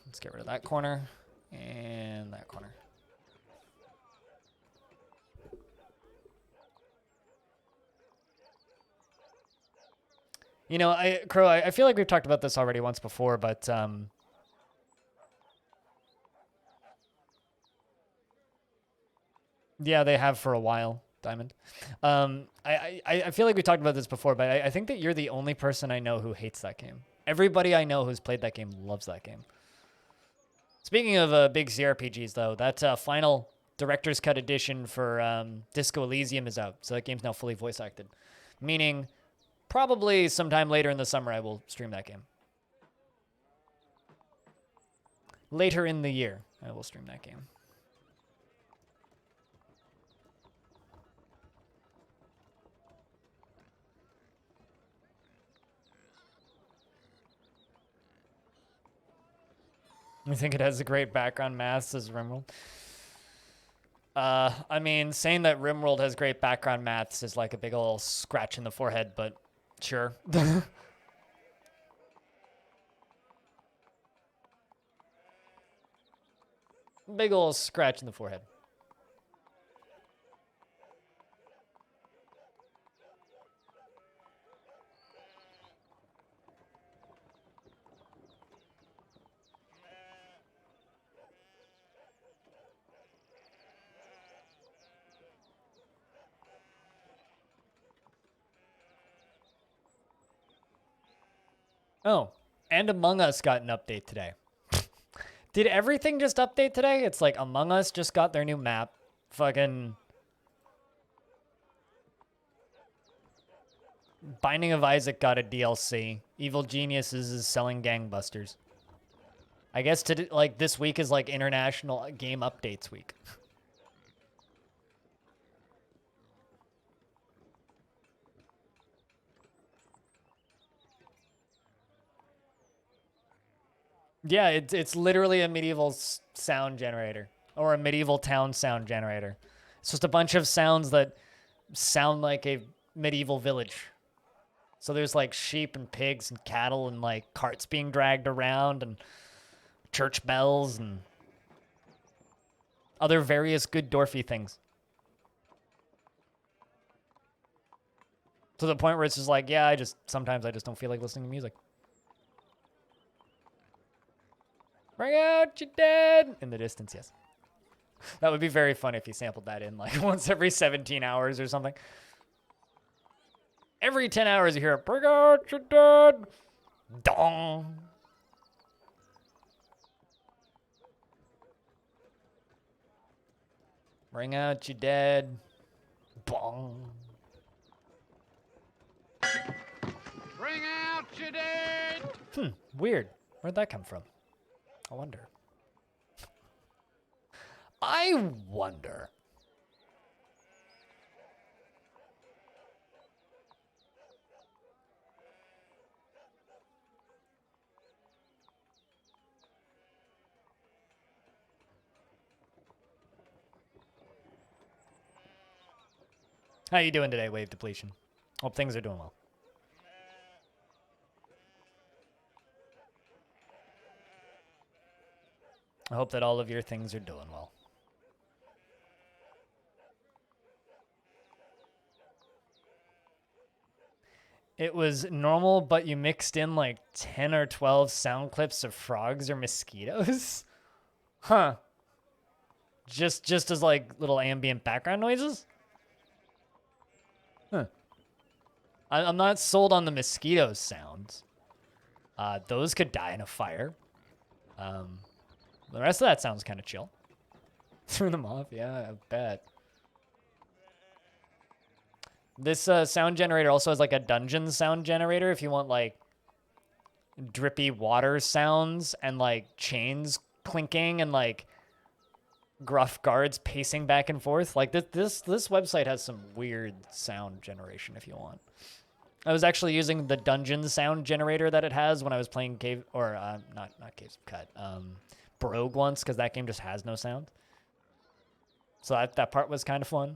[SPEAKER 1] let's get rid of that corner and that corner. You know, Crow, I feel like we've talked about this already once before, but yeah, they have for a while, Diamond. I feel like we talked about this before, but I think that you're the only person I know who hates that game. Everybody I know who's played that game loves that game. Speaking of big CRPGs, though, that final Director's Cut edition for Disco Elysium is out, so that game's now fully voice acted, meaning probably sometime later in the summer I will stream that game. Later in the year, I will stream that game. I think it has a great background math, says Rimworld. I mean, saying that Rimworld has great background maths is like a big ol' scratch in the forehead, but sure. Big ol' scratch in the forehead. Oh, and Among Us got an update today. Did everything just update today? It's like Among Us just got their new map. Fucking Binding of Isaac got a DLC. Evil Geniuses is selling gangbusters. I guess like this week is like International Game Updates Week. Yeah, it's literally a medieval sound generator or a medieval town sound generator. It's just a bunch of sounds that sound like a medieval village. So there's like sheep and pigs and cattle and like carts being dragged around and church bells and other various good dwarfy things. To the point where it's just like, yeah, sometimes I just don't feel like listening to music. Bring out your dead! In the distance, yes. That would be very fun if you sampled that in like once every 17 hours or something. Every 10 hours you hear it, bring out your dead! Dong! Bring out your dead. Bong.
[SPEAKER 5] Bring out your dead!
[SPEAKER 1] Weird. Where'd that come from? I wonder. I wonder. How you doing today, Wave Depletion? Hope things are doing well. I hope that all of your things are doing well. It was normal, but you mixed in like 10 or 12 sound clips of frogs or mosquitoes? Huh. Just as like little ambient background noises? Huh. I'm not sold on the mosquito sounds. Those could die in a fire. The rest of that sounds kind of chill. Turn them off, yeah, I bet. This sound generator also has like a dungeon sound generator if you want like drippy water sounds and like chains clinking and like gruff guards pacing back and forth. Like this website has some weird sound generation if you want. I was actually using the dungeon sound generator that it has when I was playing Cave, or not Caves of Cut, Brogue once, because that game just has no sound. So that part was kind of fun.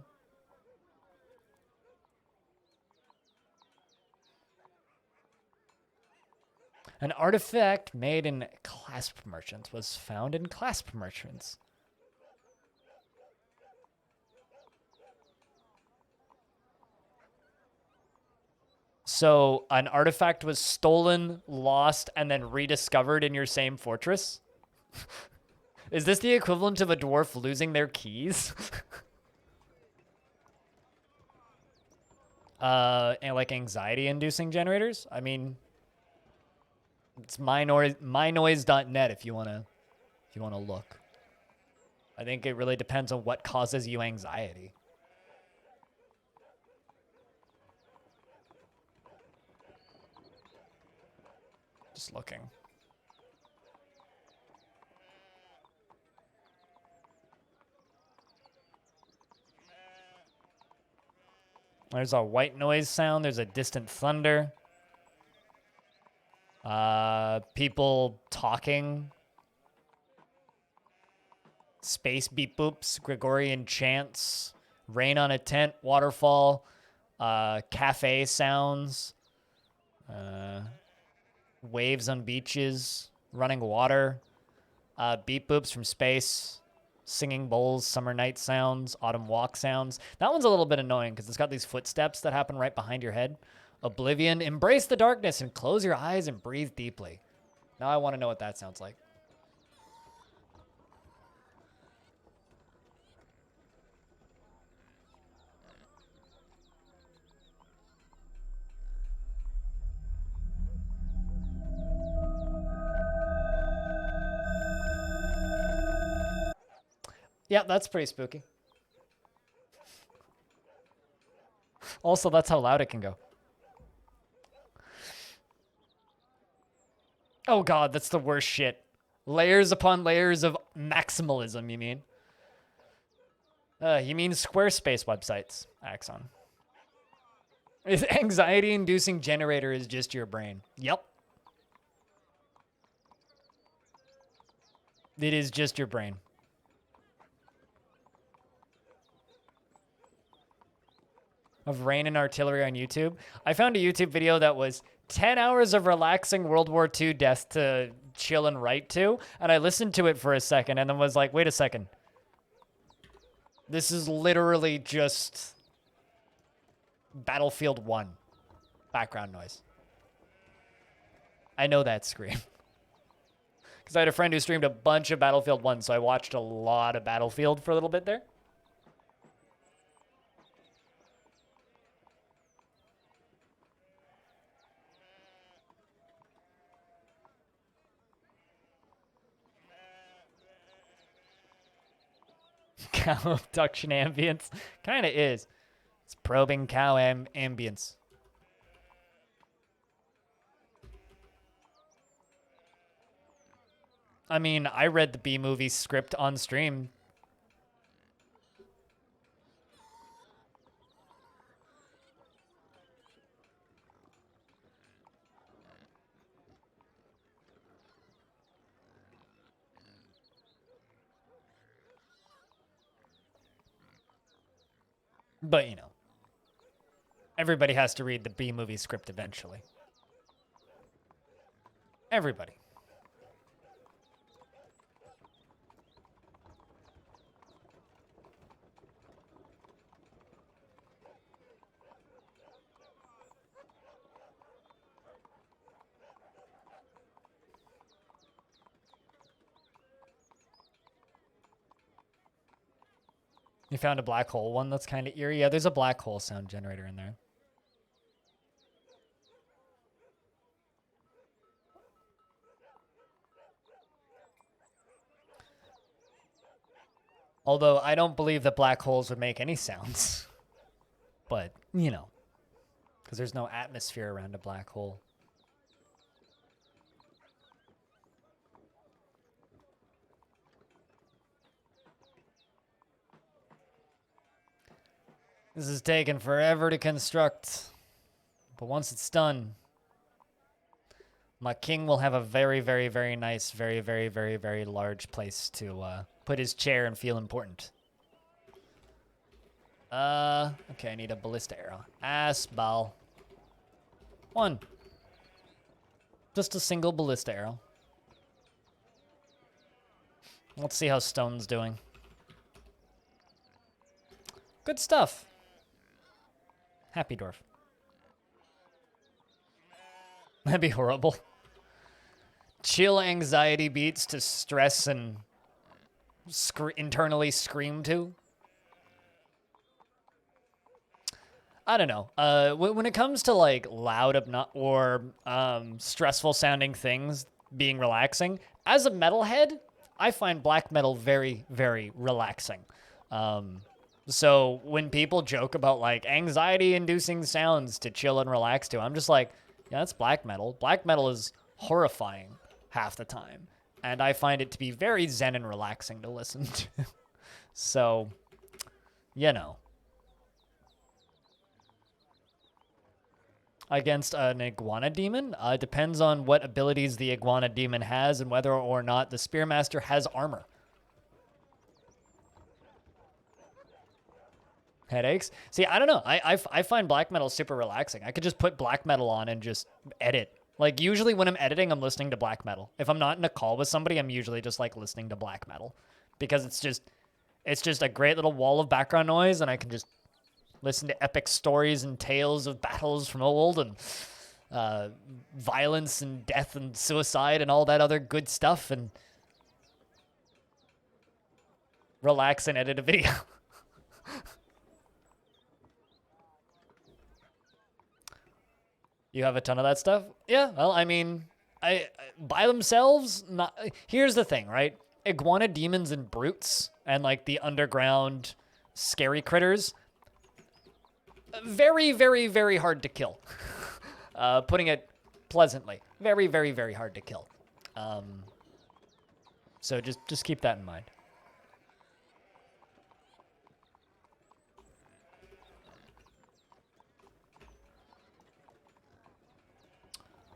[SPEAKER 1] An artifact made in clasp merchants was found in clasp merchants. So an artifact was stolen, lost, and then rediscovered in your same fortress? Is this the equivalent of a dwarf losing their keys? And like anxiety-inducing generators? I mean, it's mynoise.net if you wanna look. I think it really depends on what causes you anxiety. Just looking. There's a white noise sound. There's a distant thunder. People talking. Space beep boops. Gregorian chants. Rain on a tent. Waterfall. Cafe sounds. Waves on beaches. Running water. Beep boops from space. Singing bowls, summer night sounds, autumn walk sounds. That one's a little bit annoying because it's got these footsteps that happen right behind your head. Oblivion, embrace the darkness and close your eyes and breathe deeply. Now I want to know what that sounds like. Yeah, that's pretty spooky. Also, that's how loud it can go. Oh god, that's the worst shit. Layers upon layers of maximalism, you mean? You mean Squarespace websites, Axon. Is anxiety-inducing generator is just your brain. Yep. It is just your brain. Of Rain and Artillery on YouTube. I found a YouTube video that was 10 hours of relaxing World War II deaths to chill and write to, and I listened to it for a second and then was like, wait a second. This is literally just Battlefield 1 background noise. I know that scream. Because I had a friend who streamed a bunch of Battlefield 1, so I watched a lot of Battlefield for a little bit there. Cow abduction ambience. Kind of is. It's probing cow ambience. I mean, I read the B-movie script on stream. But, you know, everybody has to read the B-movie script eventually. Everybody. You found a black hole one that's kind of eerie. Yeah, there's a black hole sound generator in there. Although I don't believe that black holes would make any sounds. But, you know, because there's no atmosphere around a black hole. This is taking forever to construct. But once it's done, my king will have a very, very, very nice, very, very, very, very large place to put his chair and feel important. Okay, I need a ballista arrow. Ass ball. 1. Just a single ballista arrow. Let's see how stone's doing. Good stuff. Happy dwarf. That'd be horrible. Chill anxiety beats to stress and internally scream to. I don't know. When it comes to like loud or stressful sounding things being relaxing, as a metalhead, I find black metal very, very relaxing. So when people joke about like anxiety-inducing sounds to chill and relax to, I'm just like, yeah, that's black metal. Black metal is horrifying half the time, and I find it to be very zen and relaxing to listen to. So, you know. Against an iguana demon, depends on what abilities the iguana demon has and whether or not the Spearmaster has armor. Headaches? See, I don't know. I find black metal super relaxing. I could just put black metal on and just edit. Like, usually when I'm editing, I'm listening to black metal. If I'm not in a call with somebody, I'm usually just, like, listening to black metal. Because it's just a great little wall of background noise, and I can just listen to epic stories and tales of battles from old and violence and death and suicide and all that other good stuff and relax and edit a video. You have a ton of that stuff? Yeah, well, I mean, I by themselves, not. Here's the thing, right? Iguana demons and brutes and like the underground scary critters, very, very, very hard to kill. Putting it pleasantly, very, very, very hard to kill. So just keep that in mind.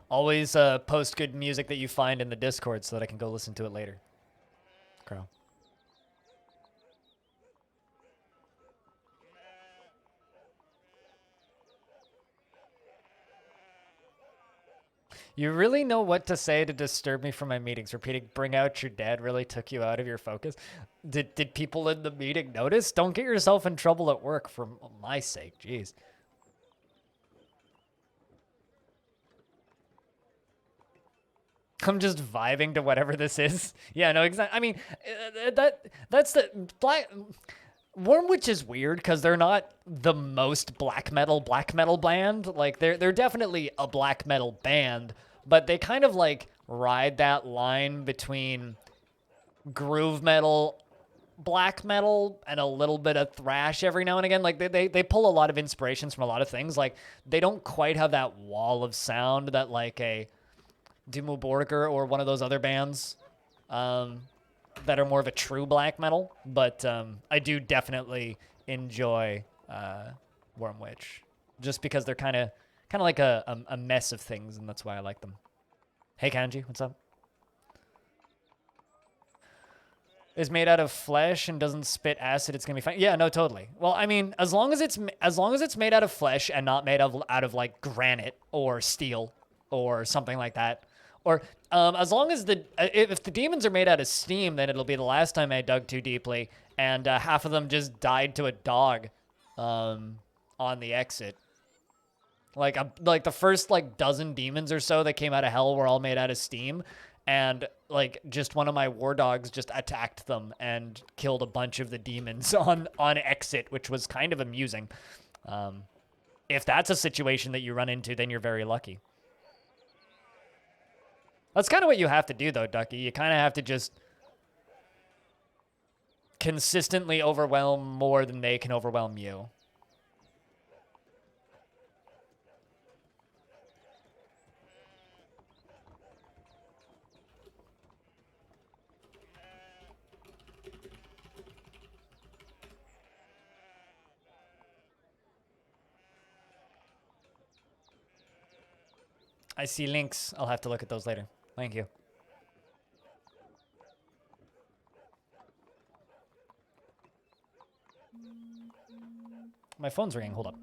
[SPEAKER 1] Always post good music that you find in the Discord so that I can go listen to it later. Crow. You really know what to say to disturb me from my meetings. Repeating, bring out your dad really took you out of your focus. Did people in the meeting notice? Don't get yourself in trouble at work for my sake. Jeez. I'm just vibing to whatever this is. Yeah, no, exactly. I mean, that's the black. Wormwitch is weird because they're not the most black metal band. Like they're definitely a black metal band, but they kind of like ride that line between groove metal, black metal, and a little bit of thrash every now and again. Like they pull a lot of inspirations from a lot of things. Like they don't quite have that wall of sound that like a Dimmu Borgir or one of those other bands that are more of a true black metal, but I do definitely enjoy Wormwitch just because they're kind of like a mess of things, and that's why I like them. Hey Kanji, what's up? Is made out of flesh and doesn't spit acid, it's gonna be fine. Yeah, no, totally. Well, I mean, as long as it's made out of flesh and not made out of like granite or steel or something like that. Or as long as if the demons are made out of steam, then it'll be the last time I dug too deeply, and half of them just died to a dog on the exit. Like the first like dozen demons or so that came out of hell were all made out of steam, and like just one of my war dogs just attacked them and killed a bunch of the demons on exit, which was kind of amusing. If that's a situation that you run into, then you're very lucky. That's kind of what you have to do, though, Ducky. You kind of have to just consistently overwhelm more than they can overwhelm you. I see links. I'll have to look at those later. Thank you. My phone's ringing. Hold up.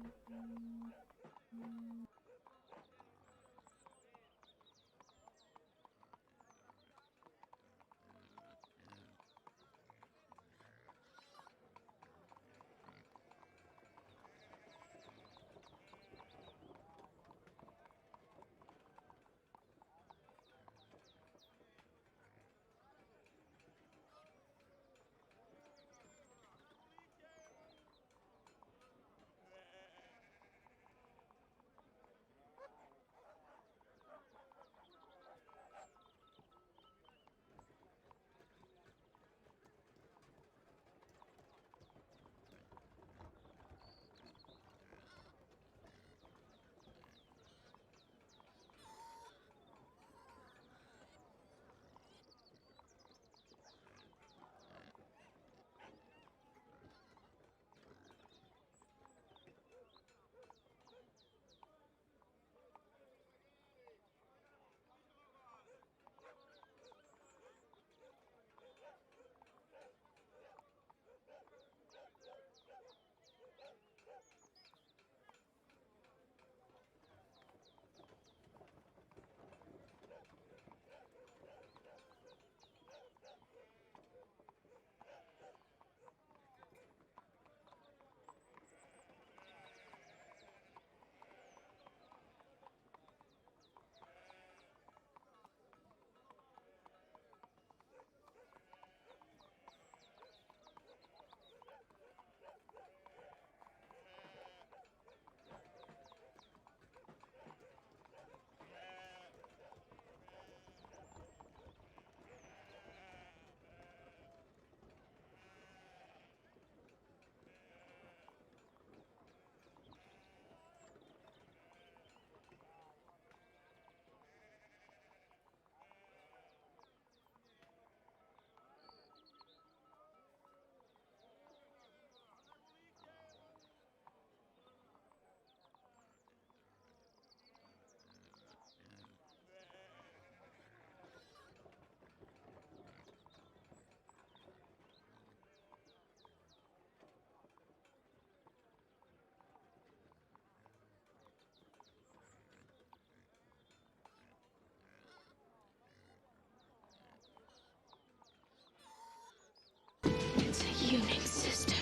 [SPEAKER 6] It's a unit system.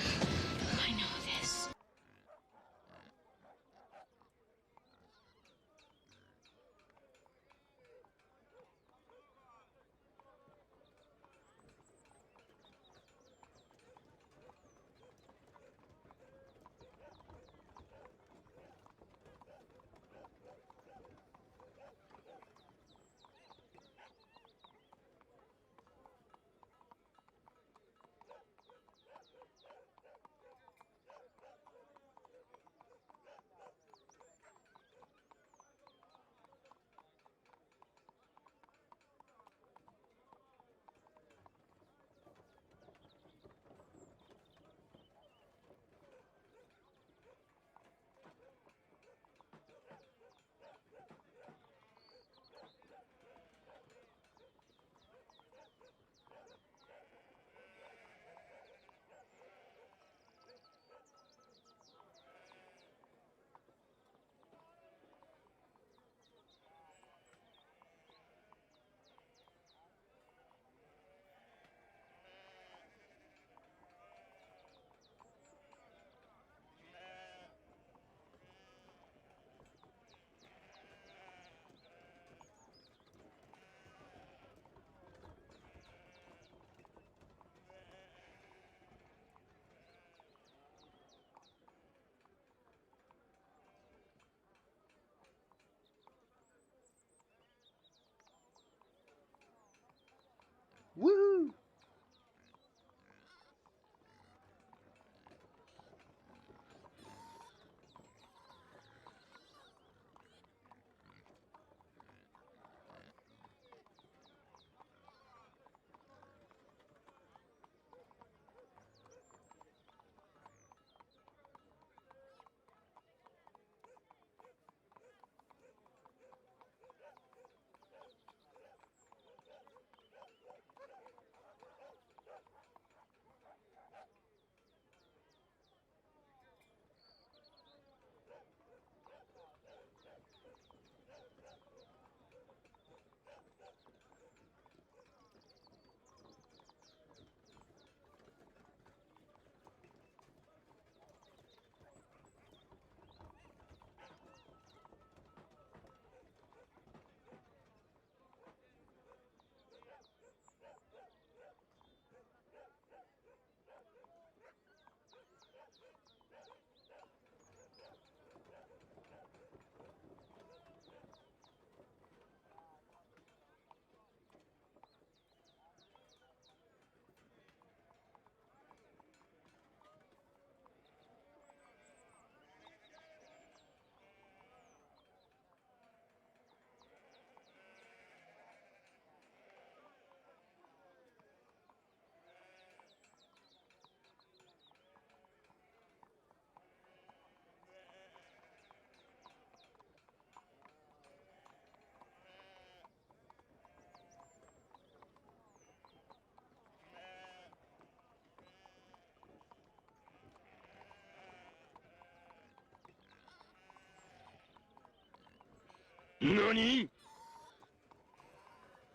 [SPEAKER 6] I know this.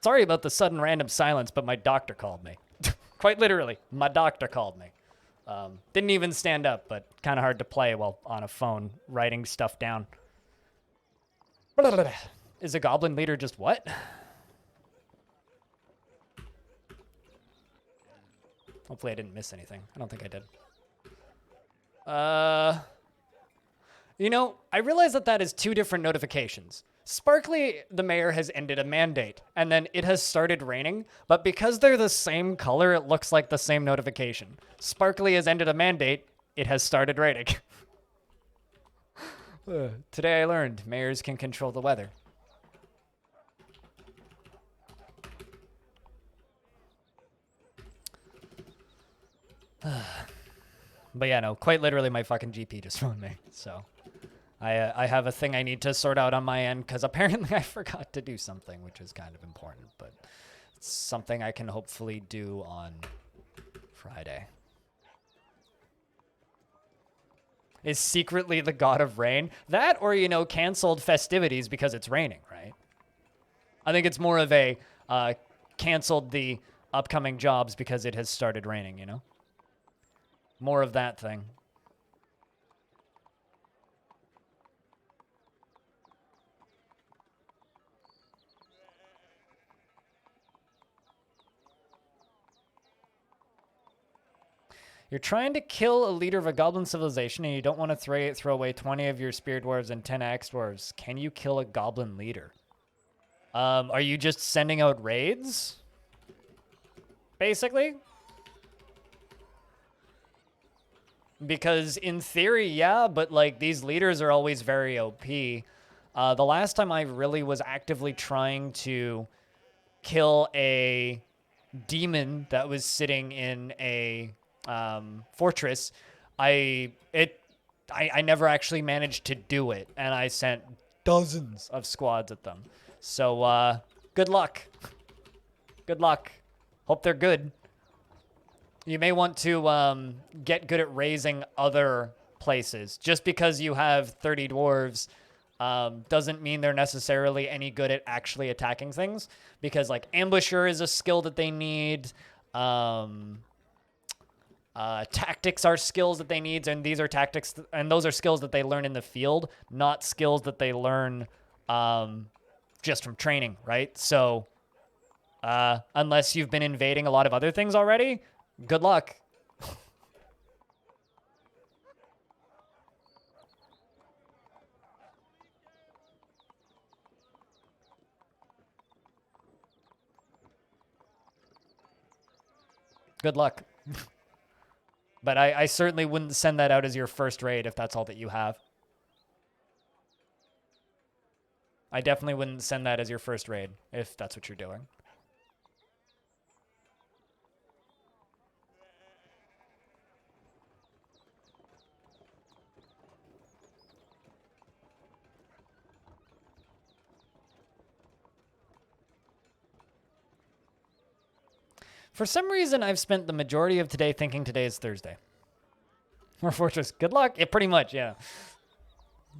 [SPEAKER 1] Sorry about the sudden random silence, but my doctor called me. Quite literally, my doctor called me. Didn't even stand up, but kind of hard to play while on a phone writing stuff down. Is a goblin leader just what? Hopefully I didn't miss anything. I don't think I did. You know, I realize that is two different notifications. Sparkly, the mayor has ended a mandate, and then it has started raining, but because they're the same color, it looks like the same notification. Sparkly has ended a mandate, it has started raining. Today I learned mayors can control the weather. But yeah, no, quite literally my fucking GP just phoned me, so... I have a thing I need to sort out on my end because apparently I forgot to do something, which is kind of important, but it's something I can hopefully do on Friday. Is secretly the god of rain? That or, you know, canceled festivities because it's raining, right? I think it's more of a canceled the upcoming jobs because it has started raining, you know? More of that thing. You're trying to kill a leader of a goblin civilization and you don't want to throw away 20 of your spear dwarves and 10 axe dwarves. Can you kill a goblin leader? Are you just sending out raids? Basically? Because in theory, yeah, but like these leaders are always very OP. The last time I really was actively trying to kill a demon that was sitting in a fortress, I never actually managed to do it, and I sent dozens of squads at them. So good luck. Good luck. Hope they're good. You may want to get good at raising other places. Just because you have 30 dwarves doesn't mean they're necessarily any good at actually attacking things, because like ambusher is a skill that they need. Tactics are skills that they need, and these are tactics, and those are skills that they learn in the field, not skills that they learn just from training, right? So unless you've been invading a lot of other things already, good luck. Good luck. But I certainly wouldn't send that out as your first raid if that's all that you have. I definitely wouldn't send that as your first raid if that's what you're doing. For some reason, I've spent the majority of today thinking today is Thursday. Or Fortress. Good luck. Yeah, pretty much, yeah.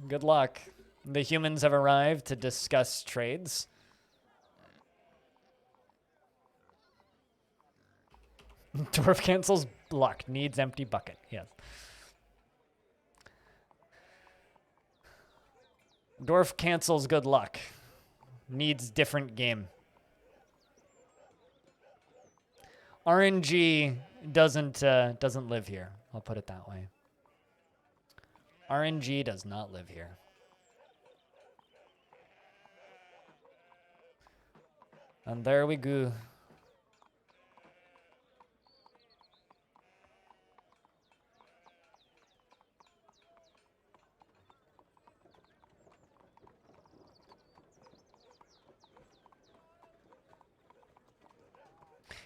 [SPEAKER 1] Good luck. The humans have arrived to discuss trades. Dwarf cancels block. Needs empty bucket. Yes. Dwarf cancels good luck. Needs different game. RNG doesn't live here. I'll put it that way. RNG does not live here. And there we go.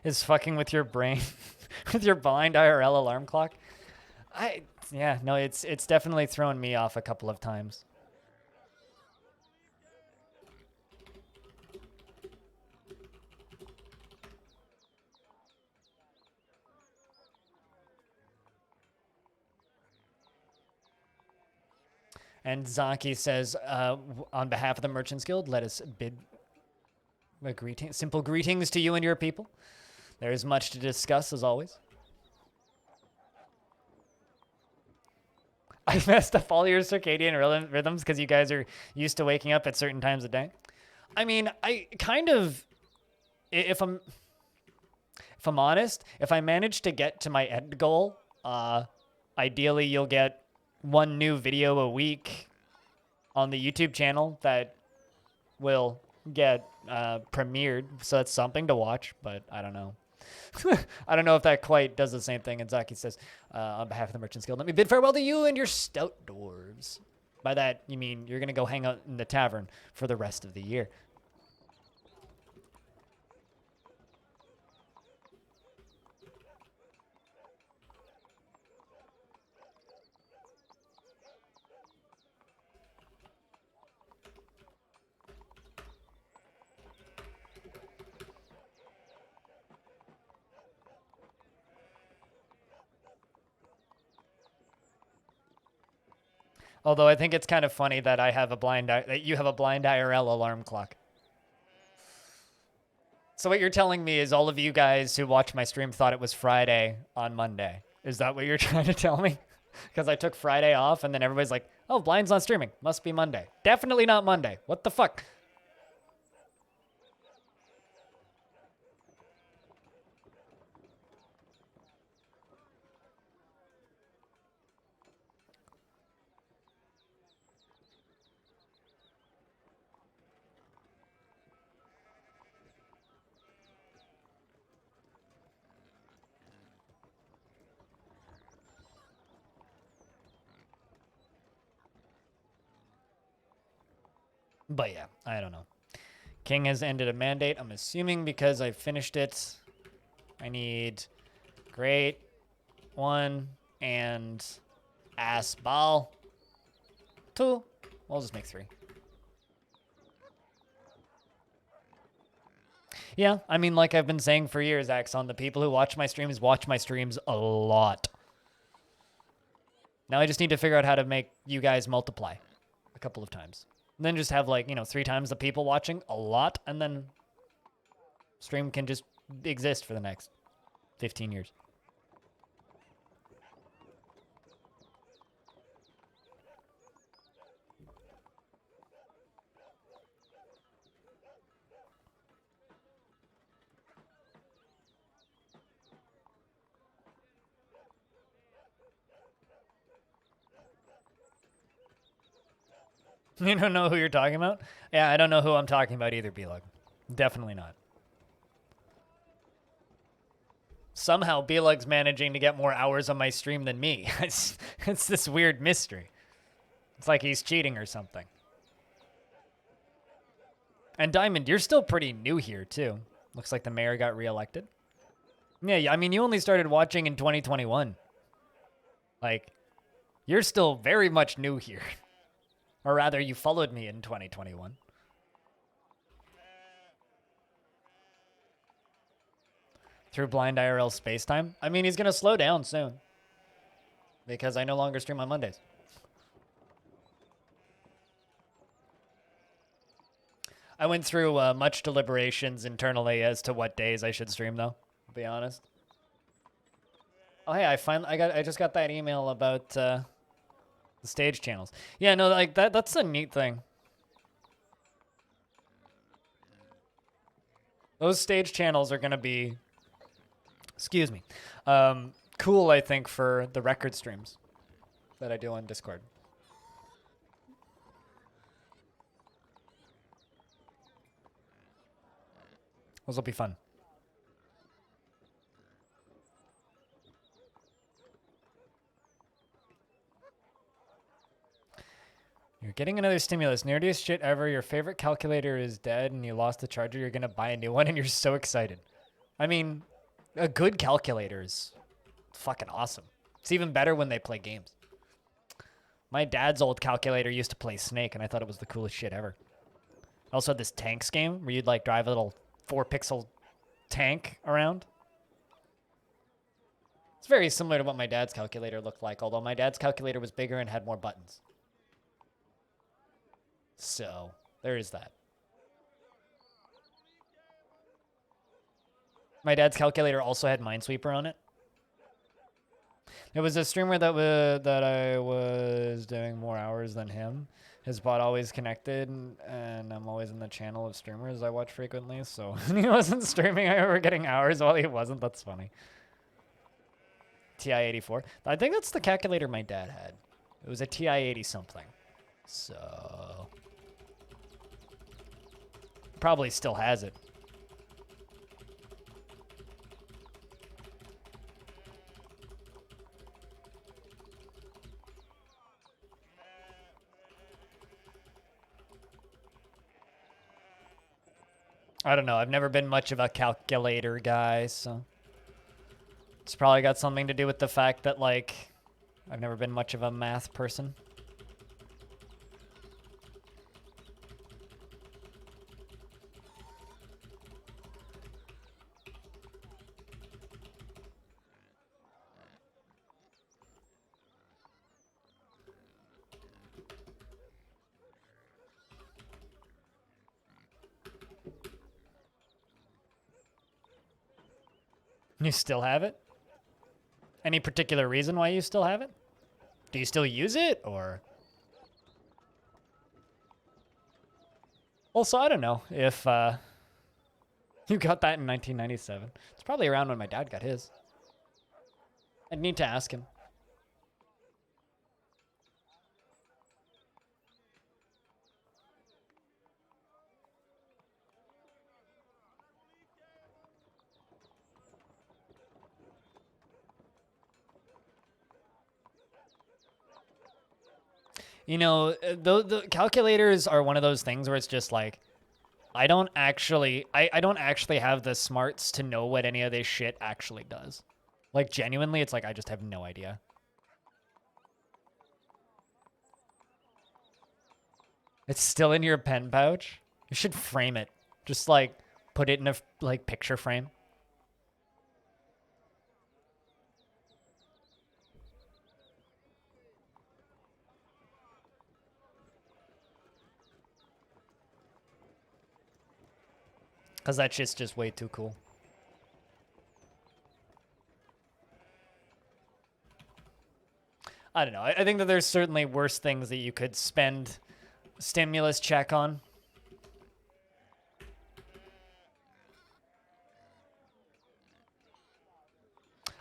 [SPEAKER 1] Is fucking with your brain, with your blind IRL alarm clock. Yeah, no, it's definitely thrown me off a couple of times. And Zaki says, on behalf of the Merchants Guild, let us bid simple greetings to you and your people. There is much to discuss, as always. I messed up all your circadian rhythms because you guys are used to waking up at certain times of day. I mean, I kind of, if I'm honest, if I manage to get to my end goal, ideally you'll get one new video a week on the YouTube channel that will get premiered, so that's something to watch, but I don't know. I don't know if that quite does the same thing. And Zaki says, on behalf of the Merchants Guild, let me bid farewell to you and your stout dwarves. By that, you mean you're going to go hang out in the tavern for the rest of the year. Although I think it's kind of funny that I have that you have a blind IRL alarm clock. So what you're telling me is all of you guys who watch my stream thought it was Friday on Monday. Is that what you're trying to tell me? Because I took Friday off and then everybody's like, oh, Blind's not streaming. Must be Monday. Definitely not Monday. What the fuck? But yeah, I don't know. King has ended a mandate. I'm assuming because I finished it. I need great one and ass ball 2. We'll just make 3. Yeah, I mean, like I've been saying for years, Axon, the people who watch my streams a lot. Now I just need to figure out how to make you guys multiply a couple of times. And then just have, like, 3 times the people watching a lot, and then stream can just exist for the next 15 years. You don't know who you're talking about? Yeah, I don't know who I'm talking about either, B-Lug. Definitely not. Somehow B-Lug's managing to get more hours on my stream than me. It's this weird mystery. It's like he's cheating or something. And Diamond, you're still pretty new here, too. Looks like the mayor got reelected. Yeah, I mean, you only started watching in 2021. Like, you're still very much new here. Or rather, you followed me in 2021. Through blind IRL space-time? I mean, he's going to slow down soon. Because I no longer stream on Mondays. I went through much deliberations internally as to what days I should stream, though. To be honest. Oh, hey, I just got that email about the stage channels. Yeah, no, like that's a neat thing. Those stage channels are gonna be, excuse me, cool. I think for the record streams that I do on Discord. Those will be fun. You're getting another stimulus. Nerdiest shit ever. Your favorite calculator is dead and you lost the charger. You're going to buy a new one and you're so excited. I mean, a good calculator is fucking awesome. It's even better when they play games. My dad's old calculator used to play Snake and I thought it was the coolest shit ever. I also had this tanks game where you'd like drive a little 4-pixel tank around. It's very similar to what my dad's calculator looked like, although my dad's calculator was bigger and had more buttons. So there is that. My dad's calculator also had Minesweeper on it. It was a streamer that I was doing more hours than him. His bot always connected, and I'm always in the channel of streamers I watch frequently. So he wasn't streaming. I remember getting hours while he wasn't. That's funny. TI-84. I think that's the calculator my dad had. It was a TI-80 something. So probably still has it. I don't know. I've never been much of a calculator guy, so it's probably got something to do with the fact that, like, I've never been much of a math person. You still have it? Any particular reason why you still have it? Do you still use it, or? Also, I don't know if you got that in 1997. It's probably around when my dad got his. I'd need to ask him. You know, the calculators are one of those things where it's just like, I don't actually have the smarts to know what any of this shit actually does. Like, genuinely, it's like, I just have no idea. It's still in your pen pouch? You should frame it. Just, like, put it in a, like, picture frame. Because that shit's just way too cool. I don't know. I think that there's certainly worse things that you could spend stimulus check on.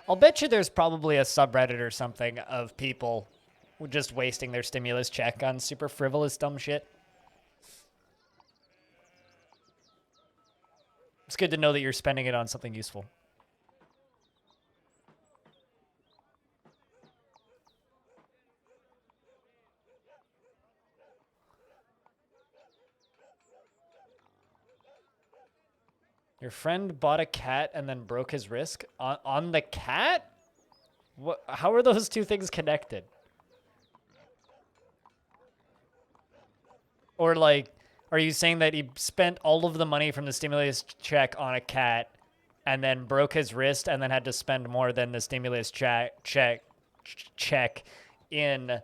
[SPEAKER 1] I'll bet you there's probably a subreddit or something of people just wasting their stimulus check on super frivolous dumb shit. It's good to know that you're spending it on something useful. Your friend bought a cat and then broke his wrist on the cat? What? How are those two things connected? Or like, are you saying that he spent all of the money from the stimulus check on a cat and then broke his wrist and then had to spend more than the stimulus check in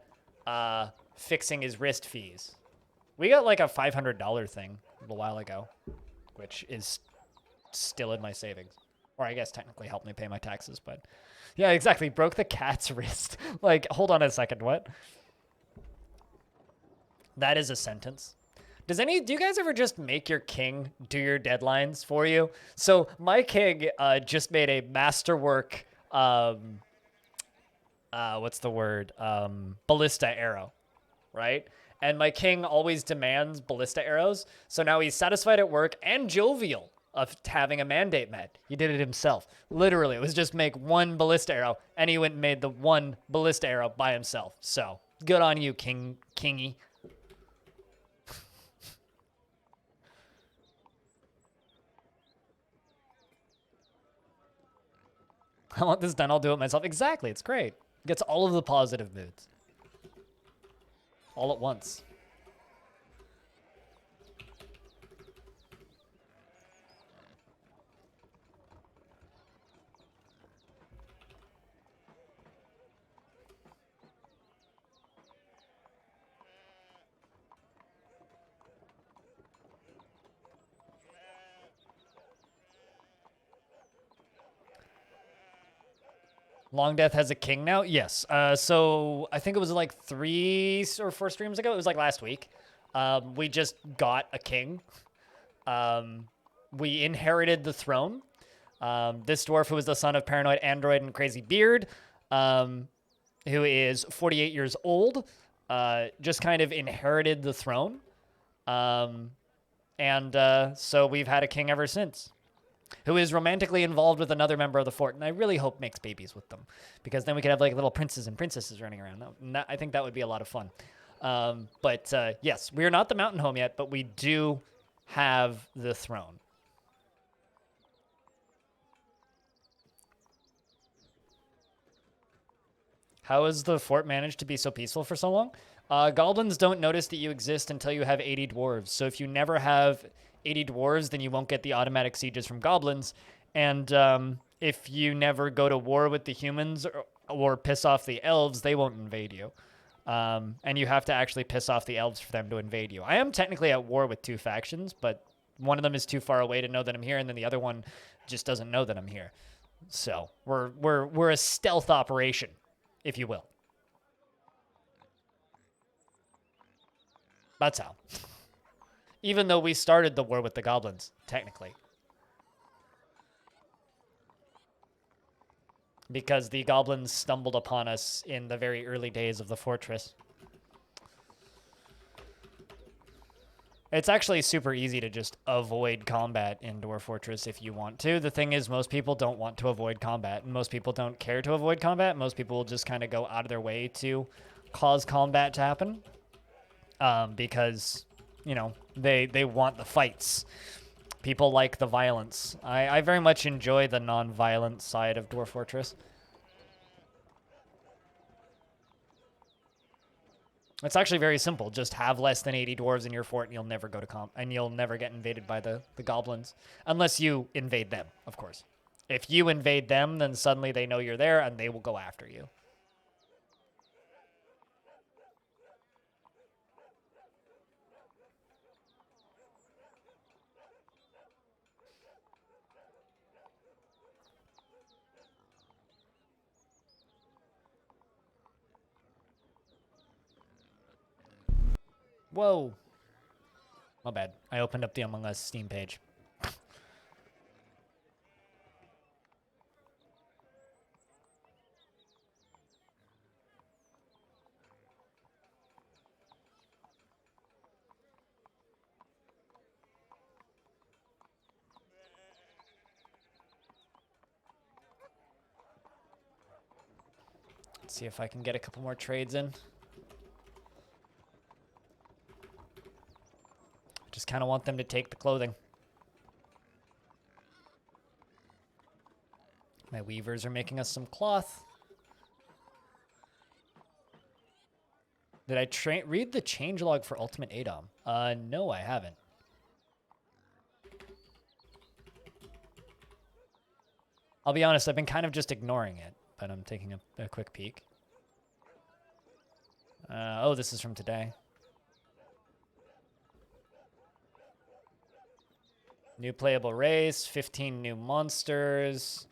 [SPEAKER 1] fixing his wrist fees? We got like a $500 thing a little while ago, which is still in my savings. Or I guess technically helped me pay my taxes, but yeah, exactly. Broke the cat's wrist. Like, hold on a second, what? That is a sentence. Do you guys ever just make your king do your deadlines for you? So my king just made a masterwork, what's the word? Ballista arrow, right? And my king always demands ballista arrows. So now he's satisfied at work and jovial of having a mandate met. He did it himself. Literally, it was just make one ballista arrow, and he went and made the one ballista arrow by himself. So good on you, Kingy. I want this done, I'll do it myself. Exactly, it's great. Gets all of the positive moods. All at once. Longdeath has a king now? Yes. So I think it was like 3 or 4 streams ago. It was like last week. We just got a king. We inherited the throne. This dwarf, who is the son of Paranoid Android and Crazy Beard, who is 48 years old, just kind of inherited the throne. So we've had a king ever since, who is romantically involved with another member of the fort, and I really hope makes babies with them, because then we could have like little princes and princesses running around. I think that would be a lot of fun. Yes, we are not the mountain home yet, but we do have the throne. How has the fort managed to be so peaceful for so long? Goblins don't notice that you exist until you have 80 dwarves. So if you never have 80 dwarves, then you won't get the automatic sieges from goblins. And if you never go to war with the humans or piss off the elves, they won't invade you. And you have to actually piss off the elves for them to invade you. I am technically at war with 2 factions, but one of them is too far away to know that I'm here, and then the other one just doesn't know that I'm here. So we're a stealth operation, if you will. That's how. Even though we started the war with the goblins, technically. Because the goblins stumbled upon us in the very early days of the fortress. It's actually super easy to just avoid combat in Dwarf Fortress if you want to. The thing is, most people don't want to avoid combat, and most people don't care to avoid combat. Most people will just kind of go out of their way to cause combat to happen. Because, you know, they want the fights. People like the violence. I very much enjoy the non-violent side of Dwarf Fortress. It's actually very simple. Just have less than 80 dwarves in your fort, and you'll never go to and you'll never get invaded by the goblins, unless you invade them, of course. If you invade them, then suddenly they know you're there, and they will go after you. Whoa. My bad. I opened up the Among Us Steam page. Let's see if I can get a couple more trades in. Just kind of want them to take the clothing. My weavers are making us some cloth. Did I read the changelog for Ultimate Adom? No, I haven't. I'll be honest, I've been kind of just ignoring it, but I'm taking a quick peek. Oh, this is from today. New playable race, 15 new monsters.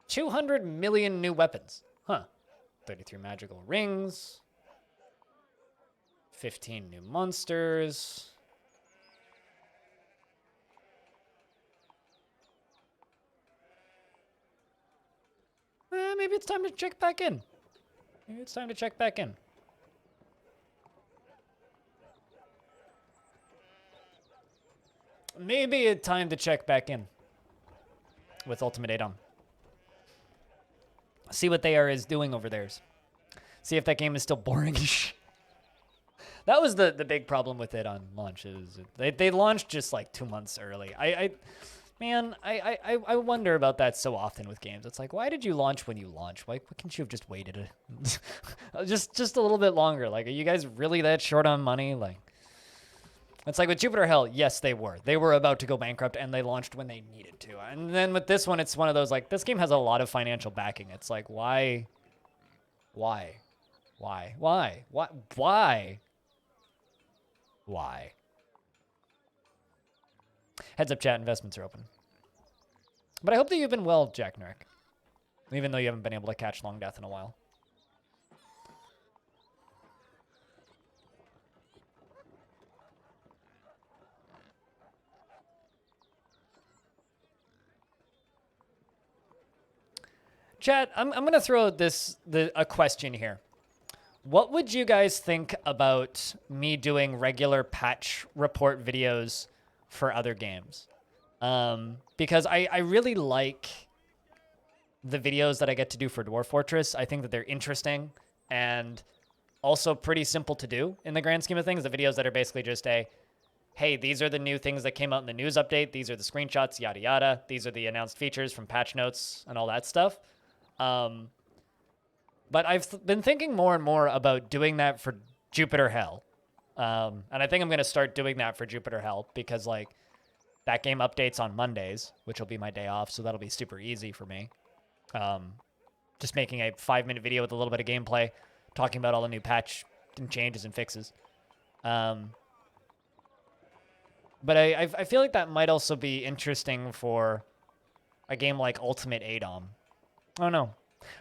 [SPEAKER 1] 200 million new weapons. Huh. 33 magical rings. 15 new monsters. Maybe it's time to check back in. Maybe it's time to check back in. Maybe it's time to check back in with Ultimate Adom. See what they are doing over there. See if that game is still boring. That was the big problem with it on launch. Is they launched just like 2 months early. I wonder about that so often with games. It's like, why did you launch when you launched? Why couldn't you have just waited just a little bit longer? Like, are you guys really that short on money? Like, it's like with Jupiter Hell, yes, they were. They were about to go bankrupt, and they launched when they needed to. And then with this one, it's one of those, like, this game has a lot of financial backing. It's like, why? Why? Why? Why? What? Why? Why? Heads up, chat. Investments are open. But I hope that you've been well, Jack Nurek. Even though you haven't been able to catch Longdeath in a while. Chat, I'm going to throw a question here. What would you guys think about me doing regular patch report videos for other games? Because I really like the videos that I get to do for Dwarf Fortress. I think that they're interesting and also pretty simple to do in the grand scheme of things. The videos that are basically just hey, these are the new things that came out in the news update. These are the screenshots, yada, yada. These are the announced features from patch notes and all that stuff. But I've been thinking more and more about doing that for Jupiter Hell. And I think I'm going to start doing that for Jupiter Hell because, like, that game updates on Mondays, which will be my day off, so that'll be super easy for me. Just making a 5-minute video with a little bit of gameplay, talking about all the new patch and changes and fixes. But I feel like that might also be interesting for a game like Ultimate ADOM. I don't know.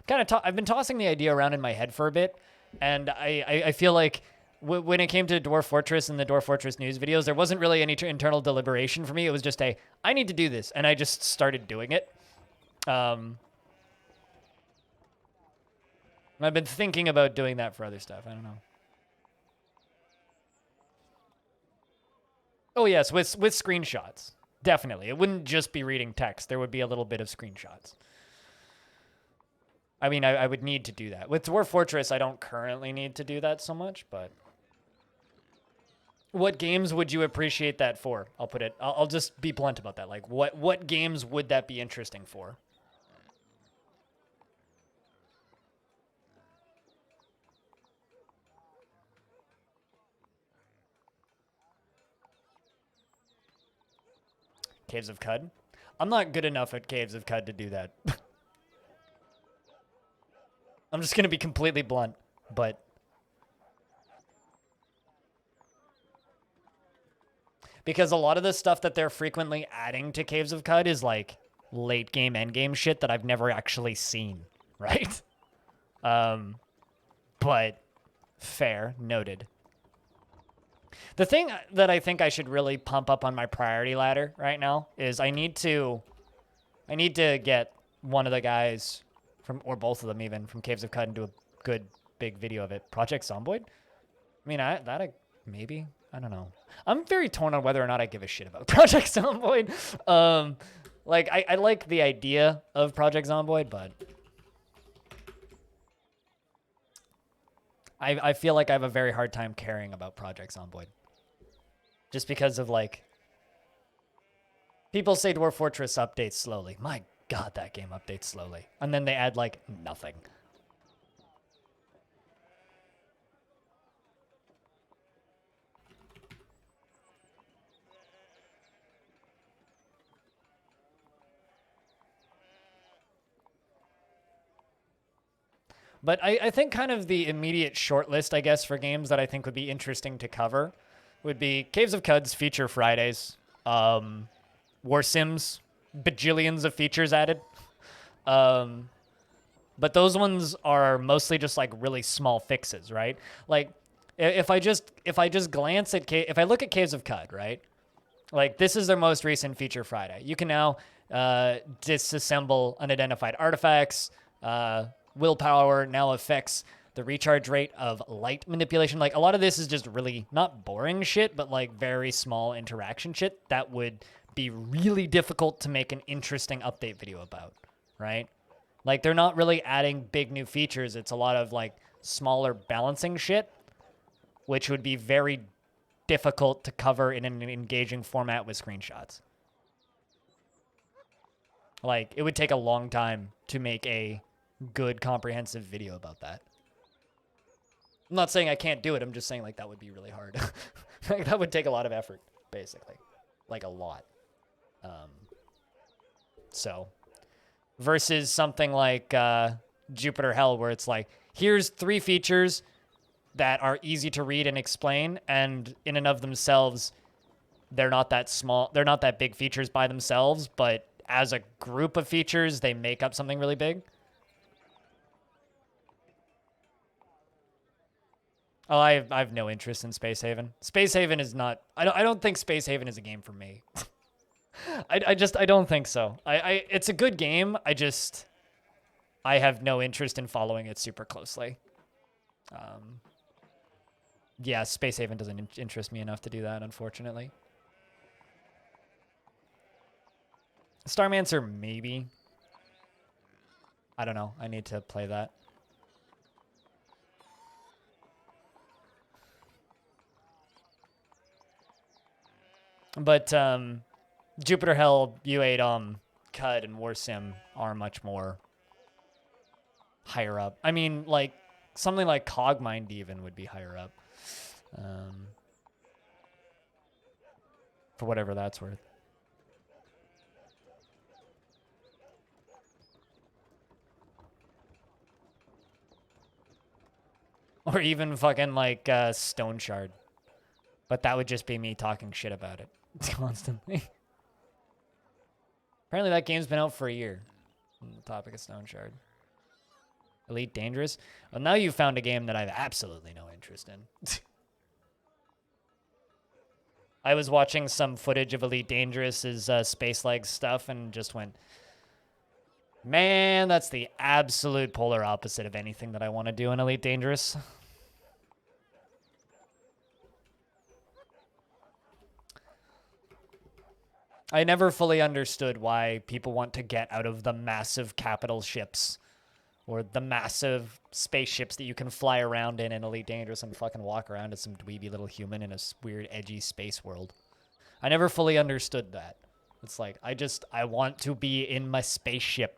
[SPEAKER 1] I've been tossing the idea around in my head for a bit, and I feel like when it came to Dwarf Fortress and the Dwarf Fortress news videos, there wasn't really any internal deliberation for me. It was just I need to do this, and I just started doing it. I've been thinking about doing that for other stuff. I don't know. Oh, yes, with screenshots. Definitely. It wouldn't just be reading text. There would be a little bit of screenshots. I mean, I would need to do that. With Dwarf Fortress, I don't currently need to do that so much, but... What games would you appreciate that for? I'll just be blunt about that. Like, what games would that be interesting for? Caves of Cud? I'm not good enough at Caves of Cud to do that. I'm just going to be completely blunt, but... Because a lot of the stuff that they're frequently adding to Caves of Cud is, like, late game, end game shit that I've never actually seen, right? But fair, noted. The thing that I think I should really pump up on my priority ladder right now is I need to get one of the guys or both of them even, from Caves of Cud and do a good big video of it. Project Zomboid? I mean, maybe? I don't know. I'm very torn on whether or not I give a shit about Project Zomboid. Like, I like the idea of Project Zomboid, but... I feel like I have a very hard time caring about Project Zomboid. Just because of, like... People say Dwarf Fortress updates slowly. My God, that game updates slowly. And then they add, like, nothing. But I think kind of the immediate shortlist, I guess, for games that I think would be interesting to cover would be Caves of Cud's Feature Fridays, War Sims, bajillions of features added. But those ones are mostly just like really small fixes, right? Like if I just glance at if I look at Caves of Cud, right? Like this is their most recent Feature Friday. You can now disassemble unidentified artifacts. Willpower now affects the recharge rate of light manipulation. Like a lot of this is just really not boring shit, but like very small interaction shit that would be really difficult to make an interesting update video about, right? Like they're not really adding big new features. It's a lot of like smaller balancing shit, which would be very difficult to cover in an engaging format with screenshots. Like it would take a long time to make a good comprehensive video about that. I'm not saying I can't do it. I'm just saying like that would be really hard. Like, that would take a lot of effort, basically. Like a lot. So versus something like Jupiter Hell, where it's like, here's 3 features that are easy to read and explain, and in and of themselves, they're not that small. They're not that big features by themselves, but as a group of features, they make up something really big. Oh, I have no interest in Space Haven. Space Haven is not. I don't think Space Haven is a game for me. I don't think so. It's a good game. I have no interest in following it super closely. Yeah, Space Haven doesn't interest me enough to do that, unfortunately. Starmancer, maybe. I don't know. I need to play that. But Jupiter Hell, U8, CUD, and War Sim are much more higher up. I mean, like, something like Cogmind even would be higher up. For whatever that's worth. Or even fucking like Stone Shard. But that would just be me talking shit about it constantly. Apparently that game's been out for a year. On the topic of Stone Shard. Elite Dangerous? Well, now you've found a game that I have absolutely no interest in. I was watching some footage of Elite Dangerous's Space Legs stuff and just went, man, that's the absolute polar opposite of anything that I want to do in Elite Dangerous. I never fully understood why people want to get out of the massive capital ships or the massive spaceships that you can fly around in Elite Dangerous and fucking walk around as some dweeby little human in a weird, edgy space world. I never fully understood that. It's like, I want to be in my spaceship.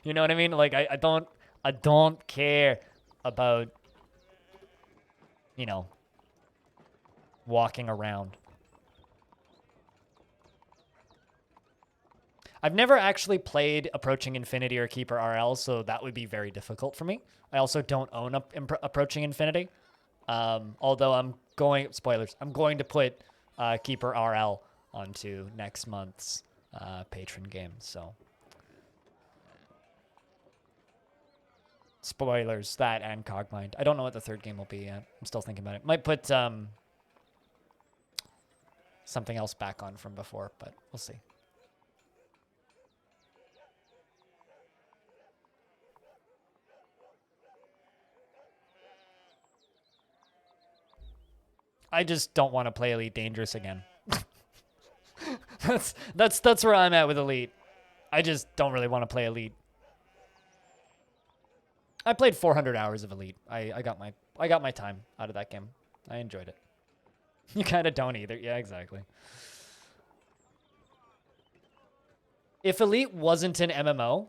[SPEAKER 1] You know what I mean? Like, I don't care about, you know, walking around. I've never actually played Approaching Infinity or Keeper RL, so that would be very difficult for me. I also don't own Approaching Infinity. Although I'm going to put Keeper RL onto next month's patron game, so. Spoilers, that and Cogmind. I don't know what the third game will be yet. I'm still thinking about it. Might put something else back on from before, but we'll see. I just don't want to play Elite Dangerous again. that's where I'm at with Elite. I just don't really want to play Elite. I played 400 hours of Elite. I got my time out of that game. I enjoyed it. You kind of don't either. Yeah, exactly. If Elite wasn't an MMO,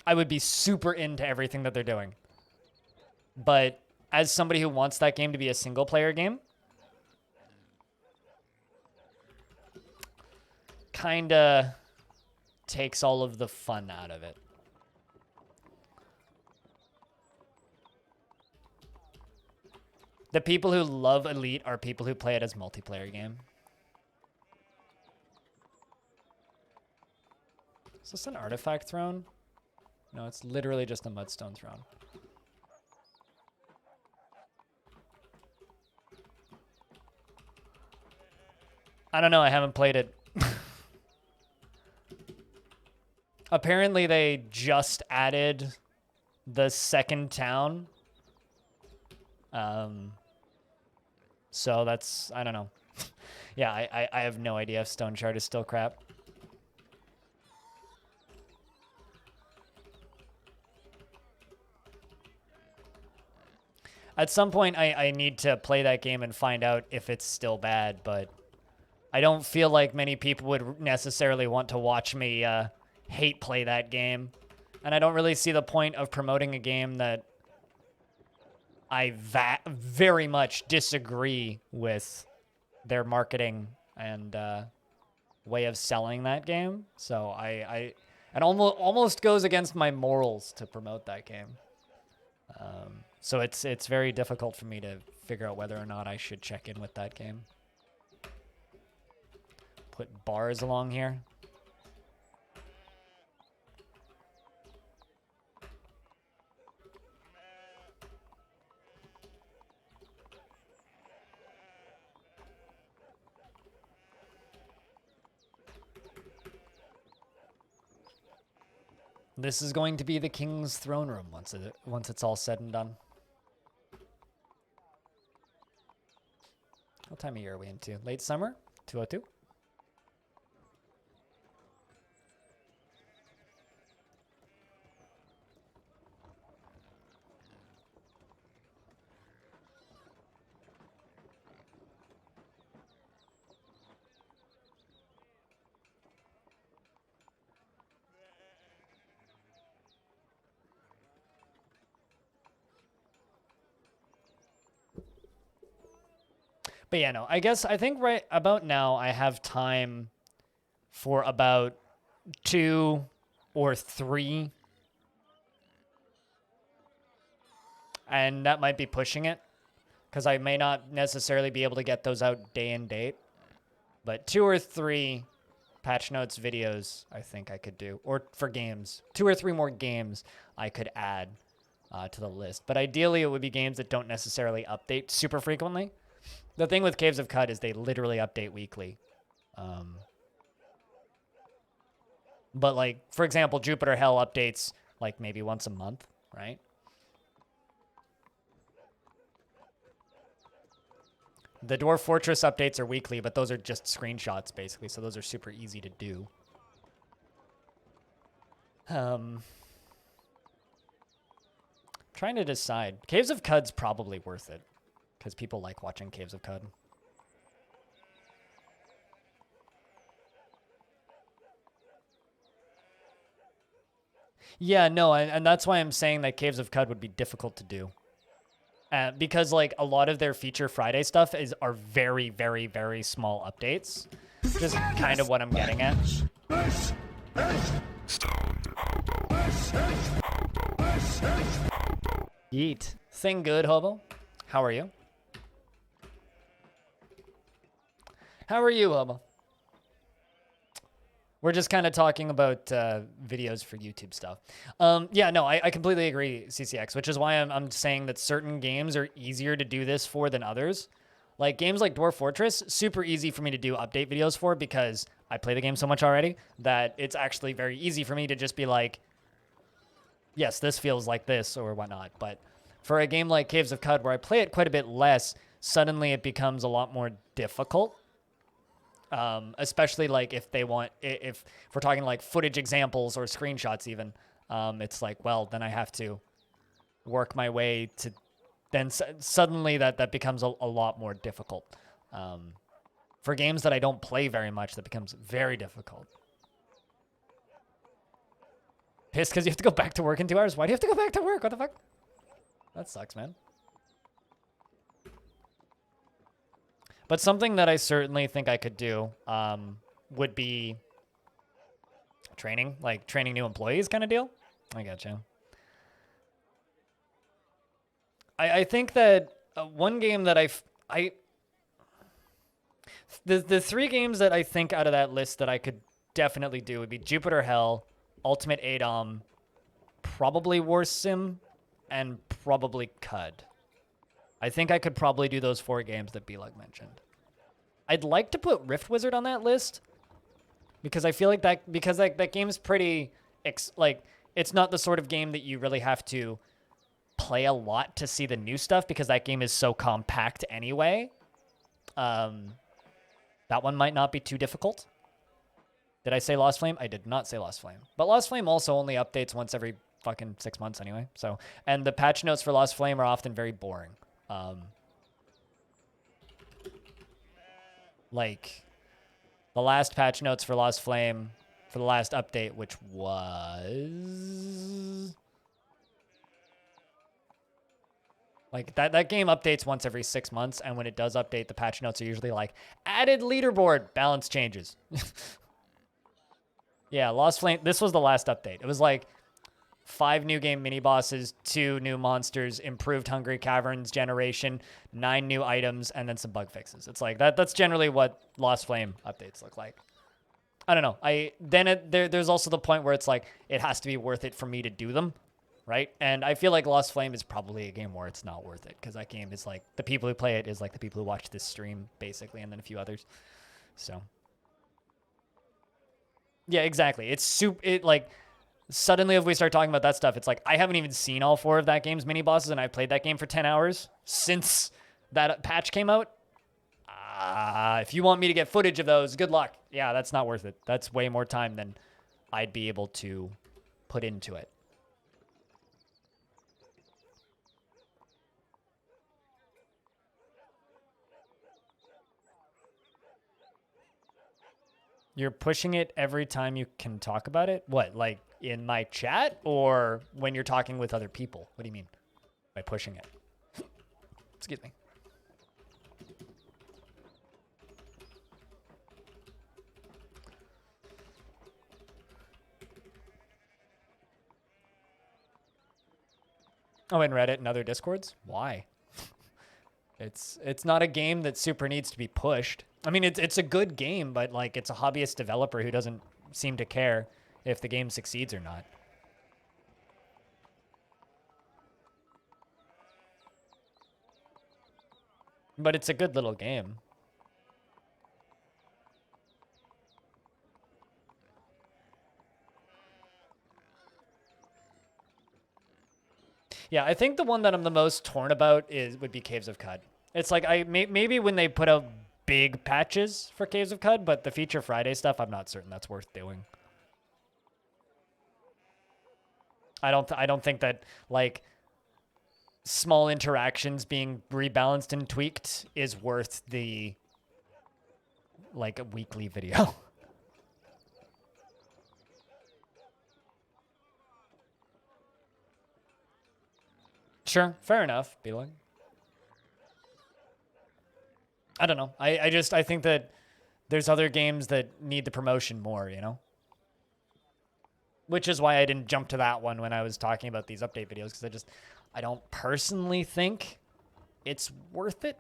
[SPEAKER 1] I would be super into everything that they're doing. But as somebody who wants that game to be a single-player game, kinda takes all of the fun out of it. The people who love Elite are people who play it as multiplayer game. Is this an artifact throne? No, it's literally just a mudstone throne. I don't know, I haven't played it. Apparently they just added the second town. So that's, I don't know. Yeah, I have no idea if Stone Shard is still crap. At some point, I need to play that game and find out if it's still bad, but I don't feel like many people would necessarily want to watch me hate play that game. And I don't really see the point of promoting a game that I very much disagree with their marketing and way of selling that game. So it almost goes against my morals to promote that game. So it's very difficult for me to figure out whether or not I should check in with that game. Put bars along here. This is going to be the king's throne room once it's all said and done. What time of year are we into? Late summer? 202? But yeah, no, I think right about now I have time for about 2 or 3. And that might be pushing it because I may not necessarily be able to get those out day and date. But 2 or 3 patch notes videos I think I could do. Or for games. 2 or 3 more games I could add to the list. But ideally it would be games that don't necessarily update super frequently. The thing with Caves of Cud is they literally update weekly. But like, for example, Jupiter Hell updates like maybe once a month, right? The Dwarf Fortress updates are weekly, but those are just screenshots basically, so those are super easy to do. Trying to decide. Caves of Cud's probably worth it. Because people like watching Caves of Cud. Yeah, no, and that's why I'm saying that Caves of Cud would be difficult to do. Because, like, a lot of their Feature Friday stuff are very, very, very small updates. Just kind of what I'm getting at. Yeet. Thing good, Hobo. How are you? How are you, Hobo? We're just kind of talking about videos for YouTube stuff. Yeah, no, I completely agree, CCX, which is why I'm saying that certain games are easier to do this for than others. Like games like Dwarf Fortress, super easy for me to do update videos for because I play the game so much already that it's actually very easy for me to just be like, yes, this feels like this or whatnot. But for a game like Caves of Cud, where I play it quite a bit less, suddenly it becomes a lot more difficult. Especially like if we're talking like footage examples or screenshots even, it's like, well, then I have to work my way to, then suddenly that becomes a lot more difficult. For games that I don't play very much, that becomes very difficult. Pissed because you have to go back to work in 2 hours? Why do you have to go back to work? What the fuck? That sucks, man. But something that I certainly think I could do would be training, like training new employees kind of deal. I gotcha. I think that one game that the 3 games that I think out of that list that I could definitely do would be Jupiter Hell, Ultimate ADOM, probably War Sim, and probably Cud. I think I could probably do those 4 games that B-Lug mentioned. I'd like to put Rift Wizard on that list because I feel like that game's pretty it's not the sort of game that you really have to play a lot to see the new stuff because that game is so compact anyway. That one might not be too difficult. Did I say Lost Flame? I did not say Lost Flame. But Lost Flame also only updates once every fucking 6 months anyway. So, and the patch notes for Lost Flame are often very boring. Like the last patch notes for Lost Flame for the last update, which was like that game updates once every 6 months, and when it does update, the patch notes are usually like added leaderboard balance changes. Yeah, Lost Flame. This was the last update. It was like 5 new game mini bosses, 2 new monsters, improved Hungry Caverns generation, 9 new items, and then some bug fixes. It's like that's generally what Lost Flame updates look like. I don't know. There's also the point where it's like it has to be worth it for me to do them, right? And I feel like Lost Flame is probably a game where it's not worth it because that game is like the people who play it is like the people who watch this stream basically, and then a few others. So yeah, exactly. Like suddenly if we start talking about that stuff, it's like I haven't even seen all 4 of that game's mini bosses, and I played that game for 10 hours since that patch came out. If you want me to get footage of those, good luck. Yeah, that's not worth it. That's way more time than I'd be able to put into it. You're pushing it every time you can talk about it? What, like in my chat or when you're talking with other people? What do you mean by pushing it? Excuse me. Oh, in Reddit and other Discords? Why? It's not a game that super needs to be pushed. I mean, it's a good game, but like it's a hobbyist developer who doesn't seem to care if the game succeeds or not. But it's a good little game. Yeah, I think the one that I'm the most torn about would be Caves of Cud. It's like maybe when they put out big patches for Caves of Cud, but the Feature Friday stuff, I'm not certain that's worth doing. I don't think that like small interactions being rebalanced and tweaked is worth the like a weekly video. Sure, fair enough, Beeline. I don't know. I think that there's other games that need the promotion more, you know? Which is why I didn't jump to that one when I was talking about these update videos, because I don't personally think it's worth it.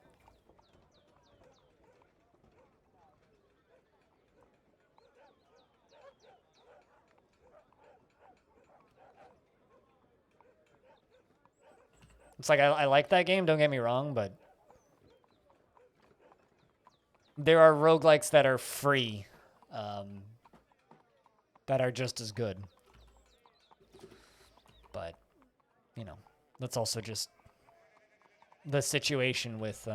[SPEAKER 1] It's like, I like that game, don't get me wrong, but there are roguelikes that are free that are just as good. But, you know, that's also just the situation with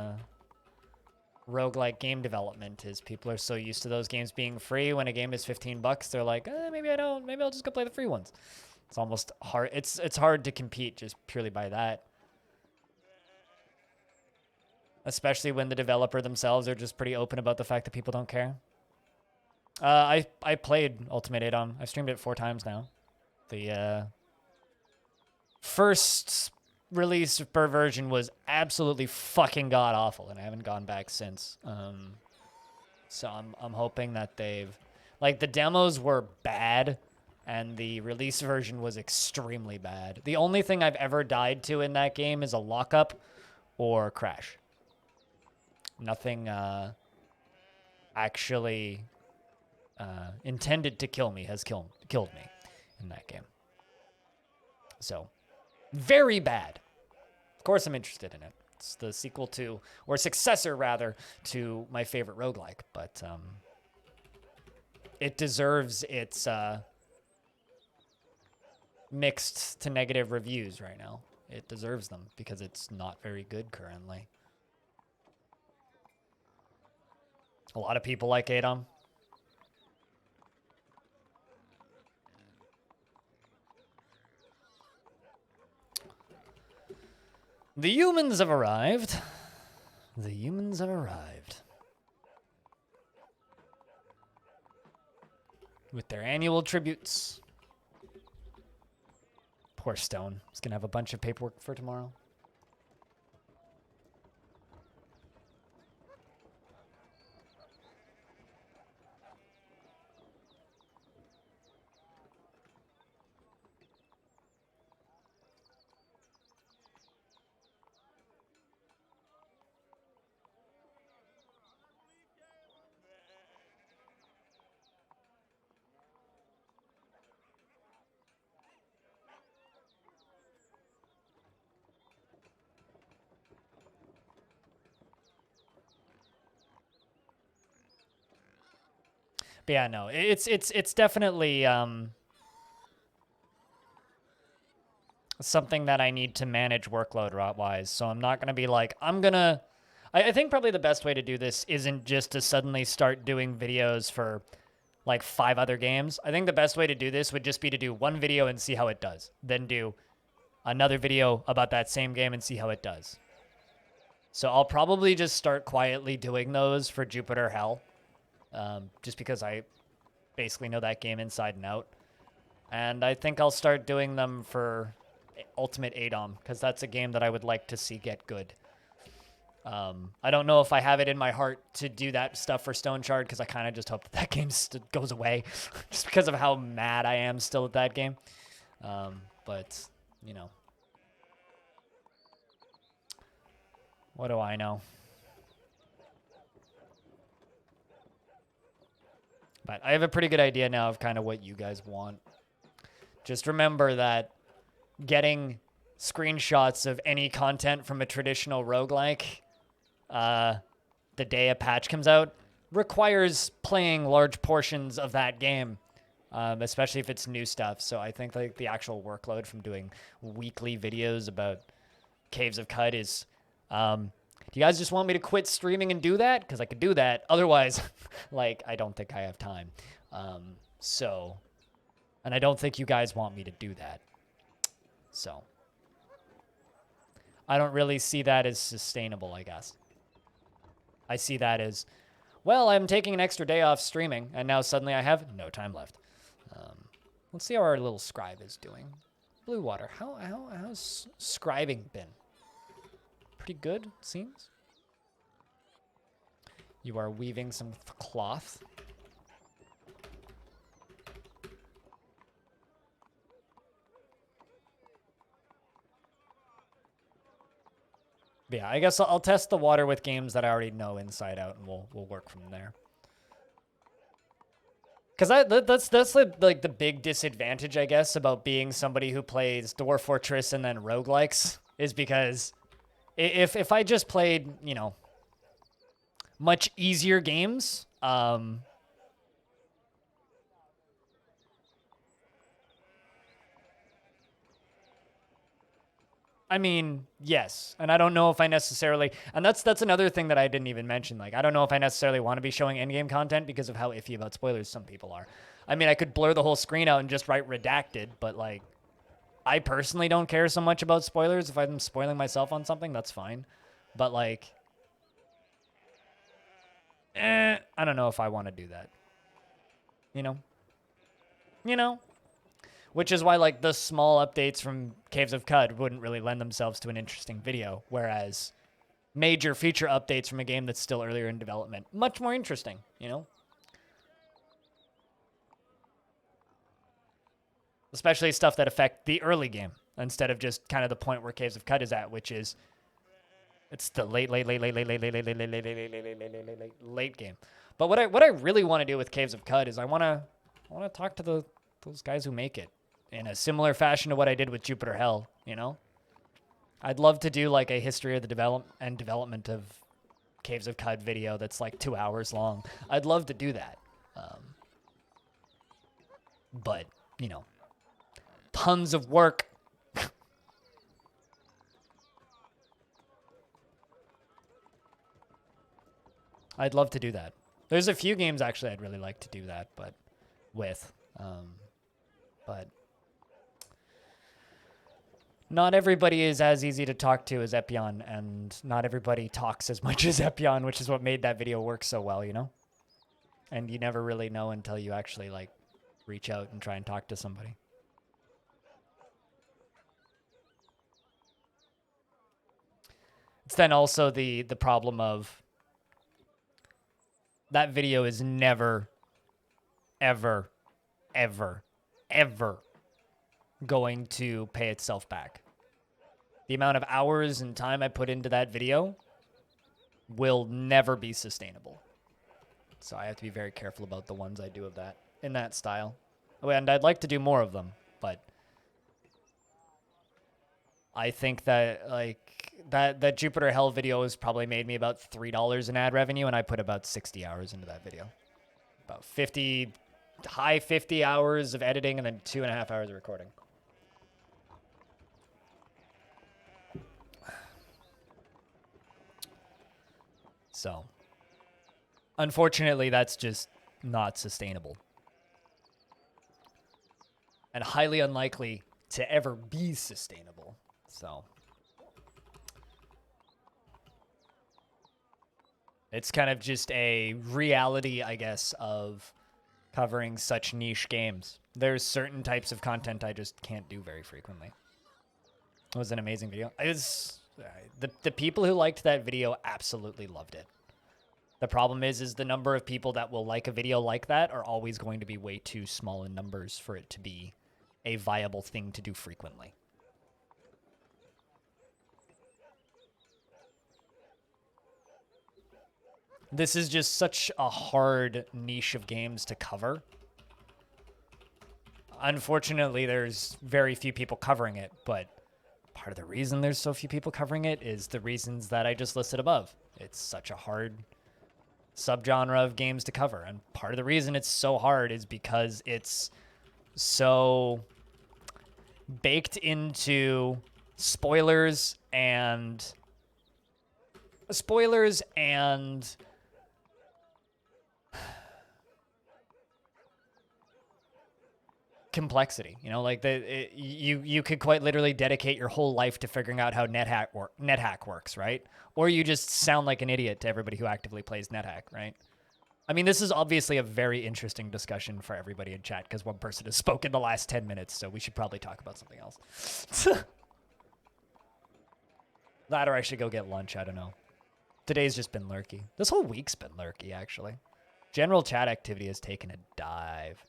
[SPEAKER 1] roguelike game development is people are so used to those games being free. When a game is $15, they're like, maybe I'll just go play the free ones. It's almost hard. It's hard to compete just purely by that. Especially when the developer themselves are just pretty open about the fact that people don't care. I played Ultimate Adom. I've streamed it 4 times now. The first release per version was absolutely fucking god awful, and I haven't gone back since. So I'm hoping that they've like the demos were bad, and the release version was extremely bad. The only thing I've ever died to in that game is a lockup or crash. Nothing actually intended to kill me has killed me in that game. So, very bad. Of course I'm interested in it. It's the sequel to, or successor rather, to my favorite roguelike, but it deserves its mixed to negative reviews right now. It deserves them because it's not very good currently. A lot of people like Adom. The humans have arrived. The humans have arrived. With their annual tributes. Poor Stone. He's going to have a bunch of paperwork for tomorrow. But yeah, no, it's definitely something that I need to manage workload wise. So I'm not gonna be like I think probably the best way to do this isn't just to suddenly start doing videos for like 5 other games. I think the best way to do this would just be to do one video and see how it does. Then do another video about that same game and see how it does. So I'll probably just start quietly doing those for Jupiter Hell. Just because I basically know that game inside and out. And I think I'll start doing them for Ultimate ADOM, because that's a game that I would like to see get good. I don't know if I have it in my heart to do that stuff for Stone Shard, because I kind of just hope that that game goes away, just because of how mad I am still at that game. But, you know. What do I know? But I have a pretty good idea now of kind of what you guys want. Just remember that getting screenshots of any content from a traditional roguelike the day a patch comes out requires playing large portions of that game, especially if it's new stuff. So I think like the actual workload from doing weekly videos about Caves of Cud is... do you guys just want me to quit streaming and do that? Because I could do that. Otherwise, like, I don't think I have time. And I don't think you guys want me to do that. So, I don't really see that as sustainable, I guess. I see that as, well, I'm taking an extra day off streaming, and now suddenly I have no time left. Let's see how our little scribe is doing. Blue Water, how's scribing been? Pretty good, it seems. You are weaving some cloth. But yeah, I guess I'll test the water with games that I already know inside out, and we'll work from there. Because that's like the big disadvantage, I guess, about being somebody who plays Dwarf Fortress and then roguelikes, is because if I just played, you know, much easier games, I mean, yes. And I don't know if I necessarily... And that's another thing that I didn't even mention. Like, I don't know if I necessarily want to be showing endgame content because of how iffy about spoilers some people are. I mean, I could blur the whole screen out and just write redacted, but, like, I personally don't care so much about spoilers. If I'm spoiling myself on something, that's fine. But, like... I don't know if I want to do that. You know? You know? Which is why, like, the small updates from Caves of Cud wouldn't really lend themselves to an interesting video, whereas major feature updates from a game that's still earlier in development, much more interesting, you know? Especially stuff that affect the early game, instead of just kind of the point where Caves of Cud is at, which is, it's the late game. But what I really want to do with Caves of Cud is I want to talk to those guys who make it, in a similar fashion to what I did with Jupiter Hell, you know? I'd love to do, like, a history of the development of Caves of Cud video that's, like, 2 hours long. I'd love to do that. But, you know, tons of work. I'd love to do that. There's a few games, actually, I'd really like to do that, but with... but not everybody is as easy to talk to as Epion, and not everybody talks as much as Epion, which is what made that video work so well, you know? And you never really know until you actually, like, reach out and try and talk to somebody. It's then also the problem of that video is never, ever, ever going to pay itself back. The amount of hours and time I put into that video will never be sustainable. So I have to be very careful about the ones I do of that, in that style. And I'd like to do more of them, but I think that, like, that Jupiter Hell video has probably made me about $3 in ad revenue, and I put about 60 hours into that video. about 50, high 50 hours of editing and then 2.5 hours of recording. So, unfortunately, that's just not sustainable. And highly unlikely to ever be sustainable. So, it's kind of just a reality, I guess, of covering such niche games. There's certain types of content I just can't do very frequently. It was an amazing video. It was, the people who liked that video absolutely loved it. The problem is the number of people that will like a video like that are always going to be way too small in numbers for it to be a viable thing to do frequently. This is just such a hard niche of games to cover. Unfortunately, there's very few people covering it, but part of the reason there's so few people covering it is the reasons that I just listed above. It's such a hard subgenre of games to cover, and part of the reason it's so hard is because it's so baked into spoilers and complexity. You know, like you could quite literally dedicate your whole life to figuring out how NetHack works, right? Or you just sound like an idiot to everybody who actively plays NetHack, right? I mean, this is obviously a very interesting discussion for everybody in chat because one person has spoken the last 10 minutes, so we should probably talk about something else. That or I should go get lunch, I don't know. Today's just been lurky. This whole week's been lurky, actually. General chat activity has taken a dive.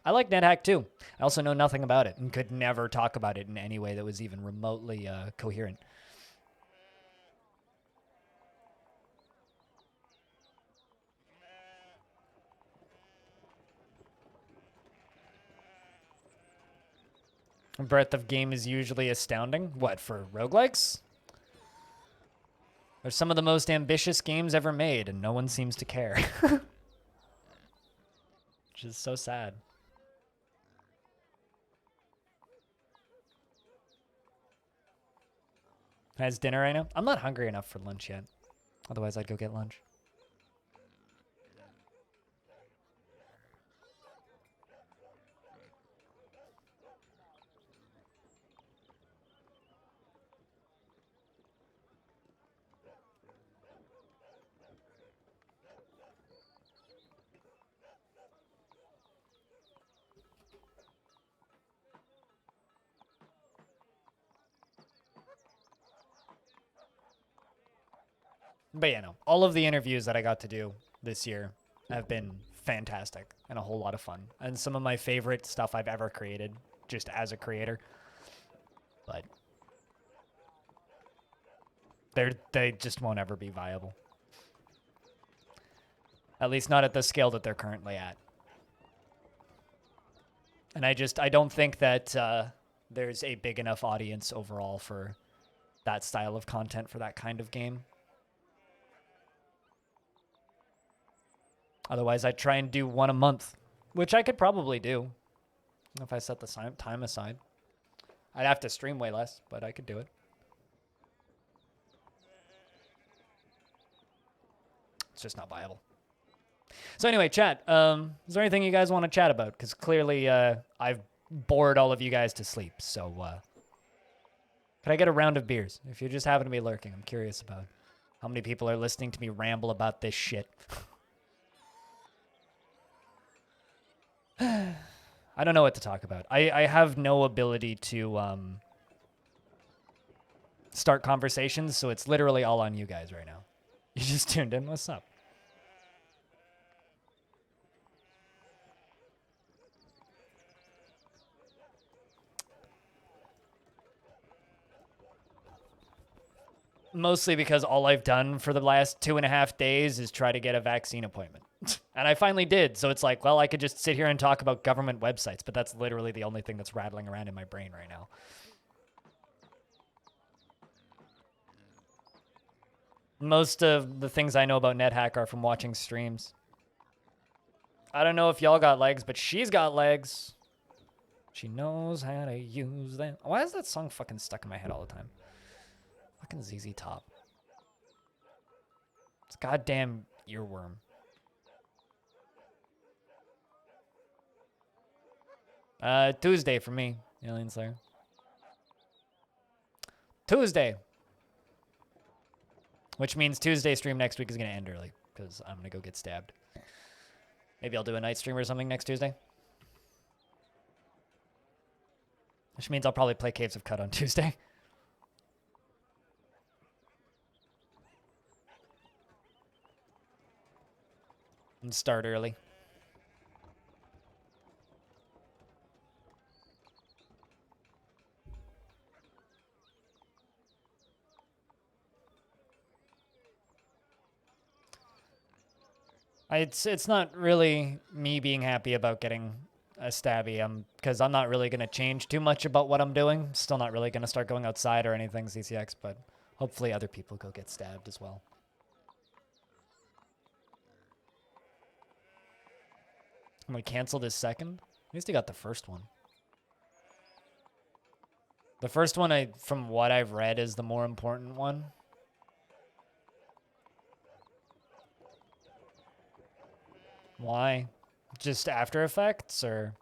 [SPEAKER 1] I like NetHack too. I also know nothing about it and could never talk about it in any way that was even remotely coherent. Breadth of game is usually astounding. What, for roguelikes? They're some of the most ambitious games ever made, and no one seems to care. Which is so sad. Has dinner right now? I'm not hungry enough for lunch yet. Otherwise, I'd go get lunch. But yeah, no. All of the interviews that I got to do this year have been fantastic and a whole lot of fun. And some of my favorite stuff I've ever created, just as a creator. But they just won't ever be viable. At least not at the scale that they're currently at. And I don't think that there's a big enough audience overall for that style of content for that kind of game. Otherwise, I'd try and do one a month, which I could probably do if I set the time aside. I'd have to stream way less, but I could do it. It's just not viable. So anyway, chat, is there anything you guys want to chat about? Because clearly I've bored all of you guys to sleep. So could I get a round of beers? If you just happen to be lurking, I'm curious about how many people are listening to me ramble about this shit. I don't know what to talk about. I have no ability to start conversations, so it's literally all on you guys right now. You just tuned in. What's up? Mostly because all I've done for the last 2.5 days is try to get a vaccine appointment. And I finally did, so it's like, well, I could just sit here and talk about government websites, but that's literally the only thing that's rattling around in my brain right now. Most of the things I know about NetHack are from watching streams. I don't know if y'all got legs, but she's got legs. She knows how to use them. Why is that song fucking stuck in my head all the time? Fucking ZZ Top. It's goddamn earworm. Tuesday for me, Alien Slayer. Tuesday. Which means Tuesday stream next week is going to end early because I'm going to go get stabbed. Maybe I'll do a night stream or something next Tuesday. Which means I'll probably play Caves of Cut on Tuesday. And start early. It's not really me being happy about getting a stabby, because I'm not really going to change too much about what I'm doing. Still not really going to start going outside or anything, CCX, but hopefully other people go get stabbed as well. I'm going to cancel this second. At least I got the first one. The first one, from what I've read, is the more important one. Why? Just After Effects, or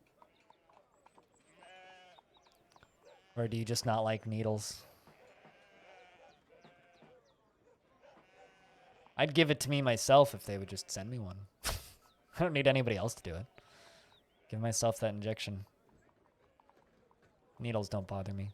[SPEAKER 1] do you just not like needles? I'd give it to me myself if they would just send me one. I don't need anybody else to do it. Give myself that injection. Needles don't bother me.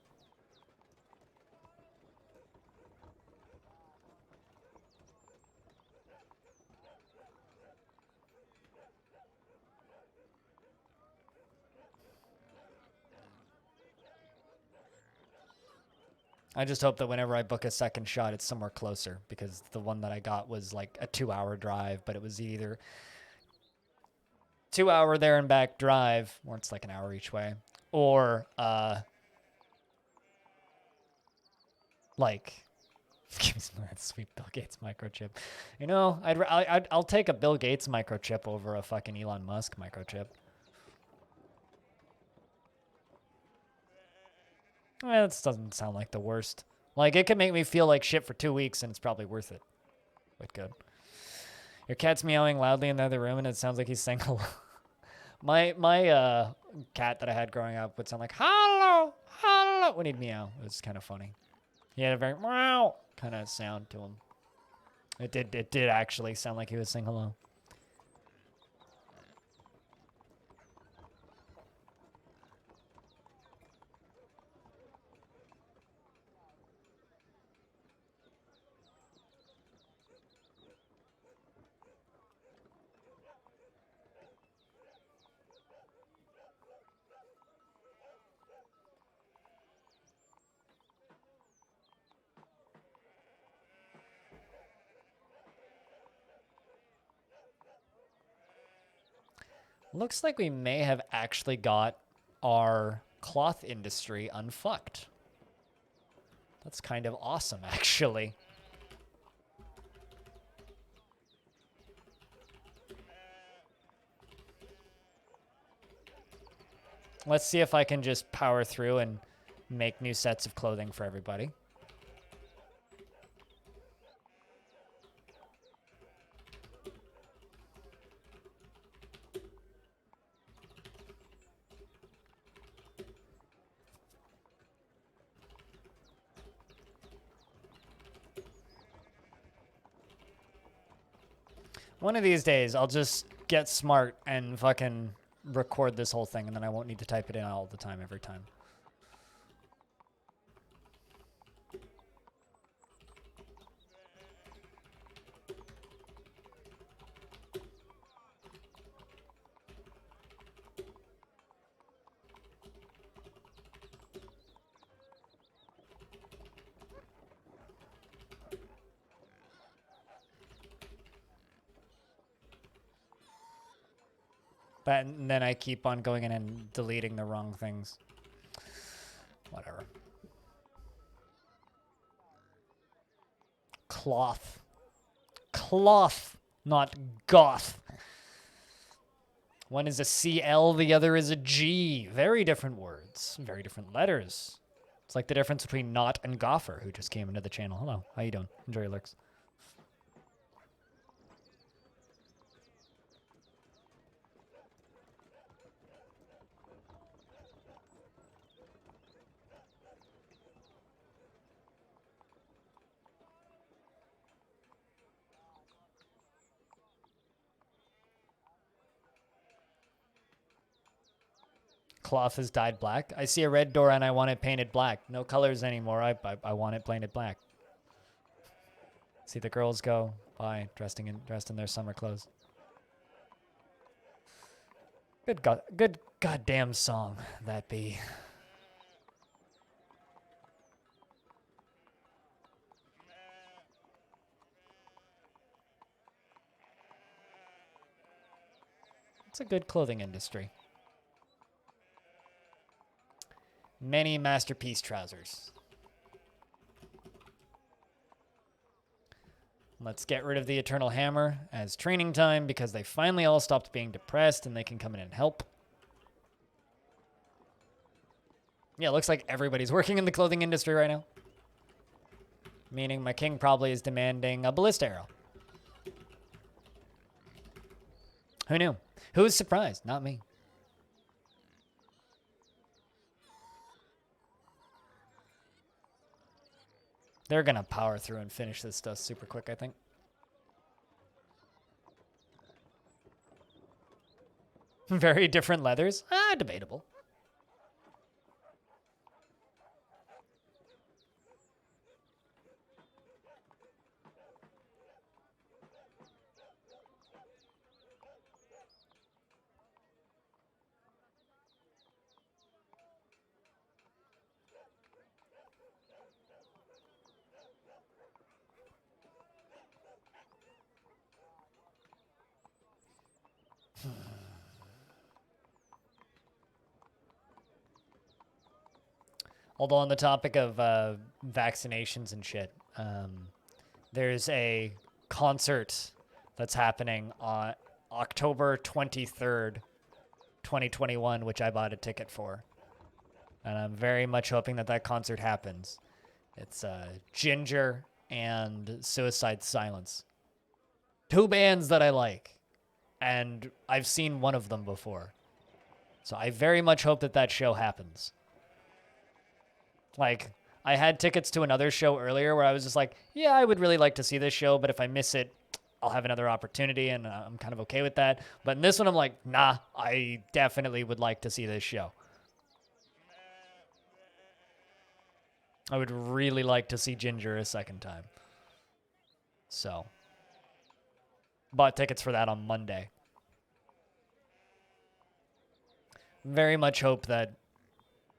[SPEAKER 1] I just hope that whenever I book a second shot, it's somewhere closer, because the one that I got was like a 2-hour drive, but it was either 2-hour there and back drive, or it's like an hour each way, or like, give me some of that sweet Bill Gates microchip. You know, I'll take a Bill Gates microchip over a fucking Elon Musk microchip. That doesn't sound like the worst. Like, it could make me feel like shit for 2 weeks, and it's probably worth it. Quite good. Your cat's meowing loudly in the other room, and it sounds like he's saying hello. my cat that I had growing up would sound like, hello, hello, when he'd meow. It was kind of funny. He had a very meow kind of sound to him. It did actually sound like he was saying hello. Looks like we may have actually got our cloth industry unfucked. That's kind of awesome, actually. Let's see if I can just power through and make new sets of clothing for everybody. One of these days, I'll just get smart and fucking record this whole thing, and then I won't need to type it in all the time, every time. But and then I keep on going in and deleting the wrong things. Whatever. Cloth. Cloth, not goth. One is a CL, the other is a G. Very different words, very different letters. It's like the difference between Not and Gopher, who just came into the channel. Hello, how you doing? Enjoy your lurks. Cloth has dyed black. I see a red door and I want it painted black. No colors anymore. I want it painted black. See the girls go by dressed in their summer clothes. Good goddamn song that be. It's a good clothing industry. Many masterpiece trousers. Let's get rid of the Eternal Hammer as training time because they finally all stopped being depressed and they can come in and help. Yeah, it looks like everybody's working in the clothing industry right now. Meaning my king probably is demanding a ballista arrow. Who knew? Who was surprised? Not me. They're going to power through and finish this stuff super quick, I think. Very different leathers? Debatable. Although on the topic of vaccinations and shit, there's a concert that's happening on October 23rd, 2021, which I bought a ticket for. And I'm very much hoping that that concert happens. It's Ginger and Suicide Silence. Two bands that I like. And I've seen one of them before. So I very much hope that that show happens. Like, I had tickets to another show earlier where I was just like, yeah, I would really like to see this show, but if I miss it, I'll have another opportunity, and I'm kind of okay with that. But in this one, I'm like, nah, I definitely would like to see this show. I would really like to see Ginger a second time. So, bought tickets for that on Monday. Very much hope that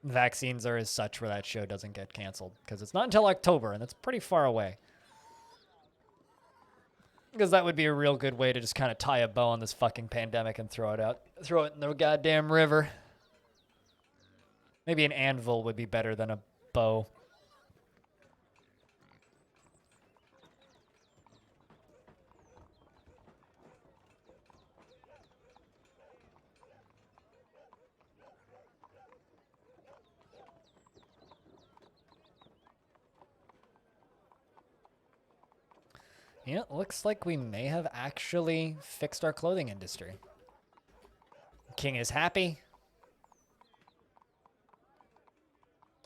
[SPEAKER 1] vaccines are as such where that show doesn't get canceled, because it's not until October and that's pretty far away. Because that would be a real good way to just kind of tie a bow on this fucking pandemic and throw it in the goddamn river. Maybe an anvil would be better than a bow. Yeah, looks like we may have actually fixed our clothing industry. King is happy.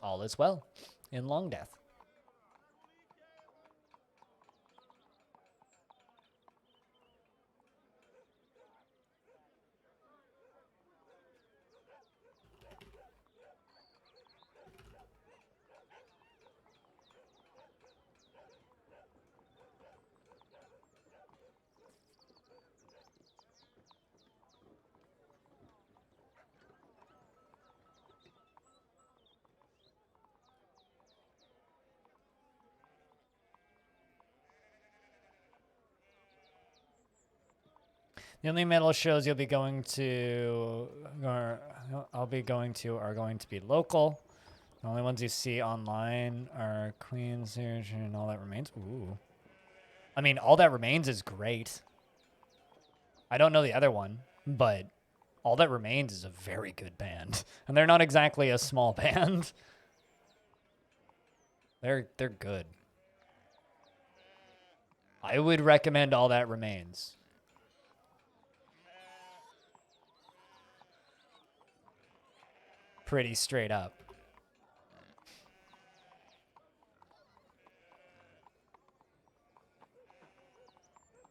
[SPEAKER 1] All is well in Longdeath. The only metal shows you'll be going to, or I'll be going to, are going to be local. The only ones you see online are Queen's and All That Remains. Ooh. I mean, All That Remains is great. I don't know the other one, but All That Remains is a very good band. And they're not exactly a small band. They're good. I would recommend All That Remains. Pretty straight up.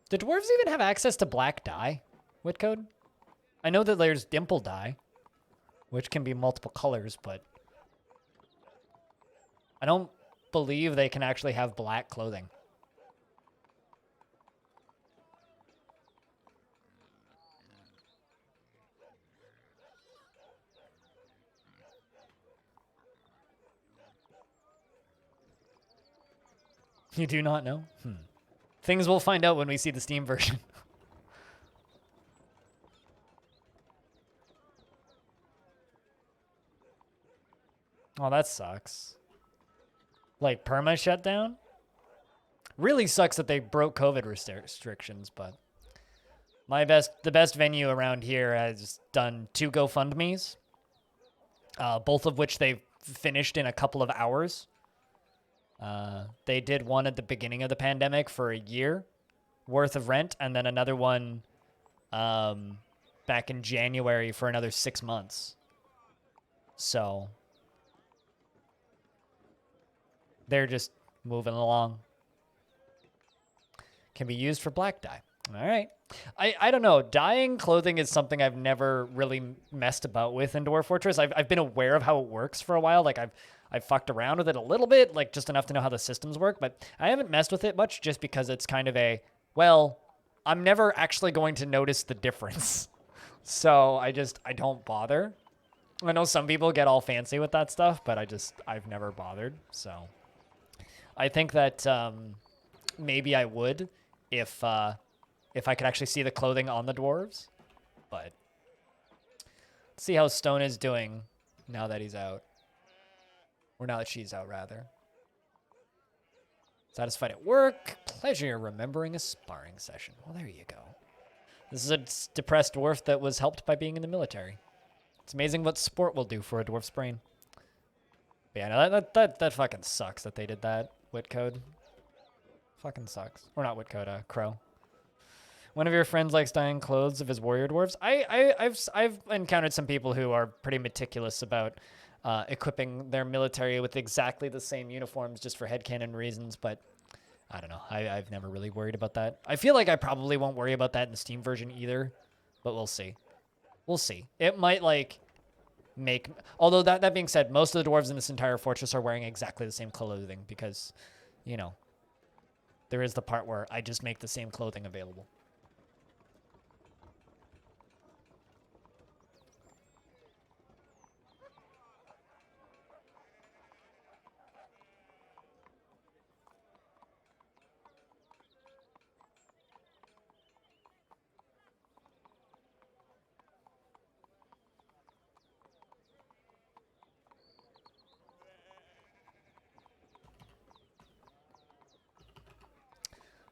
[SPEAKER 1] Do dwarves even have access to black dye, Whitcode? I know that there's dimple dye, which can be multiple colors, but I don't believe they can actually have black clothing. You do not know? Things we'll find out when we see the Steam version. Oh, that sucks. Like, perma shutdown? Really sucks that they broke COVID restrictions, but the best venue around here has done 2 GoFundMes, both of which they've finished in a couple of hours. They did one at the beginning of the pandemic for a year worth of rent, and then another one back in January for another 6 months. So they're just moving along. Can be used for black dye. All right. I don't know. Dyeing clothing is something I've never really messed about with in Dwarf Fortress. I've been aware of how it works for a while. Like I've fucked around with it a little bit, like just enough to know how the systems work, but I haven't messed with it much just because it's kind of well, I'm never actually going to notice the difference. So I don't bother. I know some people get all fancy with that stuff, but I've never bothered. So I think that maybe I would if I could actually see the clothing on the dwarves. But let's see how Stone is doing now that he's out. Or now that she's out, rather. Satisfied at work. Pleasure remembering a sparring session. Well, there you go. This is a depressed dwarf that was helped by being in the military. It's amazing what sport will do for a dwarf's brain. But yeah, no, that fucking sucks that they did that. Whitcode. Fucking sucks. Or not Whitcode, Crow. One of your friends likes dyeing clothes of his warrior dwarves. I've encountered some people who are pretty meticulous about equipping their military with exactly the same uniforms just for headcanon reasons, but I don't know. I've never really worried about that. I feel like I probably won't worry about that in the Steam version either, but we'll see. We'll see. It might, like, make... Although, that being said, most of the dwarves in this entire fortress are wearing exactly the same clothing because, you know, there is the part where I just make the same clothing available.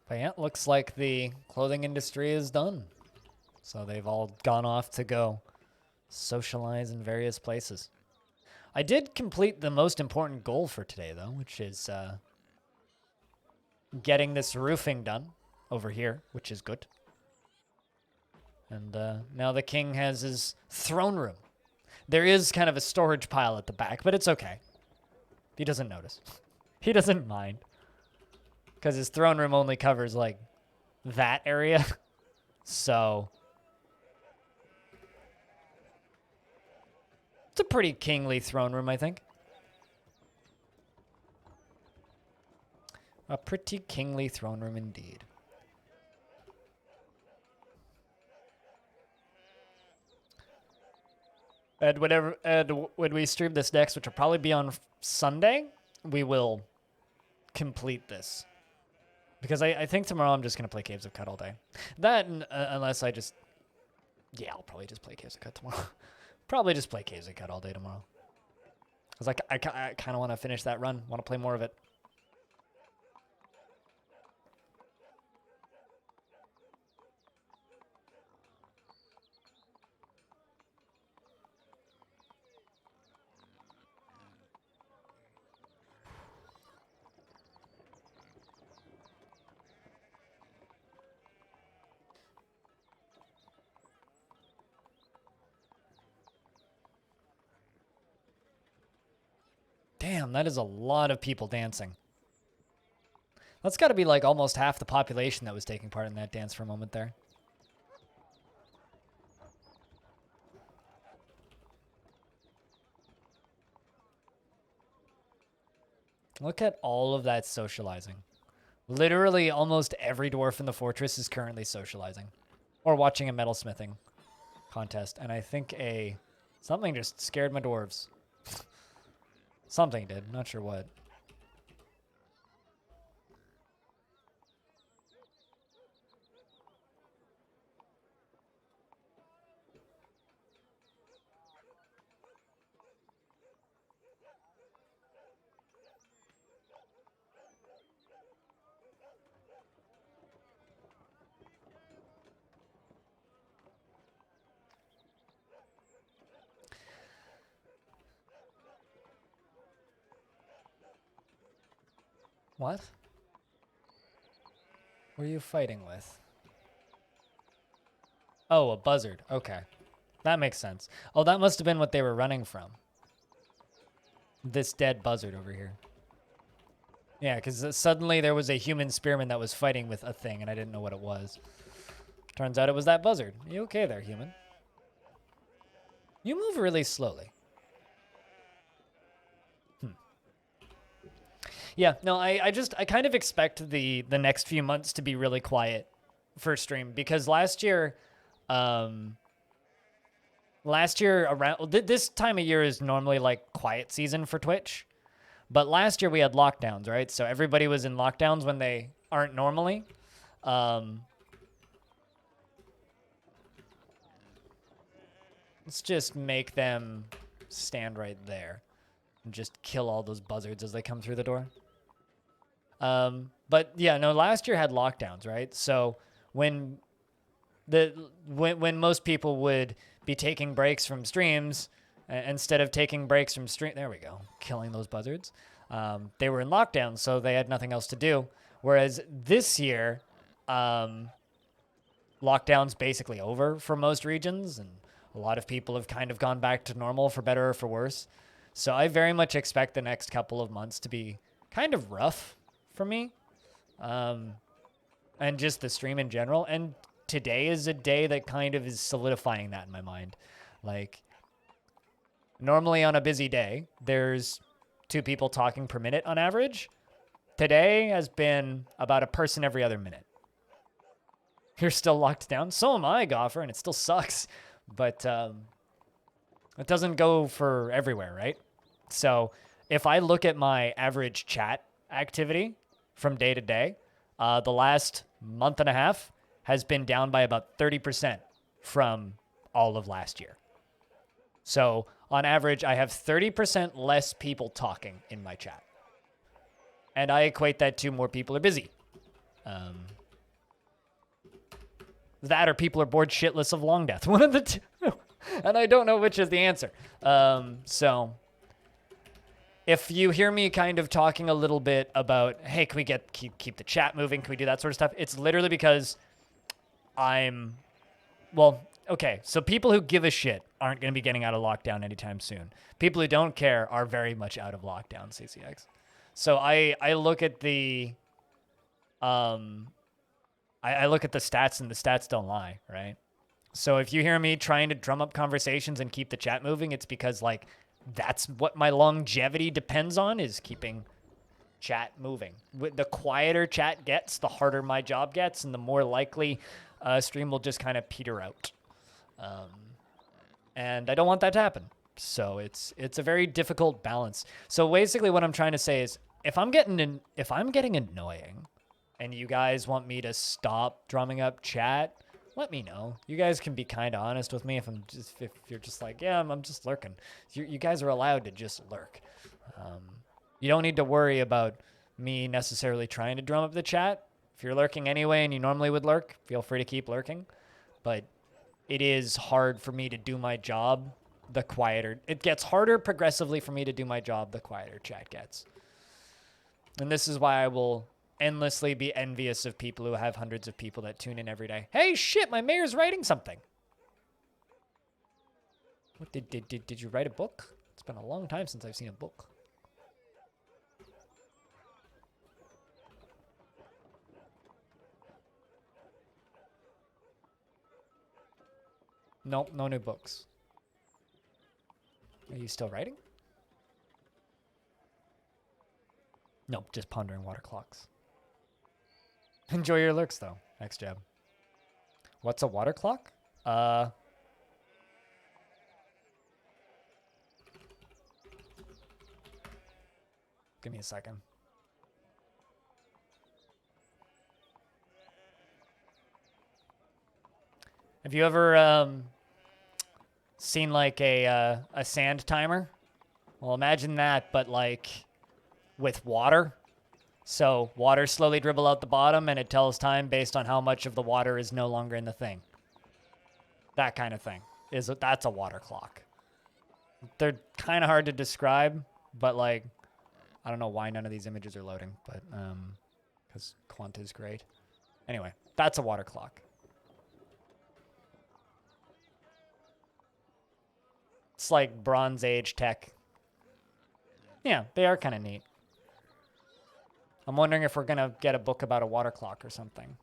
[SPEAKER 1] But yeah, it looks like the clothing industry is done. So they've all gone off to go socialize in various places. I did complete the most important goal for today, though, which is getting this roofing done over here, which is good. And now the king has his throne room. There is kind of a storage pile at the back, but it's okay. He doesn't notice. He doesn't mind. Because his throne room only covers, like, that area. So it's a pretty kingly throne room, I think. A pretty kingly throne room indeed. And when we stream this next, which will probably be on Sunday, we will complete this. Because I think tomorrow I'm just going to play Caves of Cut all day. That, unless I just... Yeah, I'll probably just play Caves of Cut tomorrow. Probably just play Caves of Cut all day tomorrow. Because I kind of want to finish that run. Want to play more of it. Damn, that is a lot of people dancing. That's got to be like almost half the population that was taking part in that dance for a moment there. Look at all of that socializing. Literally almost every dwarf in the fortress is currently socializing. Or watching a metalsmithing contest. And I think something just scared my dwarves. Something did, not sure what. What? What are you fighting with? Oh, a buzzard. Okay. That makes sense. Oh, that must have been what they were running from. This dead buzzard over here. Yeah, because suddenly there was a human spearman that was fighting with a thing, and I didn't know what it was. Turns out it was that buzzard. You okay there, human? You move really slowly. Yeah, no, I kind of expect the next few months to be really quiet for stream because last year around this time of year is normally like quiet season for Twitch, but last year we had lockdowns, right? So everybody was in lockdowns when they aren't normally. Let's just make them stand right there and just kill all those buzzards as they come through the door. But yeah, no, last year had lockdowns, right? So when most people would be taking breaks from streams, instead of taking breaks from there we go, killing those buzzards. They were in lockdown, so they had nothing else to do. Whereas this year, lockdown's basically over for most regions, and a lot of people have kind of gone back to normal for better or for worse. So I very much expect the next couple of months to be kind of rough for me, and just the stream in general. And today is a day that kind of is solidifying that in my mind. Like, normally on a busy day, there's 2 people talking per minute on average. Today has been about a person every other minute. You're still locked down. So am I, Goffer, and it still sucks. But it doesn't go for everywhere, right? So if I look at my average chat activity from day to day, the last month and a half has been down by about 30% from all of last year. So on average, I have 30% less people talking in my chat. And I equate that to more people are busy. That or people are bored shitless of Longdeath. One of the two. And I don't know which is the answer. So if you hear me kind of talking a little bit about, hey, can we keep the chat moving? Can we do that sort of stuff? It's literally because okay, so people who give a shit aren't going to be getting out of lockdown anytime soon. People who don't care are very much out of lockdown, CCX. So I look at the I look at the stats, and the stats don't lie, right? So if you hear me trying to drum up conversations and keep the chat moving, it's because like that's what my longevity depends on, is keeping chat moving. The quieter chat gets, the harder my job gets, and the more likely stream will just kind of peter out. And I don't want that to happen. So it's a very difficult balance. So basically what I'm trying to say is if I'm getting annoying and you guys want me to stop drumming up chat, let me know. You guys can be kind of honest with me if you're just like, yeah, I'm just lurking. You guys are allowed to just lurk. You don't need to worry about me necessarily trying to drum up the chat. If you're lurking anyway and you normally would lurk, feel free to keep lurking. But it is hard for me to do my job the quieter. It gets harder progressively for me to do my job the quieter chat gets. And this is why I will endlessly be envious of people who have hundreds of people that tune in every day. Hey, shit, my mayor's writing something. What, did you write a book? It's been a long time since I've seen a book. Nope, no new books. Are you still writing? Nope, just pondering water clocks. Enjoy your lurks, though. Next jab. What's a water clock? Give me a second. Have you ever seen like a sand timer? Well, imagine that, but like with water. So water slowly dribble out the bottom, and it tells time based on how much of the water is no longer in the thing. That kind of thing. That's a water clock. They're kind of hard to describe, but like, I don't know why none of these images are loading, but because Quant is great. Anyway, that's a water clock. It's like Bronze Age tech. Yeah, they are kind of neat. I'm wondering if we're going to get a book about a water clock or something.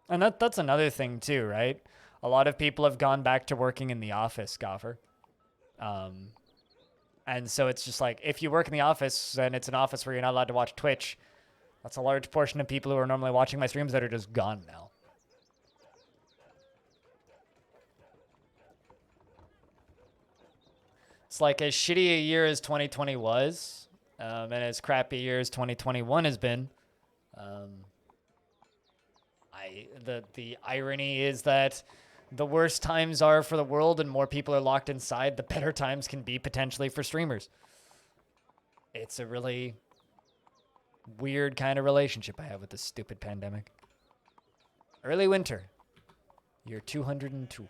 [SPEAKER 1] And that's another thing too, right? A lot of people have gone back to working in the office, Goffer. And so it's just like, if you work in the office and it's an office where you're not allowed to watch Twitch, that's a large portion of people who are normally watching my streams that are just gone now. It's like as shitty a year as 2020 was, and as crappy a year as 2021 has been, the irony is that the worse times are for the world and more people are locked inside, the better times can be potentially for streamers. It's a really weird kind of relationship I have with this stupid pandemic. Early winter. Year 202.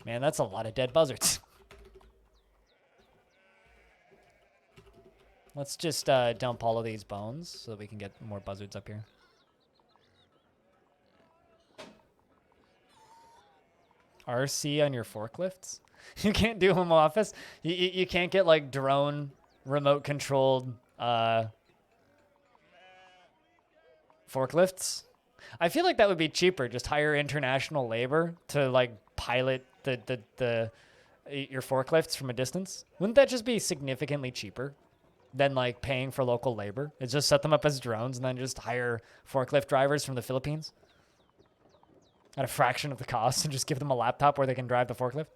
[SPEAKER 1] Man, that's a lot of dead buzzards. Let's just dump all of these bones so that we can get more buzzards up here. RC on your forklifts? You can't do home office? You can't get like drone remote controlled forklifts? I feel like that would be cheaper. Just hire international labor to like pilot your forklifts from a distance. Wouldn't that just be significantly cheaper than like paying for local labor? It's just set them up as drones and then just hire forklift drivers from the Philippines at a fraction of the cost and just give them a laptop where they can drive the forklift.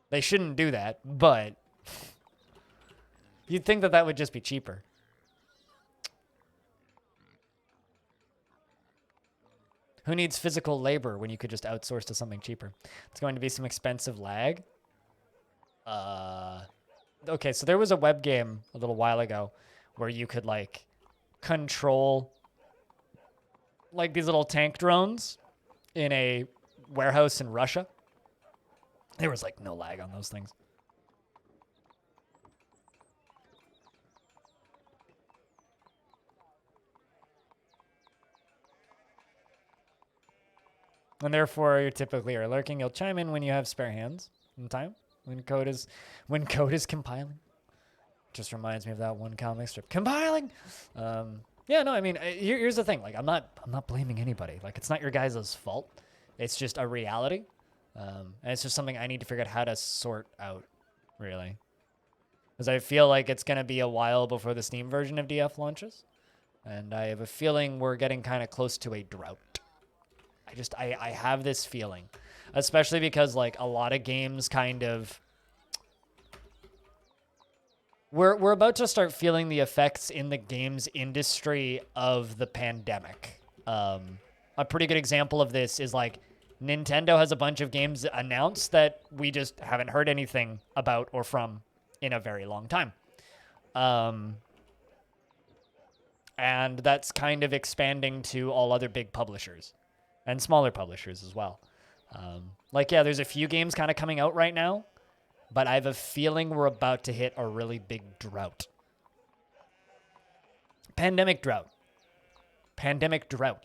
[SPEAKER 1] They shouldn't do that, but you'd think that that would just be cheaper. Who needs physical labor when you could just outsource to something cheaper? It's going to be some expensive lag. Okay, so there was a web game a little while ago where you could like control like these little tank drones in a warehouse in Russia. There was like no lag on those things. And therefore, you typically are lurking. You'll chime in when you have spare hands in time. When code is compiling. Just reminds me of that one comic strip. Compiling! Yeah, no, I mean, here's the thing. Like, I'm not blaming anybody. Like, it's not your guys' fault. It's just a reality. And it's just something I need to figure out how to sort out, really. Because I feel like it's going to be a while before the Steam version of DF launches. And I have a feeling we're getting kind of close to a drought. I have this feeling. Especially because, like, a lot of games kind of... We're about to start feeling the effects in the games industry of the pandemic. A pretty good example of this is, like, Nintendo has a bunch of games announced that we just haven't heard anything about or from in a very long time. And that's kind of expanding to all other big publishers and smaller publishers as well. Like, yeah, there's a few games kind of coming out right now, but I have a feeling we're about to hit a really big drought. Pandemic drought.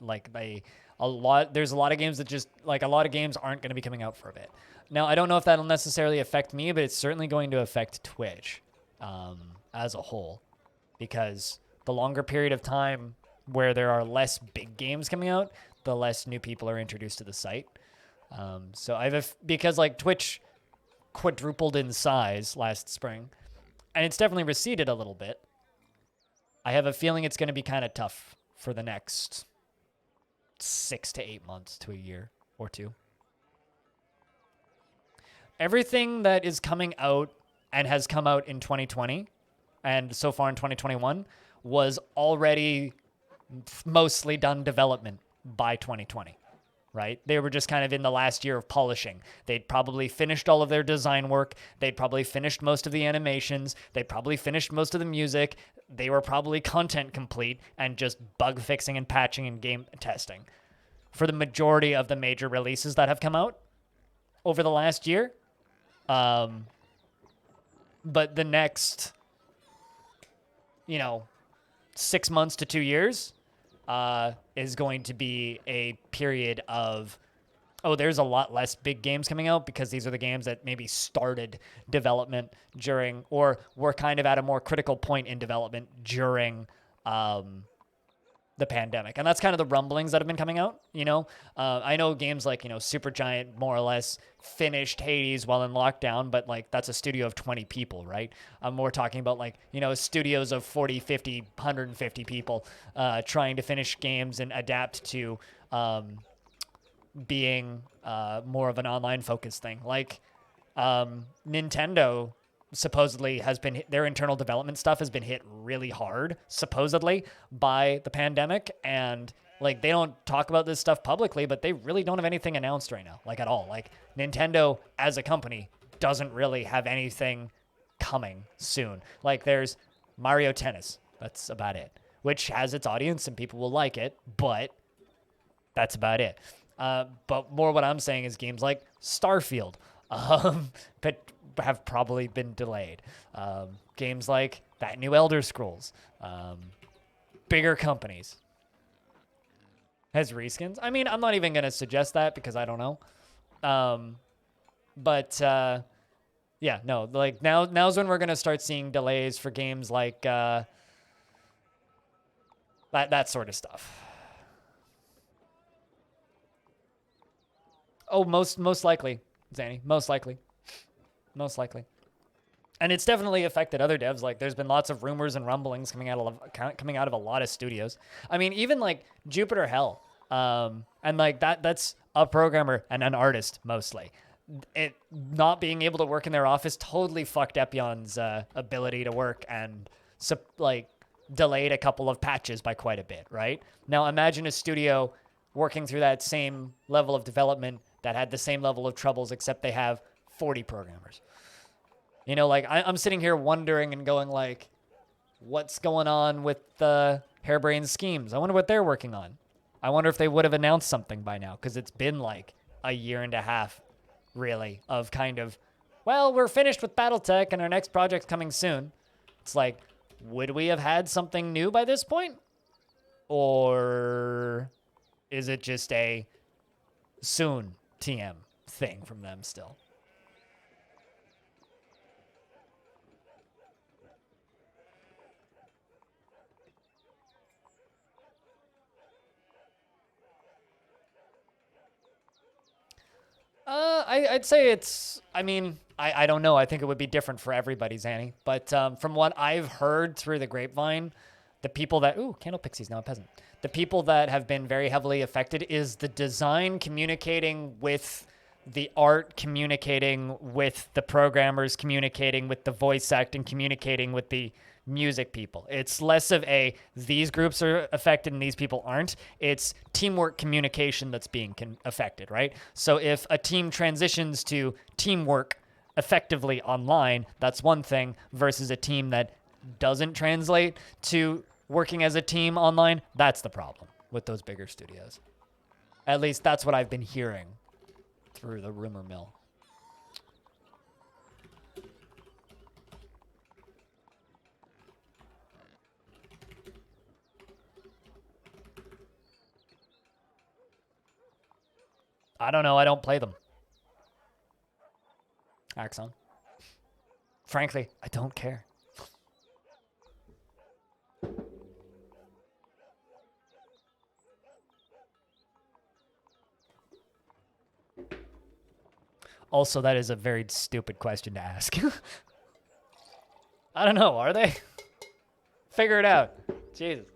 [SPEAKER 1] Like there's a lot of games that just like a lot of games aren't going to be coming out for a bit. Now, I don't know if that'll necessarily affect me, but it's certainly going to affect Twitch as a whole, because the longer period of time where there are less big games coming out, the less new people are introduced to the site. So because like Twitch quadrupled in size last spring, and it's definitely receded a little bit. I have a feeling it's going to be kind of tough for the next 6 to 8 months to a year or two. Everything that is coming out and has come out in 2020 and so far in 2021 was already mostly done development by 2020, right? They were just kind of in the last year of polishing. They'd probably finished all of their design work. They'd probably finished most of the animations. They'd probably finished most of the music. They were probably content complete and just bug fixing and patching and game testing for the majority of the major releases that have come out over the last year. But the next, 6 months to 2 years is going to be a period of, there's a lot less big games coming out because these are the games that maybe started development during, or were kind of at a more critical point in development during the pandemic. And that's kind of the rumblings that have been coming out, I know games like, Supergiant more or less finished Hades while in lockdown, but like that's a studio of 20 people, right? We're talking about like, studios of 40, 50, 150 people trying to finish games and adapt to being more of an online focused thing. Like Nintendo supposedly their internal development stuff has been hit really hard, supposedly, by the pandemic. And like, they don't talk about this stuff publicly, but they really don't have anything announced right now, like at all. Like Nintendo as a company doesn't really have anything coming soon. Like there's Mario Tennis. That's about it, which has its audience and people will like it, but that's about it. But more what I'm saying is games like Starfield, but have probably been delayed. Games like that new Elder Scrolls, bigger companies. Has reskins? I mean, I'm not even going to suggest that because I don't know. Yeah, no, like now's when we're going to start seeing delays for games like that sort of stuff. Oh, most likely, Zanny. Most likely. And it's definitely affected other devs. Like, there's been lots of rumors and rumblings coming out of a lot of studios. I mean, even like Jupiter Hell, and like that's a programmer and an artist mostly. It not being able to work in their office totally fucked Epion's ability to work and delayed a couple of patches by quite a bit. Right now, imagine a studio working through that same level of development that had the same level of troubles, except they have 40 programmers. I'm sitting here wondering and going like, what's going on with the Harebrained Schemes? I wonder what they're working on. I wonder if they would have announced something by now, because it's been like a year and a half, really, of kind of, well, we're finished with Battletech and our next project's coming soon. It's like, would we have had something new by this point? Or is it just a soon TM thing from them still? I'd say it's, I don't know. I think it would be different for everybody, Zanny. But from what I've heard through the grapevine, the people that, Candle Pixie's now a peasant. The people that have been very heavily affected is the design communicating with the art, communicating with the programmers, communicating with the voice acting, communicating with the music people. It's less of these groups are affected and these people aren't. It's teamwork communication that's being affected, right? So if a team transitions to teamwork effectively online, that's one thing, versus a team that doesn't translate to working as a team online, that's the problem with those bigger studios. At least that's what I've been hearing through the rumor mill. I don't know. I don't play them. Axon. Frankly, I don't care. Also, that is a very stupid question to ask. I don't know. Are they? Figure it out. Jesus.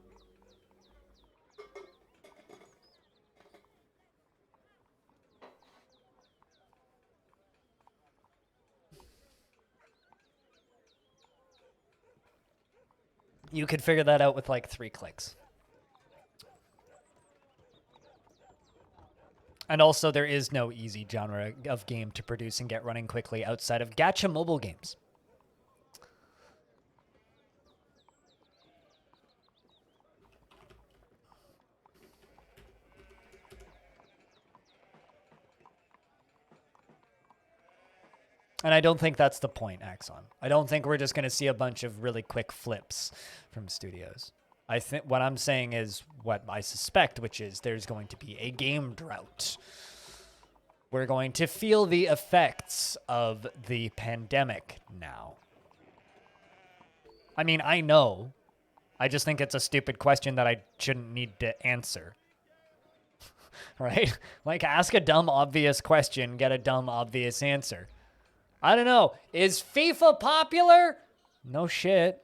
[SPEAKER 1] You could figure that out with like 3 clicks. And also, there is no easy genre of game to produce and get running quickly outside of gacha mobile games. And I don't think that's the point, Axon. I don't think we're just going to see a bunch of really quick flips from studios. I think what I'm saying is what I suspect, which is there's going to be a game drought. We're going to feel the effects of the pandemic now. I mean, I know. I just think it's a stupid question that I shouldn't need to answer. Right? Like, ask a dumb, obvious question, get a dumb, obvious answer. I don't know. Is FIFA popular? No shit.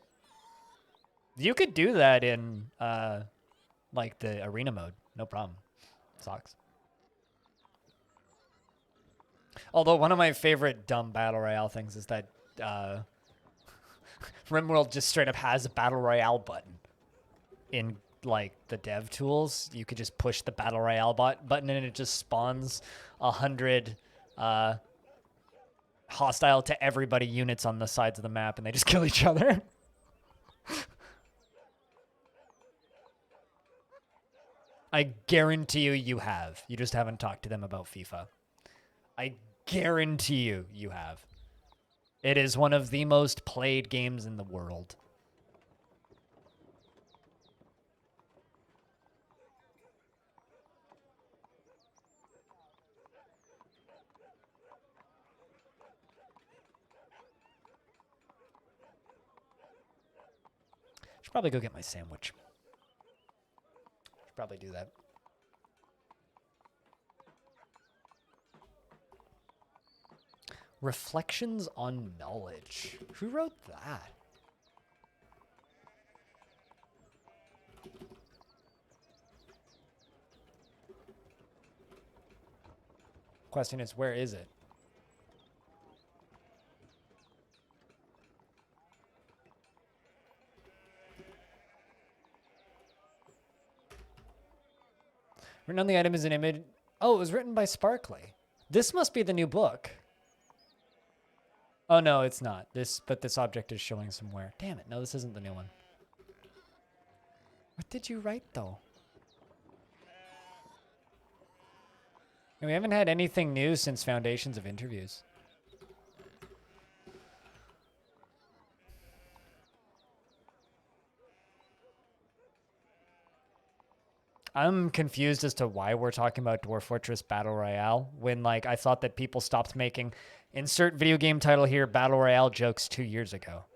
[SPEAKER 1] You could do that in, like, the arena mode. No problem. Sucks. Although one of my favorite dumb Battle Royale things is that RimWorld just straight up has a Battle Royale button. In, like, the dev tools, you could just push the Battle Royale button and it just spawns 100... hostile to everybody units on the sides of the map, and they just kill each other. I guarantee you have. You just haven't talked to them about FIFA. I guarantee you have. It is one of the most played games in the world. Should probably go get my sandwich. Should probably do that. Reflections on Knowledge. Who wrote that? Question is, where is it? Written on the item is an image. Oh, it was written by Sparkly. This must be the new book. Oh, no, it's not. But this object is showing somewhere. Damn it. No, this isn't the new one. What did you write, though? And we haven't had anything new since Foundations of Interviews. I'm confused as to why we're talking about Dwarf Fortress Battle Royale when, like, I thought that people stopped making insert video game title here Battle Royale jokes 2 years ago.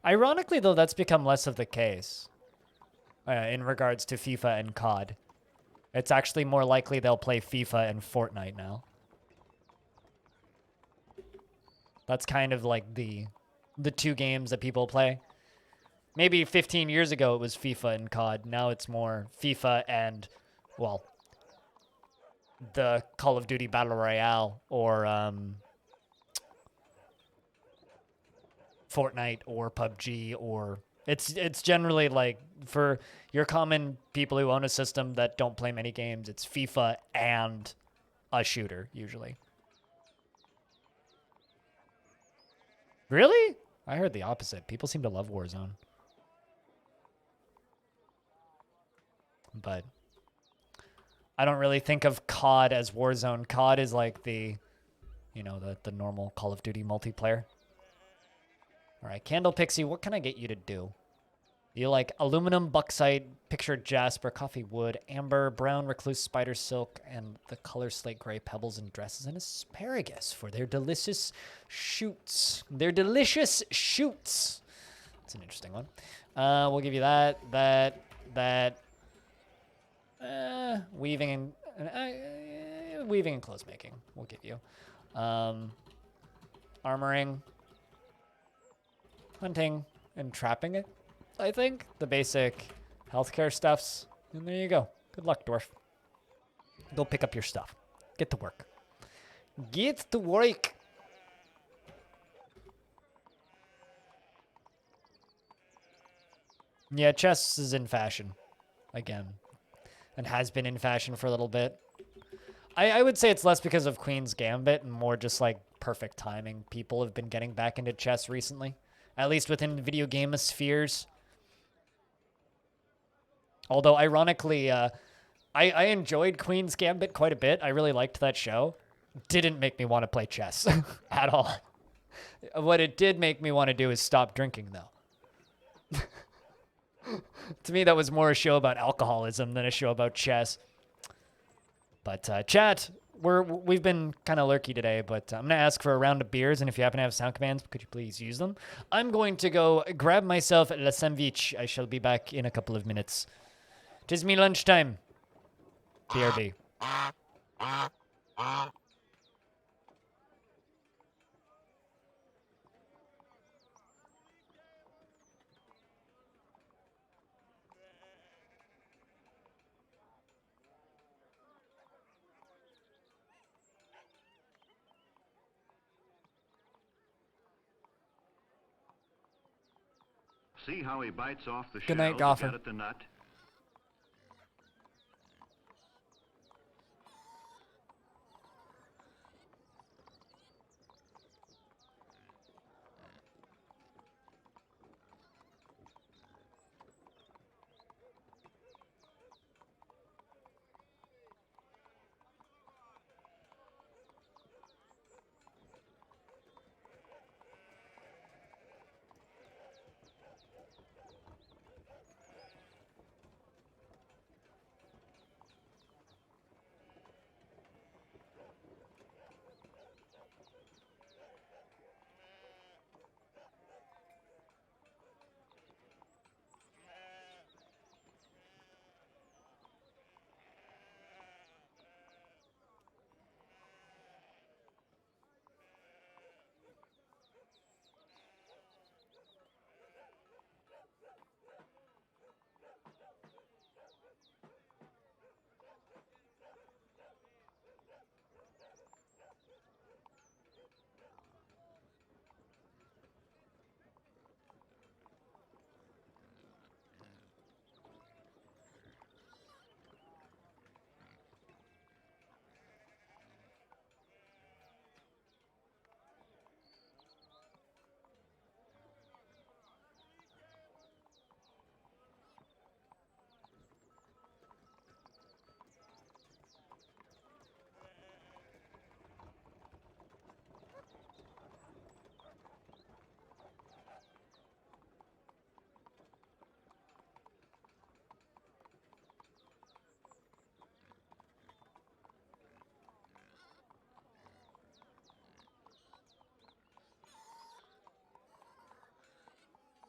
[SPEAKER 1] Ironically, though, that's become less of the case in regards to FIFA and COD. It's actually more likely they'll play FIFA and Fortnite now. That's kind of like the 2 games that people play. Maybe 15 years ago it was FIFA and COD. Now it's more FIFA and, well, the Call of Duty Battle Royale or Fortnite or PUBG, or it's generally like for your common people who own a system that don't play many games, it's FIFA and a shooter usually. Really? I heard the opposite. People seem to love Warzone. But I don't really think of COD as Warzone. COD is like the, you know, the normal Call of Duty multiplayer. All right, Candle Pixie, what can I get you to do? You like aluminum, bauxite, pictured jasper, coffee wood, amber, brown recluse spider silk, and the color slate gray pebbles and dresses, and asparagus for their delicious shoots. Their delicious shoots. That's an interesting one. We'll give you that. Weaving and clothes making. We'll give you. Armoring. Hunting and trapping it. I think the basic healthcare stuffs. And there you go. Good luck, Dwarf. Go pick up your stuff. Get to work. Get to work. Yeah, chess is in fashion again, and has been in fashion for a little bit. I would say it's less because of Queen's Gambit and more just like perfect timing. People have been getting back into chess recently, at least within video game spheres. Although, ironically, I enjoyed Queen's Gambit quite a bit. I really liked that show. Didn't make me want to play chess at all. What it did make me want to do is stop drinking, though. To me, that was more a show about alcoholism than a show about chess. But chat, we've been kind of lurky today, but I'm going to ask for a round of beers, and if you happen to have sound commands, could you please use them? I'm going to go grab myself a sandwich. I shall be back in a couple of minutes. 'Tis me lunchtime. BRB.
[SPEAKER 7] See how he bites off the
[SPEAKER 1] Good night,
[SPEAKER 7] shell to
[SPEAKER 1] Goffer.
[SPEAKER 7] get at the nut?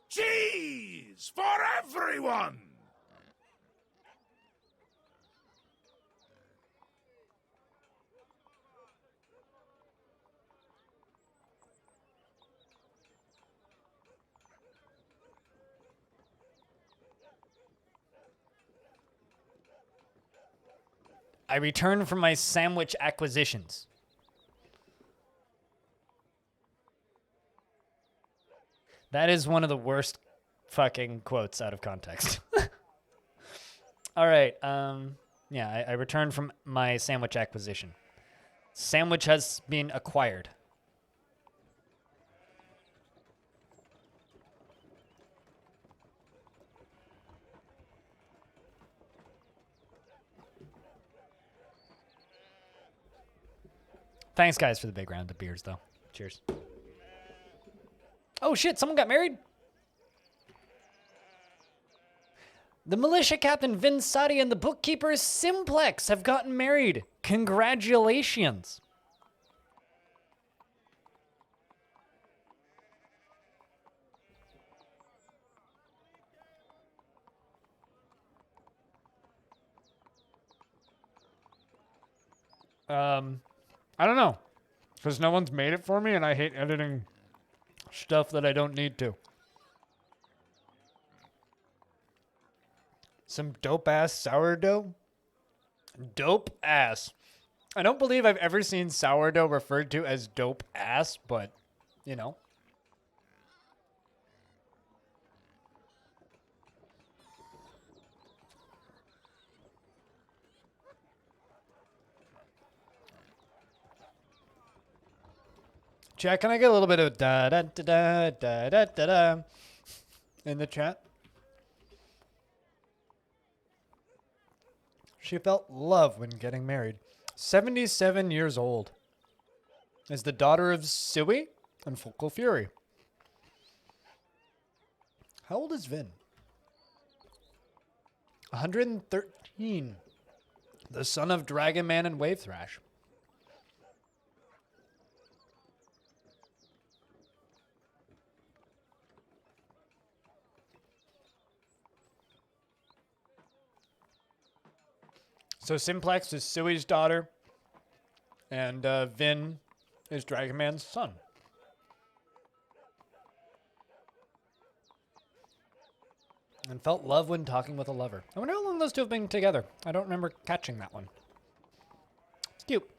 [SPEAKER 8] Cheese for everyone!
[SPEAKER 1] I return from my sandwich acquisitions. That is one of the worst fucking quotes out of context. All right. Yeah, I returned from my sandwich acquisition. Sandwich has been acquired. Thanks, guys, for the big round of beers, though. Cheers. Oh shit, someone got married? The militia captain Vin Sadi and the bookkeeper Simplex have gotten married. Congratulations. I don't know. Because no one's made it for me and I hate editing stuff that I don't need to. Some dope-ass sourdough? Dope-ass. I don't believe I've ever seen sourdough referred to as dope-ass, but, you know. Chat, can I get a little bit of da-da-da-da-da-da-da-da in the chat? She felt love when getting married. 77 years old. Is the daughter of Sui and Focal Fury. How old is Vin? 113. The son of Dragon Man and Wave Thrash. So Simplex is Sui's daughter, and Vin is Dragon Man's son. And felt love when talking with a lover. I wonder how long those two have been together. I don't remember catching that one. It's cute.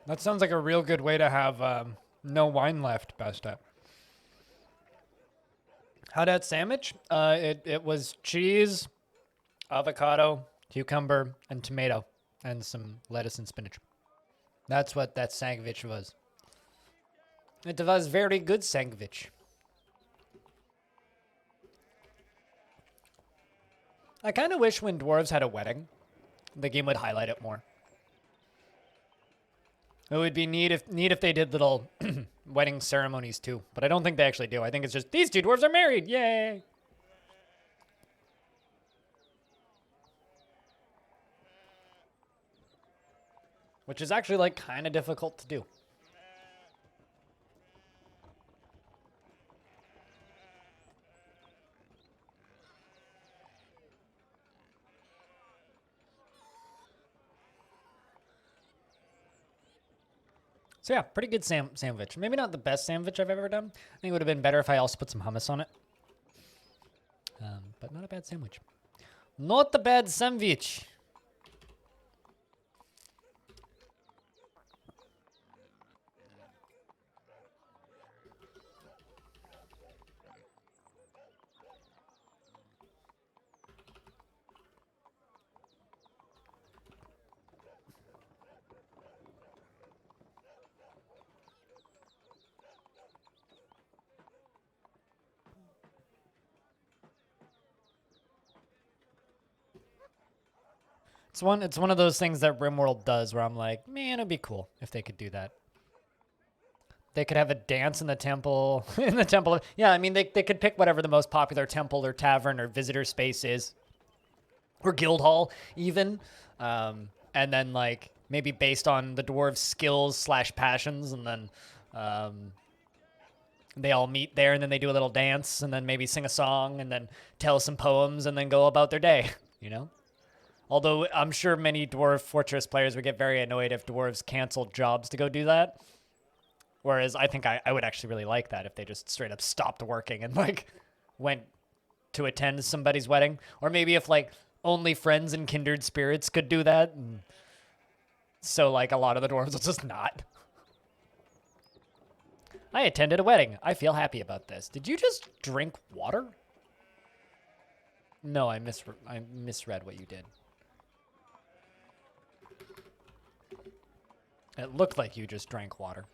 [SPEAKER 1] That sounds like a real good way to have no wine left, best up. How that sandwich? It was cheese, avocado, cucumber, and tomato, and some lettuce and spinach. That's what that sandwich was. It was very good sandwich. I kind of wish when dwarves had a wedding, the game would highlight it more. It would be neat if they did little wedding ceremonies too, but I don't think they actually do. I think it's just these two dwarves are married, yay! Which is actually like kind of difficult to do. So yeah, pretty good sandwich. Maybe not the best sandwich I've ever done. I think it would have been better if I also put some hummus on it. But not a bad sandwich. Not a bad sandwich. It's one of those things that RimWorld does where I'm like, man, it'd be cool if they could do that. They could have a dance in the temple. In the temple. Yeah, I mean, they could pick whatever the most popular temple or tavern or visitor space is. Or guild hall, even. And then, like, maybe based on the dwarves' skills / passions, and then they all meet there, and then they do a little dance, and then maybe sing a song, and then tell some poems, and then go about their day, you know? Although I'm sure many Dwarf Fortress players would get very annoyed if dwarves canceled jobs to go do that. Whereas I think I would actually really like that if they just straight up stopped working and, like, went to attend somebody's wedding. Or maybe if, like, only friends and kindred spirits could do that. And so, like, a lot of the dwarves will just not. I attended a wedding. I feel happy about this. Did you just drink water? No, I misread what you did. It looked like you just drank water.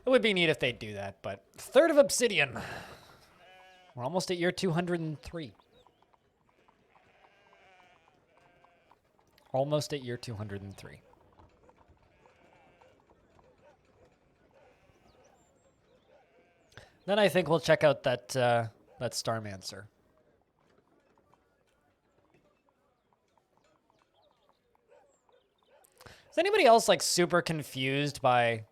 [SPEAKER 1] It would be neat if they'd do that, but third of obsidian. We're almost at year 203. Almost at year 203. Then I think we'll check out that that Starmancer. Is anybody else like super confused by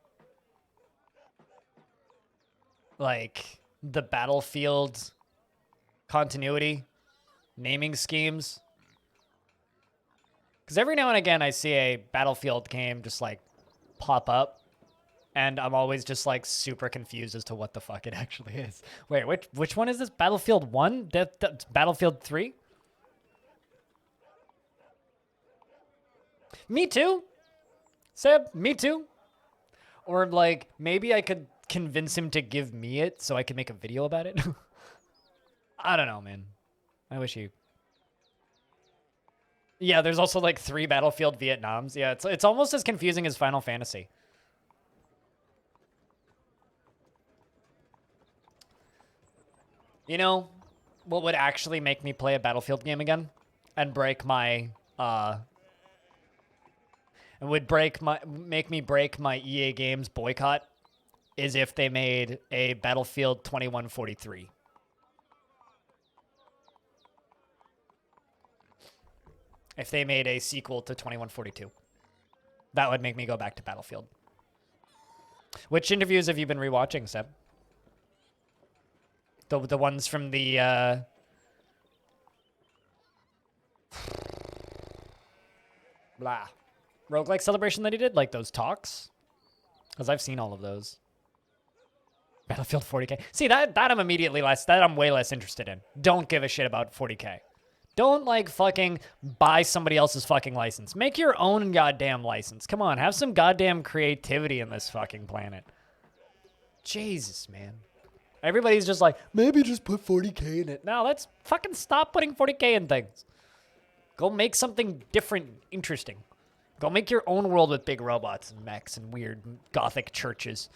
[SPEAKER 1] like the Battlefield continuity naming schemes? Because every now and again I see a Battlefield game just like pop up, and I'm always just like super confused as to what the fuck it actually is. Wait, which one is this? Battlefield 1? That's Battlefield 3? Me too. Seb, me too. Or like maybe I could convince him to give me it so I could make a video about it. I don't know, man. I wish he... Yeah, there's also like 3 Battlefield Vietnams. Yeah, it's almost as confusing as Final Fantasy. You know what would actually make me play a Battlefield game again and break my make me break my EA Games boycott is if they made a Battlefield 2143. If they made a sequel to 2142. That would make me go back to Battlefield. Which interviews have you been rewatching, Seb? The ones from the blah roguelike celebration that he did, like those talks? Because I've seen all of those. Battlefield 40K. See, that I'm immediately less, that I'm way less interested in. Don't give a shit about 40K. Don't, like, fucking buy somebody else's fucking license. Make your own goddamn license. Come on, have some goddamn creativity in this fucking planet. Jesus, man. Everybody's just like, maybe just put 40K in it. No, let's fucking stop putting 40K in things. Go make something different, interesting. Go make your own world with big robots and mechs and weird gothic churches.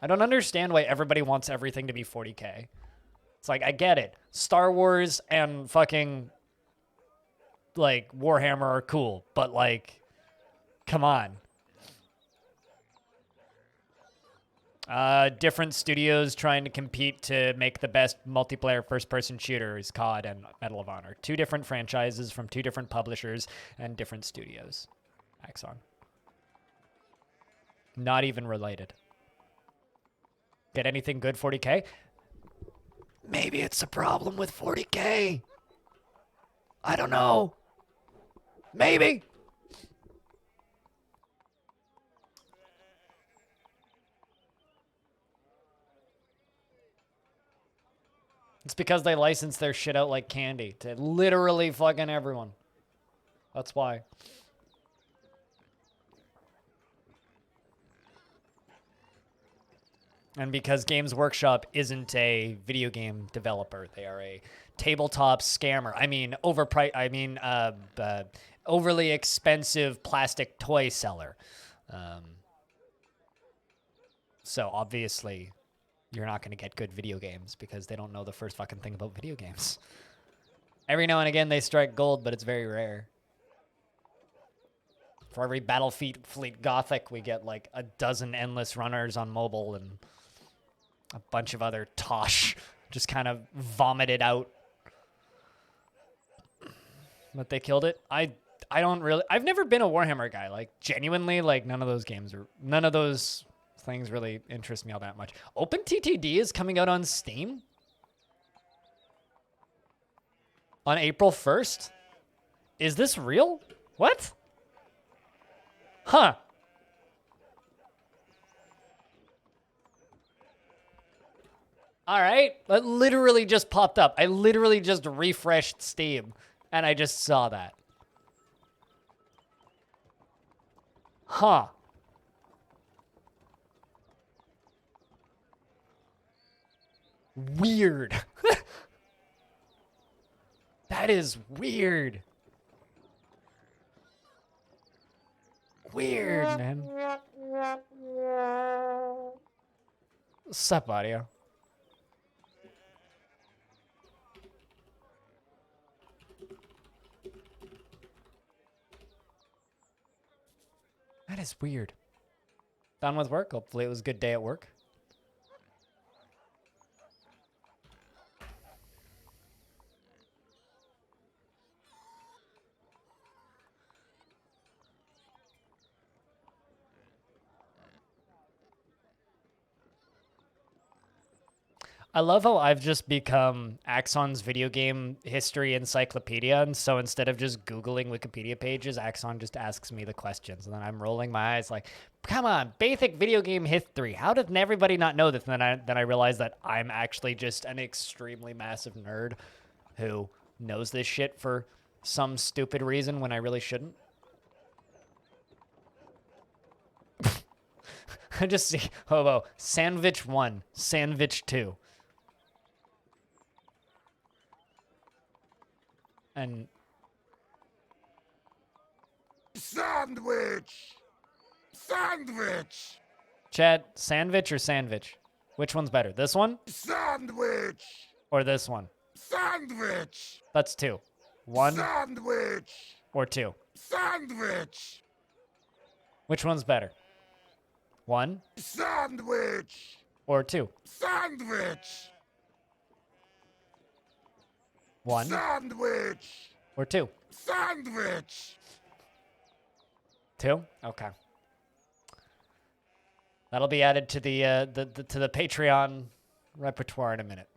[SPEAKER 1] I don't understand why everybody wants everything to be 40K. It's like, I get it. Star Wars and fucking, like, Warhammer are cool, but, like, come on. Different studios trying to compete to make the best multiplayer first-person shooters, COD and Medal of Honor. 2 different franchises from 2 different publishers and different studios. Axon. Not even related. Get anything good 40K? Maybe it's a problem with 40K. I don't know. Maybe. It's because they license their shit out like candy to literally fucking everyone. That's why. And because Games Workshop isn't a video game developer, they are a tabletop scammer. I mean, overly expensive plastic toy seller. So obviously, you're not going to get good video games because they don't know the first fucking thing about video games. Every now and again they strike gold, but it's very rare. For every Battlefield Gothic, we get like a dozen endless runners on mobile and a bunch of other tosh just kind of vomited out. But they killed it. I don't really... I've never been a Warhammer guy. Like, genuinely, like, none of those things really interest me all that much. OpenTTD is coming out on Steam? On April 1st? Is this real? What? Huh. All right. That literally just popped up. I literally just refreshed Steam, and I just saw that. Huh. Weird. That is weird. Weird, man. Sup, audio? That is weird. Done with work? Hopefully it was a good day at work. I love how I've just become Axon's video game history encyclopedia, and so instead of just Googling Wikipedia pages, Axon just asks me the questions, and then I'm rolling my eyes like, come on, basic video game history. How did everybody not know this? And then I realize that I'm actually just an extremely massive nerd who knows this shit for some stupid reason when I really shouldn't. I just see, Hobo, Sandwich 1, Sandwich 2. And
[SPEAKER 3] Sandwich! Sandwich!
[SPEAKER 1] Chad, sandwich or sandwich? Which one's better? This one?
[SPEAKER 3] Sandwich!
[SPEAKER 1] Or this one?
[SPEAKER 3] Sandwich!
[SPEAKER 1] That's two. One
[SPEAKER 3] Sandwich!
[SPEAKER 1] or two?
[SPEAKER 3] Sandwich!
[SPEAKER 1] Which one's better? One
[SPEAKER 3] Sandwich!
[SPEAKER 1] or two?
[SPEAKER 3] Sandwich!
[SPEAKER 1] One
[SPEAKER 3] Sandwich!
[SPEAKER 1] or two?
[SPEAKER 3] Sandwich!
[SPEAKER 1] Two? Okay. That'll be added to the Patreon repertoire in a minute.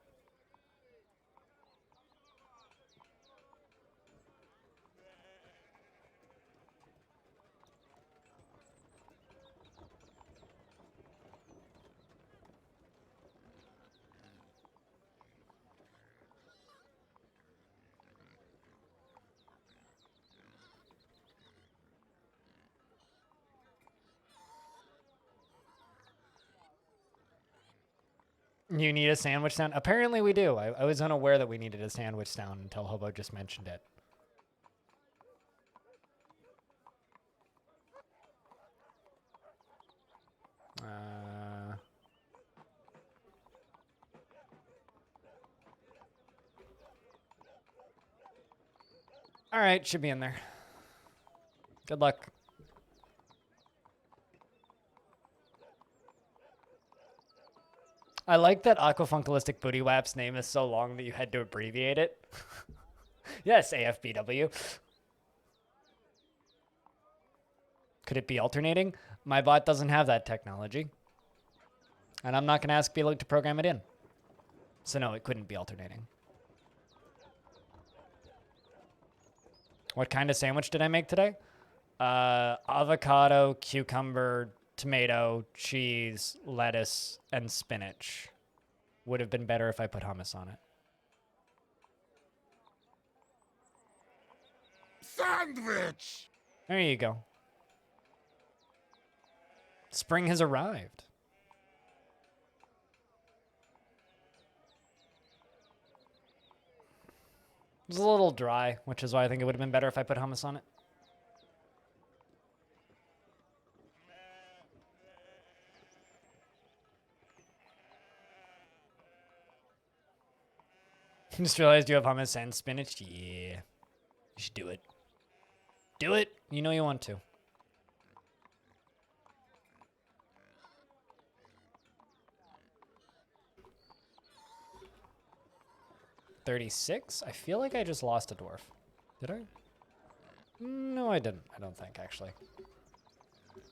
[SPEAKER 1] You need a sandwich sound? Apparently we do. I was unaware that we needed a sandwich sound until Hobo just mentioned it. All right, should be in there. Good luck. I like that Aquafunkalistic Booty Wap's name is so long that you had to abbreviate it. Yes, AFBW. Could it be alternating? My bot doesn't have that technology. And I'm not going to ask Below to program it in. So no, it couldn't be alternating. What kind of sandwich did I make today? Avocado, cucumber, tomato, cheese, lettuce, and spinach. Would have been better if I put hummus on it.
[SPEAKER 3] Sandwich!
[SPEAKER 1] There you go. Spring has arrived. It's a little dry, which is why I think it would have been better if I put hummus on it. Just realized you have hummus and spinach. Yeah. You should do it. Do it. You know you want to. $36? I feel like I just lost a dwarf. Did I? No, I didn't. I don't think, actually.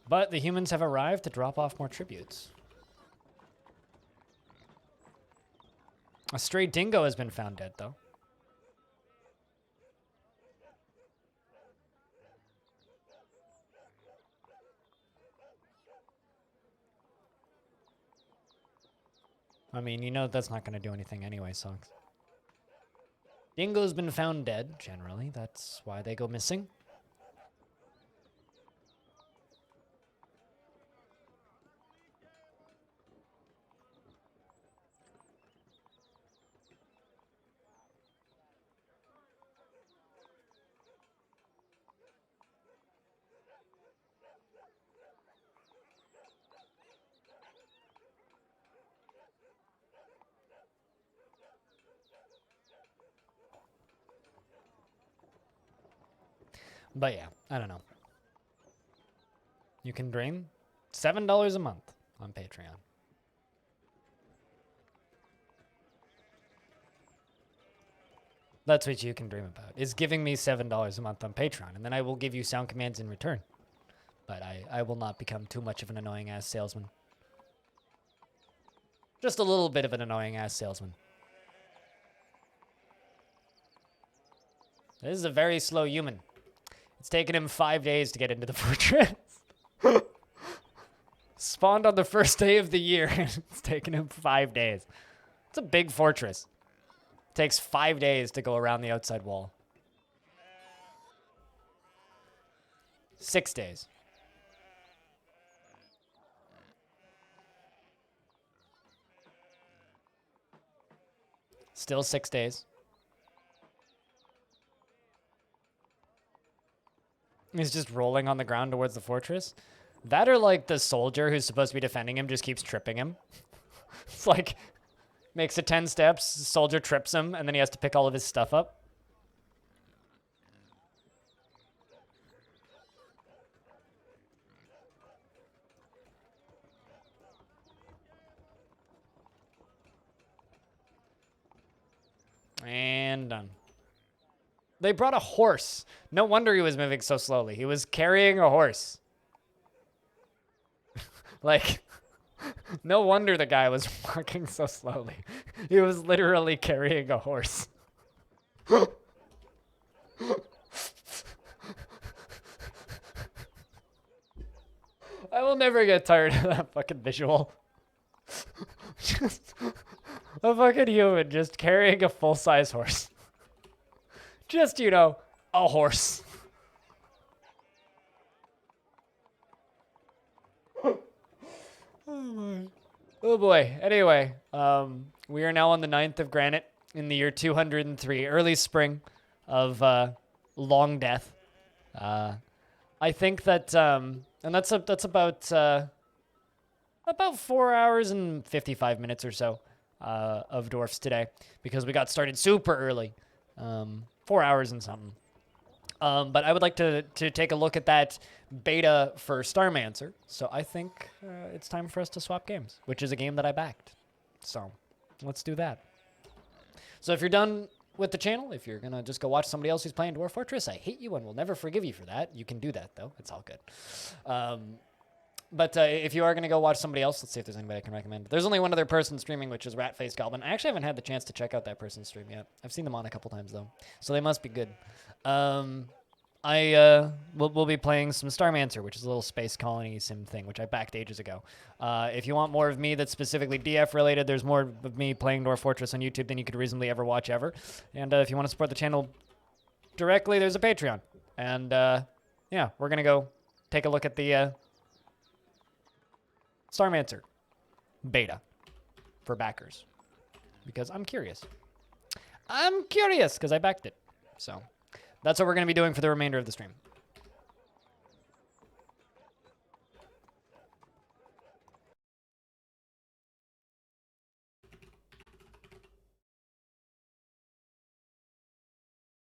[SPEAKER 1] But the humans have arrived to drop off more tributes. A stray dingo has been found dead, though. I mean, you know that's not going to do anything anyway, Songs. Dingo's been found dead, generally. That's why they go missing. But yeah, I don't know. You can dream $7 a month on Patreon. That's what you can dream about, is giving me $7 a month on Patreon, and then I will give you sound commands in return. But I will not become too much of an annoying-ass salesman. Just a little bit of an annoying-ass salesman. This is a very slow human. It's taken him 5 days to get into the fortress. Spawned on the first day of the year. It's taken him 5 days. It's a big fortress. Takes 5 days to go around the outside wall. 6 days. Still 6 days. He's just rolling on the ground towards the fortress. That or like the soldier who's supposed to be defending him just keeps tripping him. It's like, makes it 10 steps, soldier trips him, and then he has to pick all of his stuff up. And done. They brought a horse. No wonder he was moving so slowly. He was carrying a horse. Like, no wonder the guy was walking so slowly. He was literally carrying a horse. I will never get tired of that fucking visual. Just a fucking human just carrying a full-size horse. Just, you know, a horse. Oh boy. Anyway, we are now on the 9th of Granite in the year 203, early spring of Longdeath. I think that, and that's about 4 hours and 55 minutes or so of Dwarfs today, because we got started super early. 4 hours and something. But I would like to take a look at that beta for Starmancer. So I think it's time for us to swap games, which is a game that I backed. So let's do that. So if you're done with the channel, if you're going to just go watch somebody else who's playing Dwarf Fortress, I hate you and will never forgive you for that. You can do that, though. It's all good. But if you are going to go watch somebody else, let's see if there's anybody I can recommend. There's only one other person streaming, which is Ratface Goblin. I actually haven't had the chance to check out that person's stream yet. I've seen them on a couple times, though. So they must be good. We'll be playing some Starmancer, which is a little space colony sim thing, which I backed ages ago. If you want more of me that's specifically DF related, there's more of me playing Dwarf Fortress on YouTube than you could reasonably ever watch ever. And if you want to support the channel directly, there's a Patreon. And yeah, we're going to go take a look at the Starmancer beta for backers, because I'm curious. I'm curious because I backed it. So that's what we're going to be doing for the remainder of the stream.